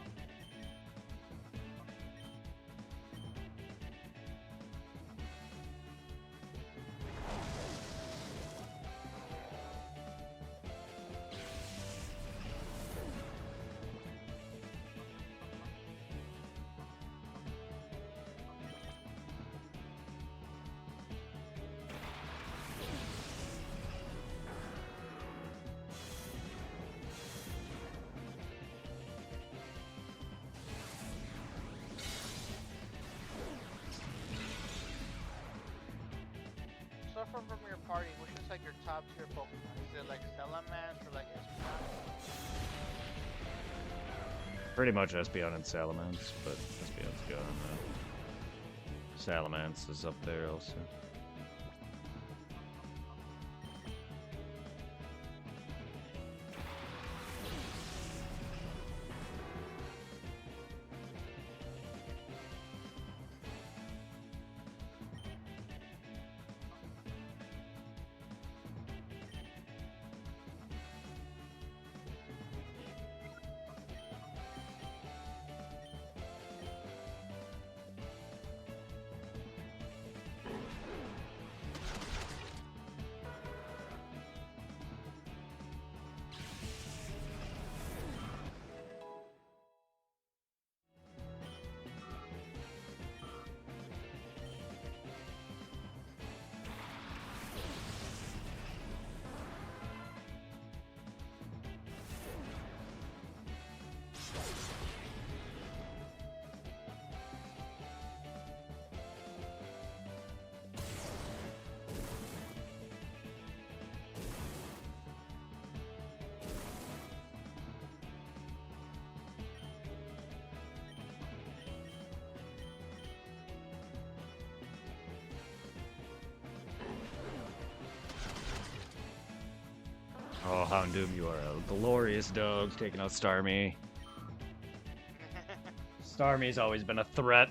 Speaker 3: So from your party, which is like your top tier Pokemon? Is it like Salamence or like Espeon?
Speaker 1: Pretty much Espeon and Salamence, but Espeon's gone. Salamence is up there also. Oh, Houndoom, you are a glorious dog taking out Starmie. Starmie's always been a threat.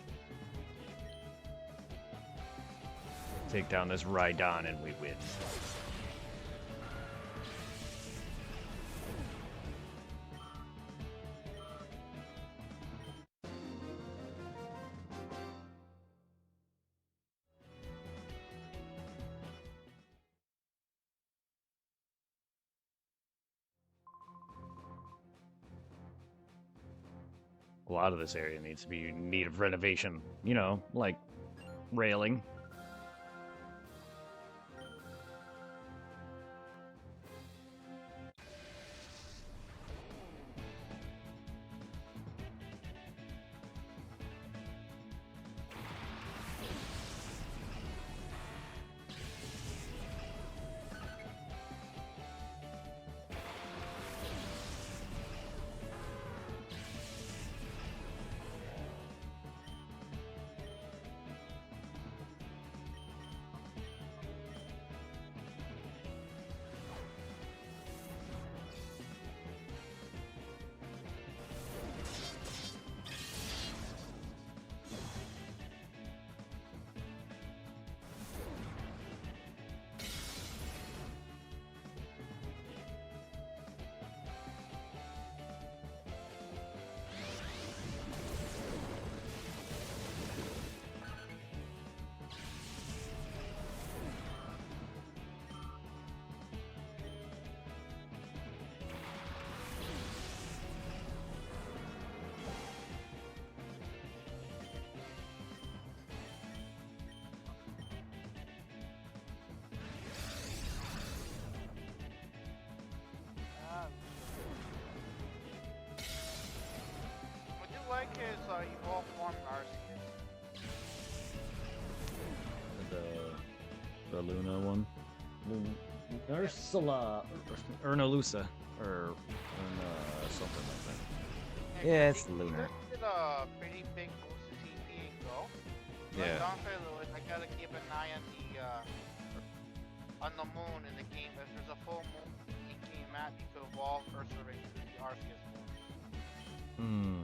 Speaker 1: Take down this Rhydon and we win. A lot of this area needs to be in need of renovation. You know, like railing.
Speaker 3: evolve form Arceus.
Speaker 5: The Luna one.
Speaker 1: Ursula, Ernalusa, or something like that. Yeah, it's Lunar.
Speaker 3: Did a pretty big boost to TP and Go.
Speaker 1: Yeah.
Speaker 3: Downside though is I gotta keep an eye on the moon in the game. If there's a full moon in game map, you could evolve Ursula into the Arceus form.
Speaker 1: Hmm.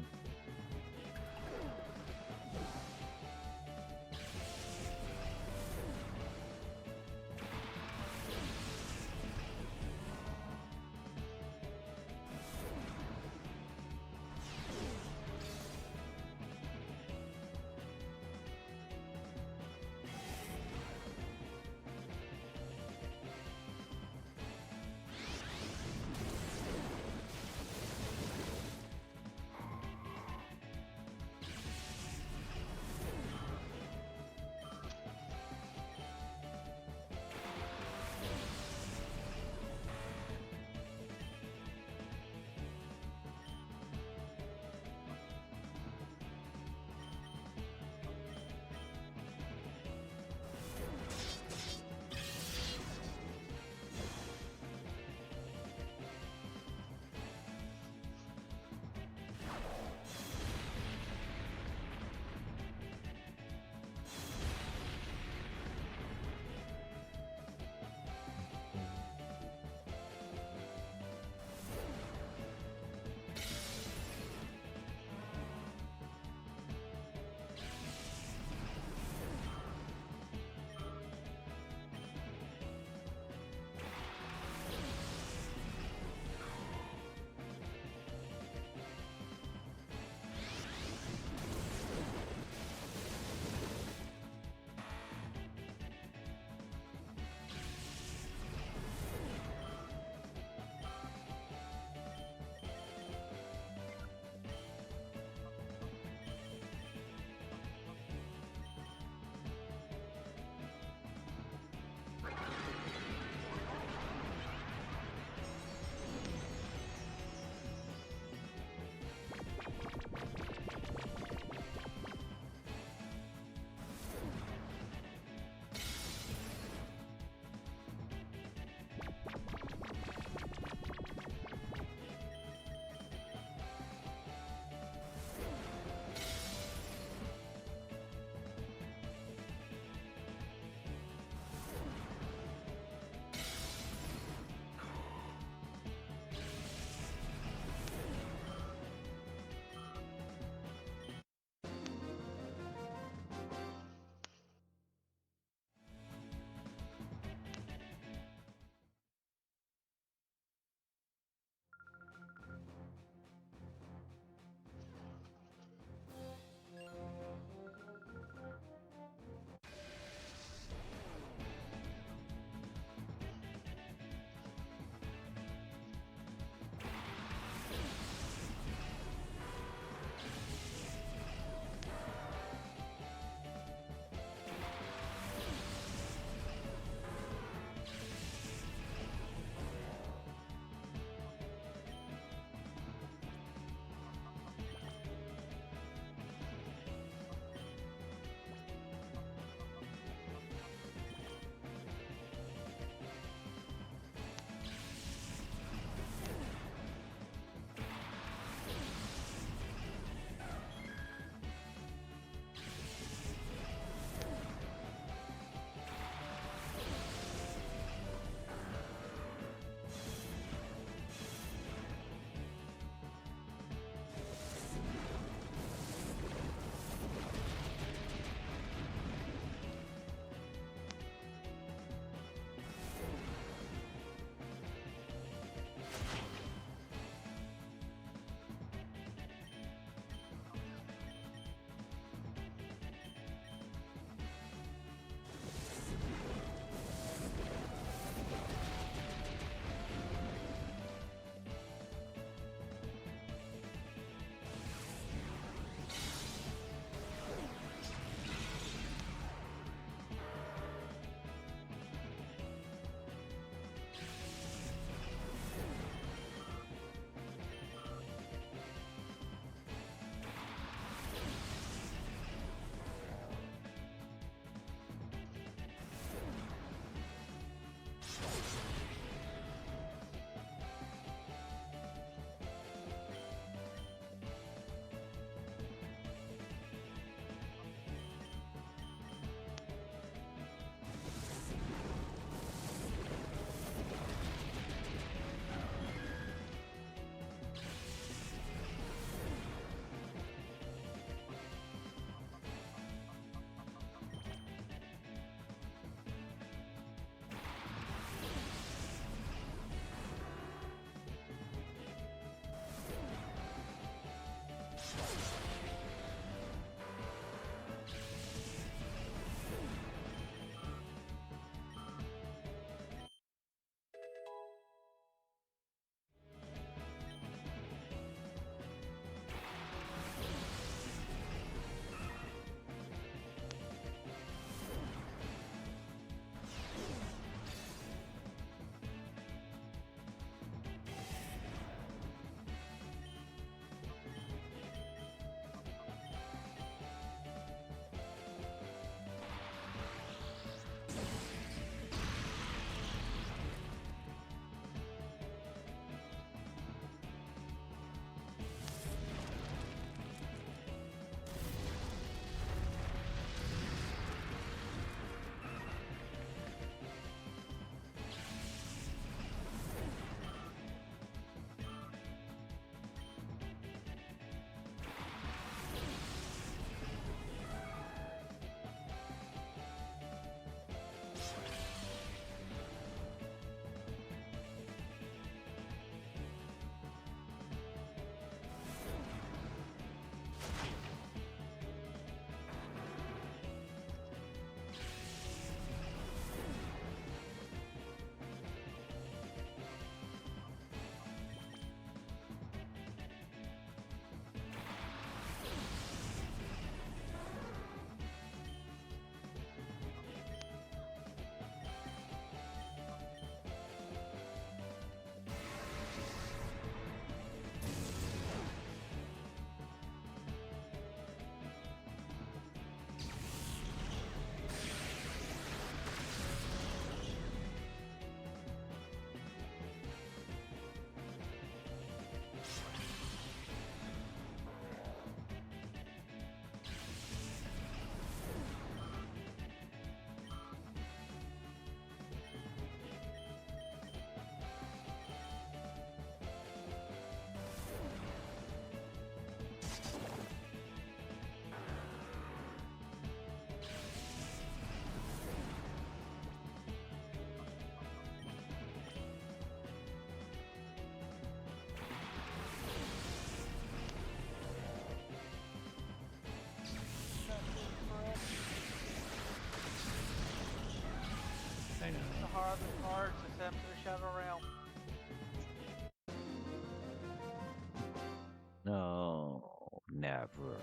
Speaker 1: No, never.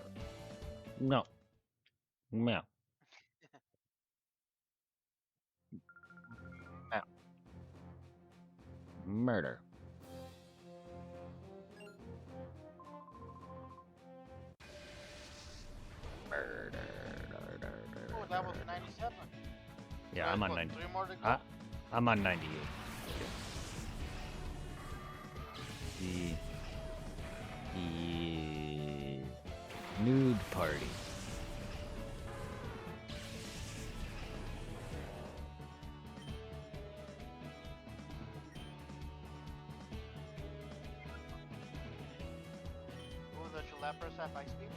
Speaker 1: No. No. No. Murder. Murder.
Speaker 3: Oh, that was 97.
Speaker 1: Yeah,
Speaker 3: There's
Speaker 1: I'm on
Speaker 3: what,
Speaker 1: 90.
Speaker 3: 3 more to go?
Speaker 1: I'm on 98. The nude party.
Speaker 3: Oh, the Jalapras have ice cream?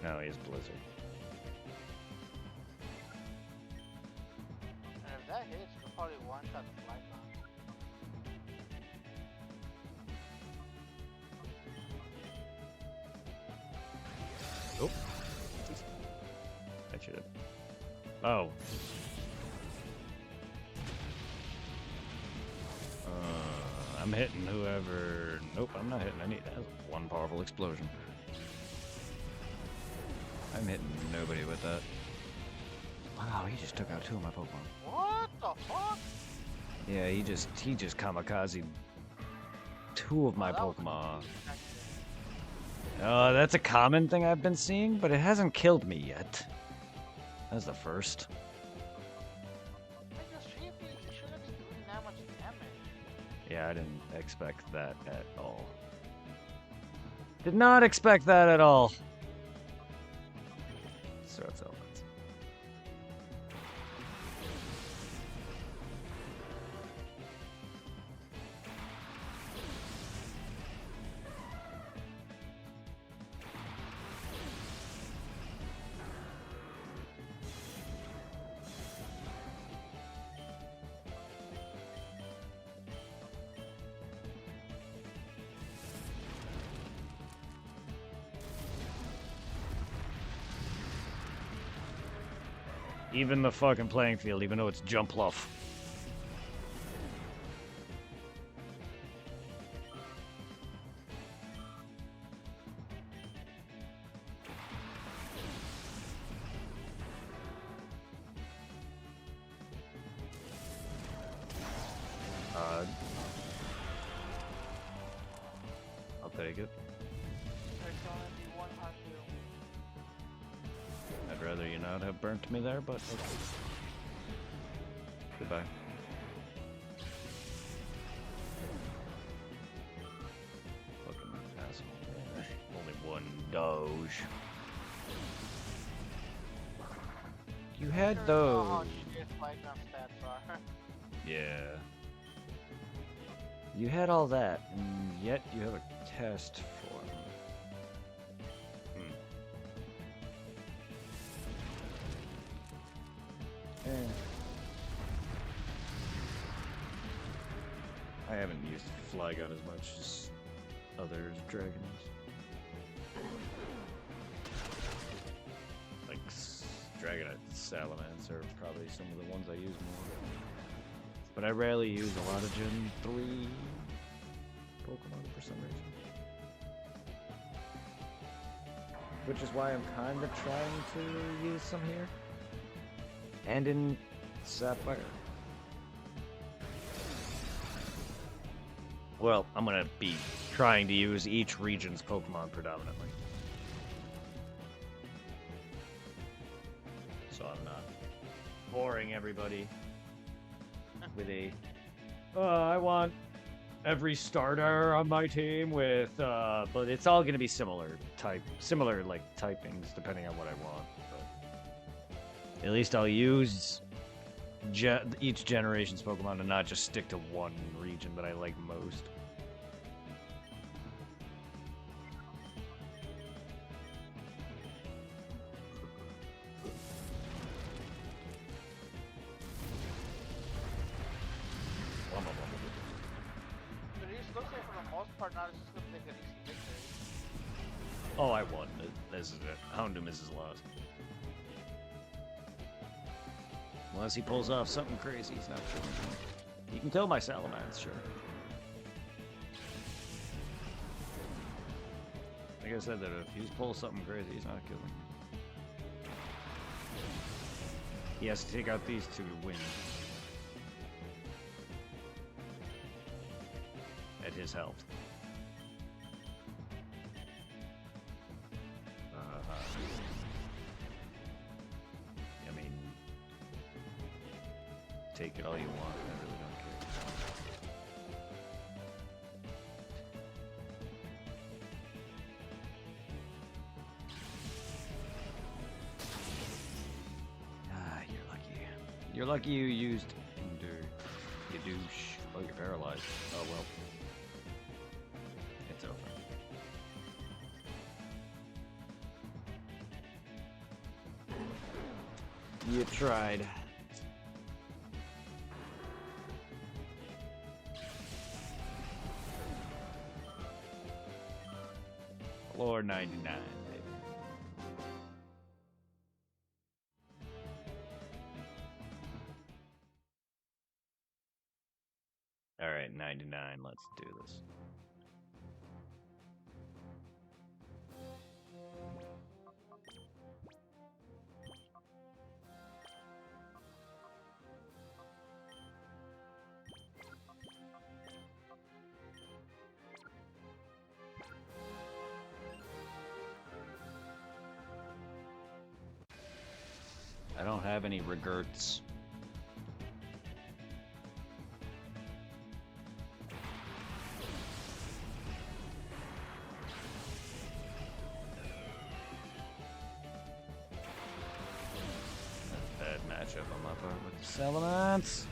Speaker 1: No, he's Blizzard.
Speaker 3: And if that hits, you'll probably one-shot the fly gun.
Speaker 1: Nope. I should have. Oh. I'm hitting whoever. Nope, I'm not hitting any. That's one powerful explosion. I'm hitting nobody with that. Wow, he just took out 2 of my Pokemon.
Speaker 3: What the fuck?
Speaker 1: Yeah, he just kamikaze 2 of my
Speaker 3: That was a
Speaker 1: Pokemon.
Speaker 3: cheap accident.
Speaker 1: That's a common thing I've been seeing, but it hasn't killed me yet. That's the first.
Speaker 3: Like, the street beams, it shouldn't be doing that much damage.
Speaker 1: Yeah, I didn't expect that at all. Did not expect that at all. So it's over. Even the fucking playing field, even though it's Jumpluff. I'll take it.
Speaker 3: There's gonna be one hot kill.
Speaker 1: I'd rather you not have burnt me there, but okay. Goodbye. Fucking asshole. Yeah. Only one Doge. You had
Speaker 3: Sure
Speaker 1: those.
Speaker 3: know how shit fly gun stats are.
Speaker 1: Yeah. You had all that, and yet you have a test form. I haven't used Flygon as much as other dragons. Like Dragonite and Salamence are probably some of the ones I use more. But I rarely use a lot of Gen 3 Pokemon for some reason. Which is why I'm kind of trying to use some here. And in Sapphire. Well, I'm gonna be trying to use each region's Pokemon predominantly. So I'm not boring everybody with a I want every starter on my team with but it's all gonna be similar like typings depending on what I want. But at least I'll use each generation's Pokemon and not just stick to one region that I like most.
Speaker 3: But it looks like for the most part now it's just gonna take an easy victory.
Speaker 1: Oh, I won. This is it. Houndoom is his loss. Unless he pulls off something crazy, he's not sure. He can kill my Salamence, sure. Like I said, that if he's pulls something crazy, he's not killing. He has to take out these two to win. At his health. I mean, take it all you want. I really don't care. Ah, you're lucky. You're lucky you used Endure. You douche. Oh, you're paralyzed. Oh well. It's over. You tried. Floor 99, baby. Alright, 99, let's do this. I don't have any regrets. Bad matchup on my part with the Salamence.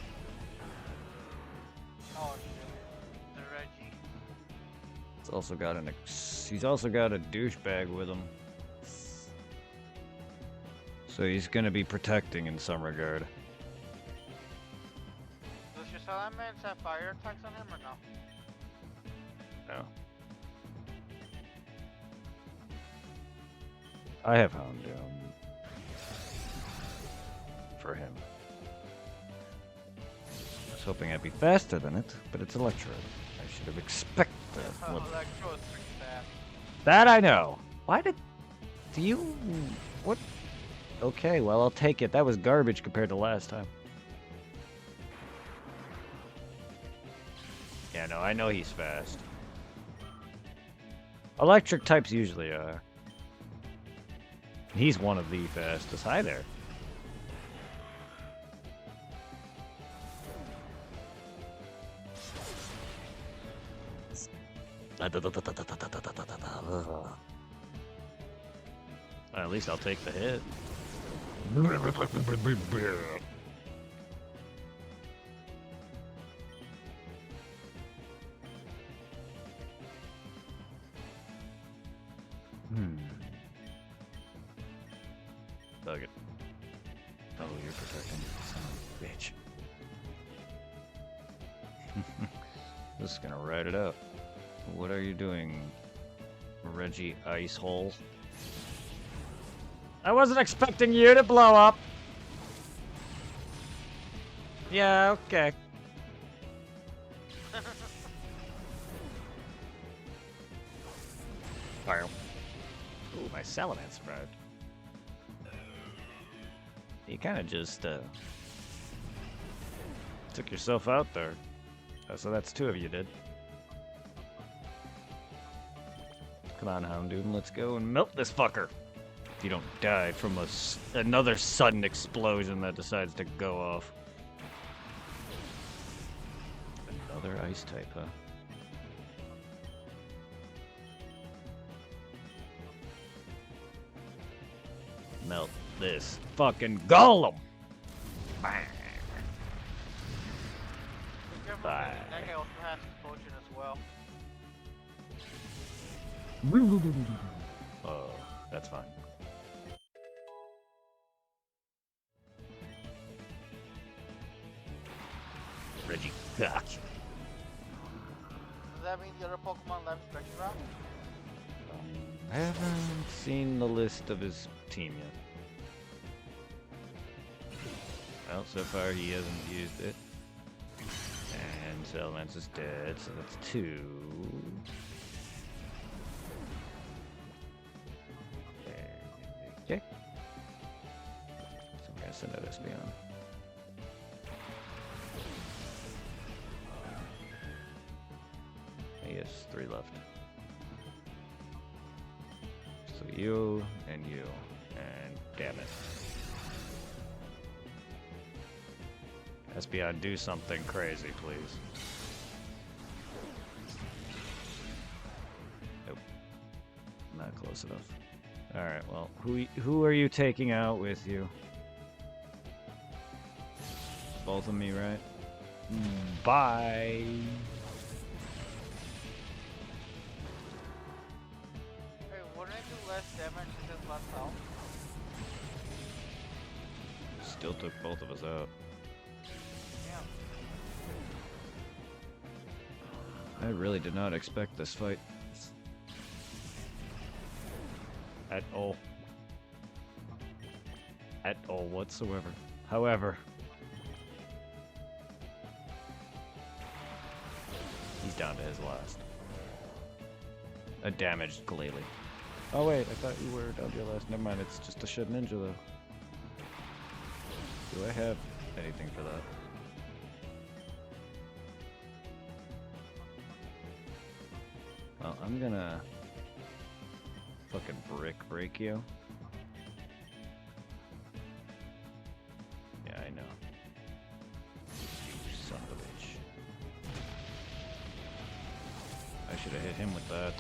Speaker 3: Oh shit. The Reggie.
Speaker 1: He's also got he's also got a douchebag with him. So he's gonna be protecting in some regard.
Speaker 3: Does your Salamence have fire attacks on him or no?
Speaker 1: No. I have Houndoom for him. I was hoping I'd be faster than it, but it's Electro. I should have expected that.
Speaker 3: Electro is pretty fast.
Speaker 1: That I know. Why did... Do you... What? Okay, well, I'll take it. That was garbage compared to last time. Yeah, no, I know he's fast. Electric types usually are. He's one of the fastest. Hi there. At least I'll take the hit. Fuck it. Oh, you're protecting me, son of a bitch. Just gonna ride it out. What are you doing, Reggie Ice Hole? I wasn't expecting you to blow up. Yeah, okay. Fire. Ooh, my Salamence survived. You kind of just took yourself out there. So that's two of you did. Come on, Houndoom, let's go and melt this fucker. If you don't die from another sudden explosion that decides to go off. Another ice type, huh? Melt this fucking golem! Bang! Bye.
Speaker 3: That guy also has explosion as well.
Speaker 1: Oh, that's fine. Reggie.
Speaker 3: Does that mean the other Pokemon left Reggie Rock?
Speaker 1: I haven't seen the list of his team yet. Well, so far he hasn't used it. And Salamence is dead, so that's two. Okay. So I'm gonna send out Espeon. He has 3 left. So you and you. And damn it. Espeon, do something crazy, please. Nope. Not close enough. Alright, well, who are you taking out with you? Both of me, right? Bye!
Speaker 3: Hey, wouldn't it do less damage if it's less health?
Speaker 1: Still took both of us out.
Speaker 3: Yeah.
Speaker 1: I really did not expect this fight. At all. At all whatsoever. However. He's down to his last. A damaged Gale. Oh wait, I thought you were down to your last. Never mind, it's just a Shed Ninja though. Do I have anything for that? Well, I'm gonna fucking break you. Yeah, I know. You son of a bitch. I should have hit him with that.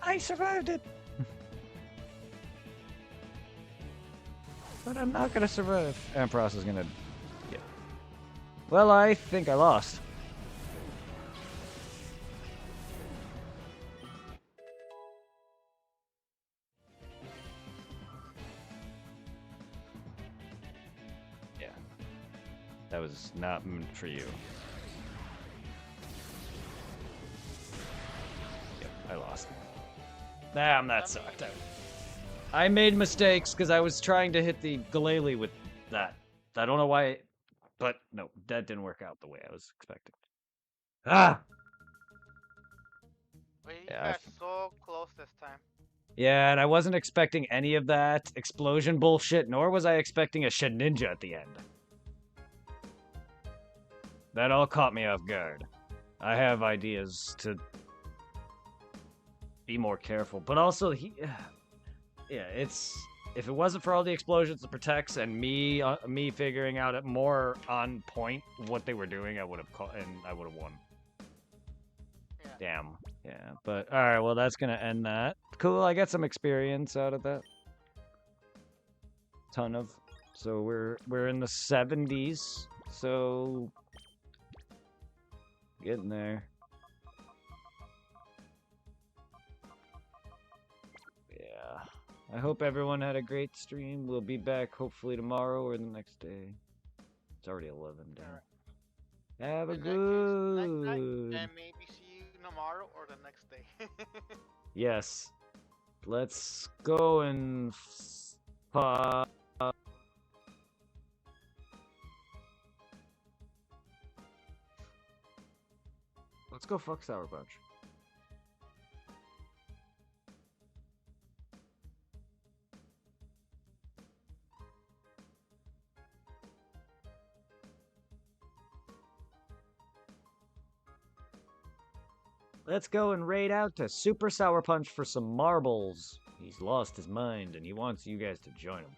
Speaker 1: I survived it! But I'm not gonna survive. Ampharos is gonna... Yeah. Well, I think I lost. Yeah. That was not meant for you. Yep, I lost. Damn, that sucked. I made mistakes because I was trying to hit the Gale with that. I don't know why, but no, that didn't work out the way I was expecting. Ah!
Speaker 3: Wait, you
Speaker 1: Yeah,
Speaker 3: got so close this time.
Speaker 1: Yeah, and I wasn't expecting any of that explosion bullshit, nor was I expecting a Shed Ninja at the end. That all caught me off guard. I have ideas to be more careful, but also yeah, it's if it wasn't for all the explosions, the protects, and me figuring out it more on point what they were doing, I would have caught and I would have won.
Speaker 3: Yeah.
Speaker 1: Damn. Yeah, but all right. Well, that's gonna end that. Cool. I got some experience out of that. Ton of. So we're in the 70s. So getting there. Yeah. I hope everyone had a great stream. We'll be back hopefully tomorrow or the next day. It's already 11 day. Have a
Speaker 3: In that case, night night,
Speaker 1: good.
Speaker 3: and maybe see you tomorrow or the next day.
Speaker 1: Yes. Let's go and let's go fuck Sour Punch. Let's go and raid out to Super Sour Punch for some marbles. He's lost his mind and he wants you guys to join him.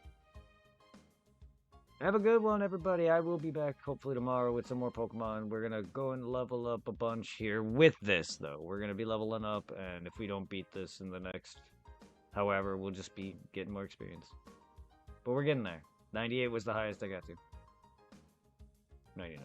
Speaker 1: Have a good one, everybody. I will be back hopefully tomorrow with some more Pokemon. We're going to go and level up a bunch here with this, though. We're going to be leveling up, and if we don't beat this in the next, however, we'll just be getting more experience. But we're getting there. 98 was the highest I got to. 99.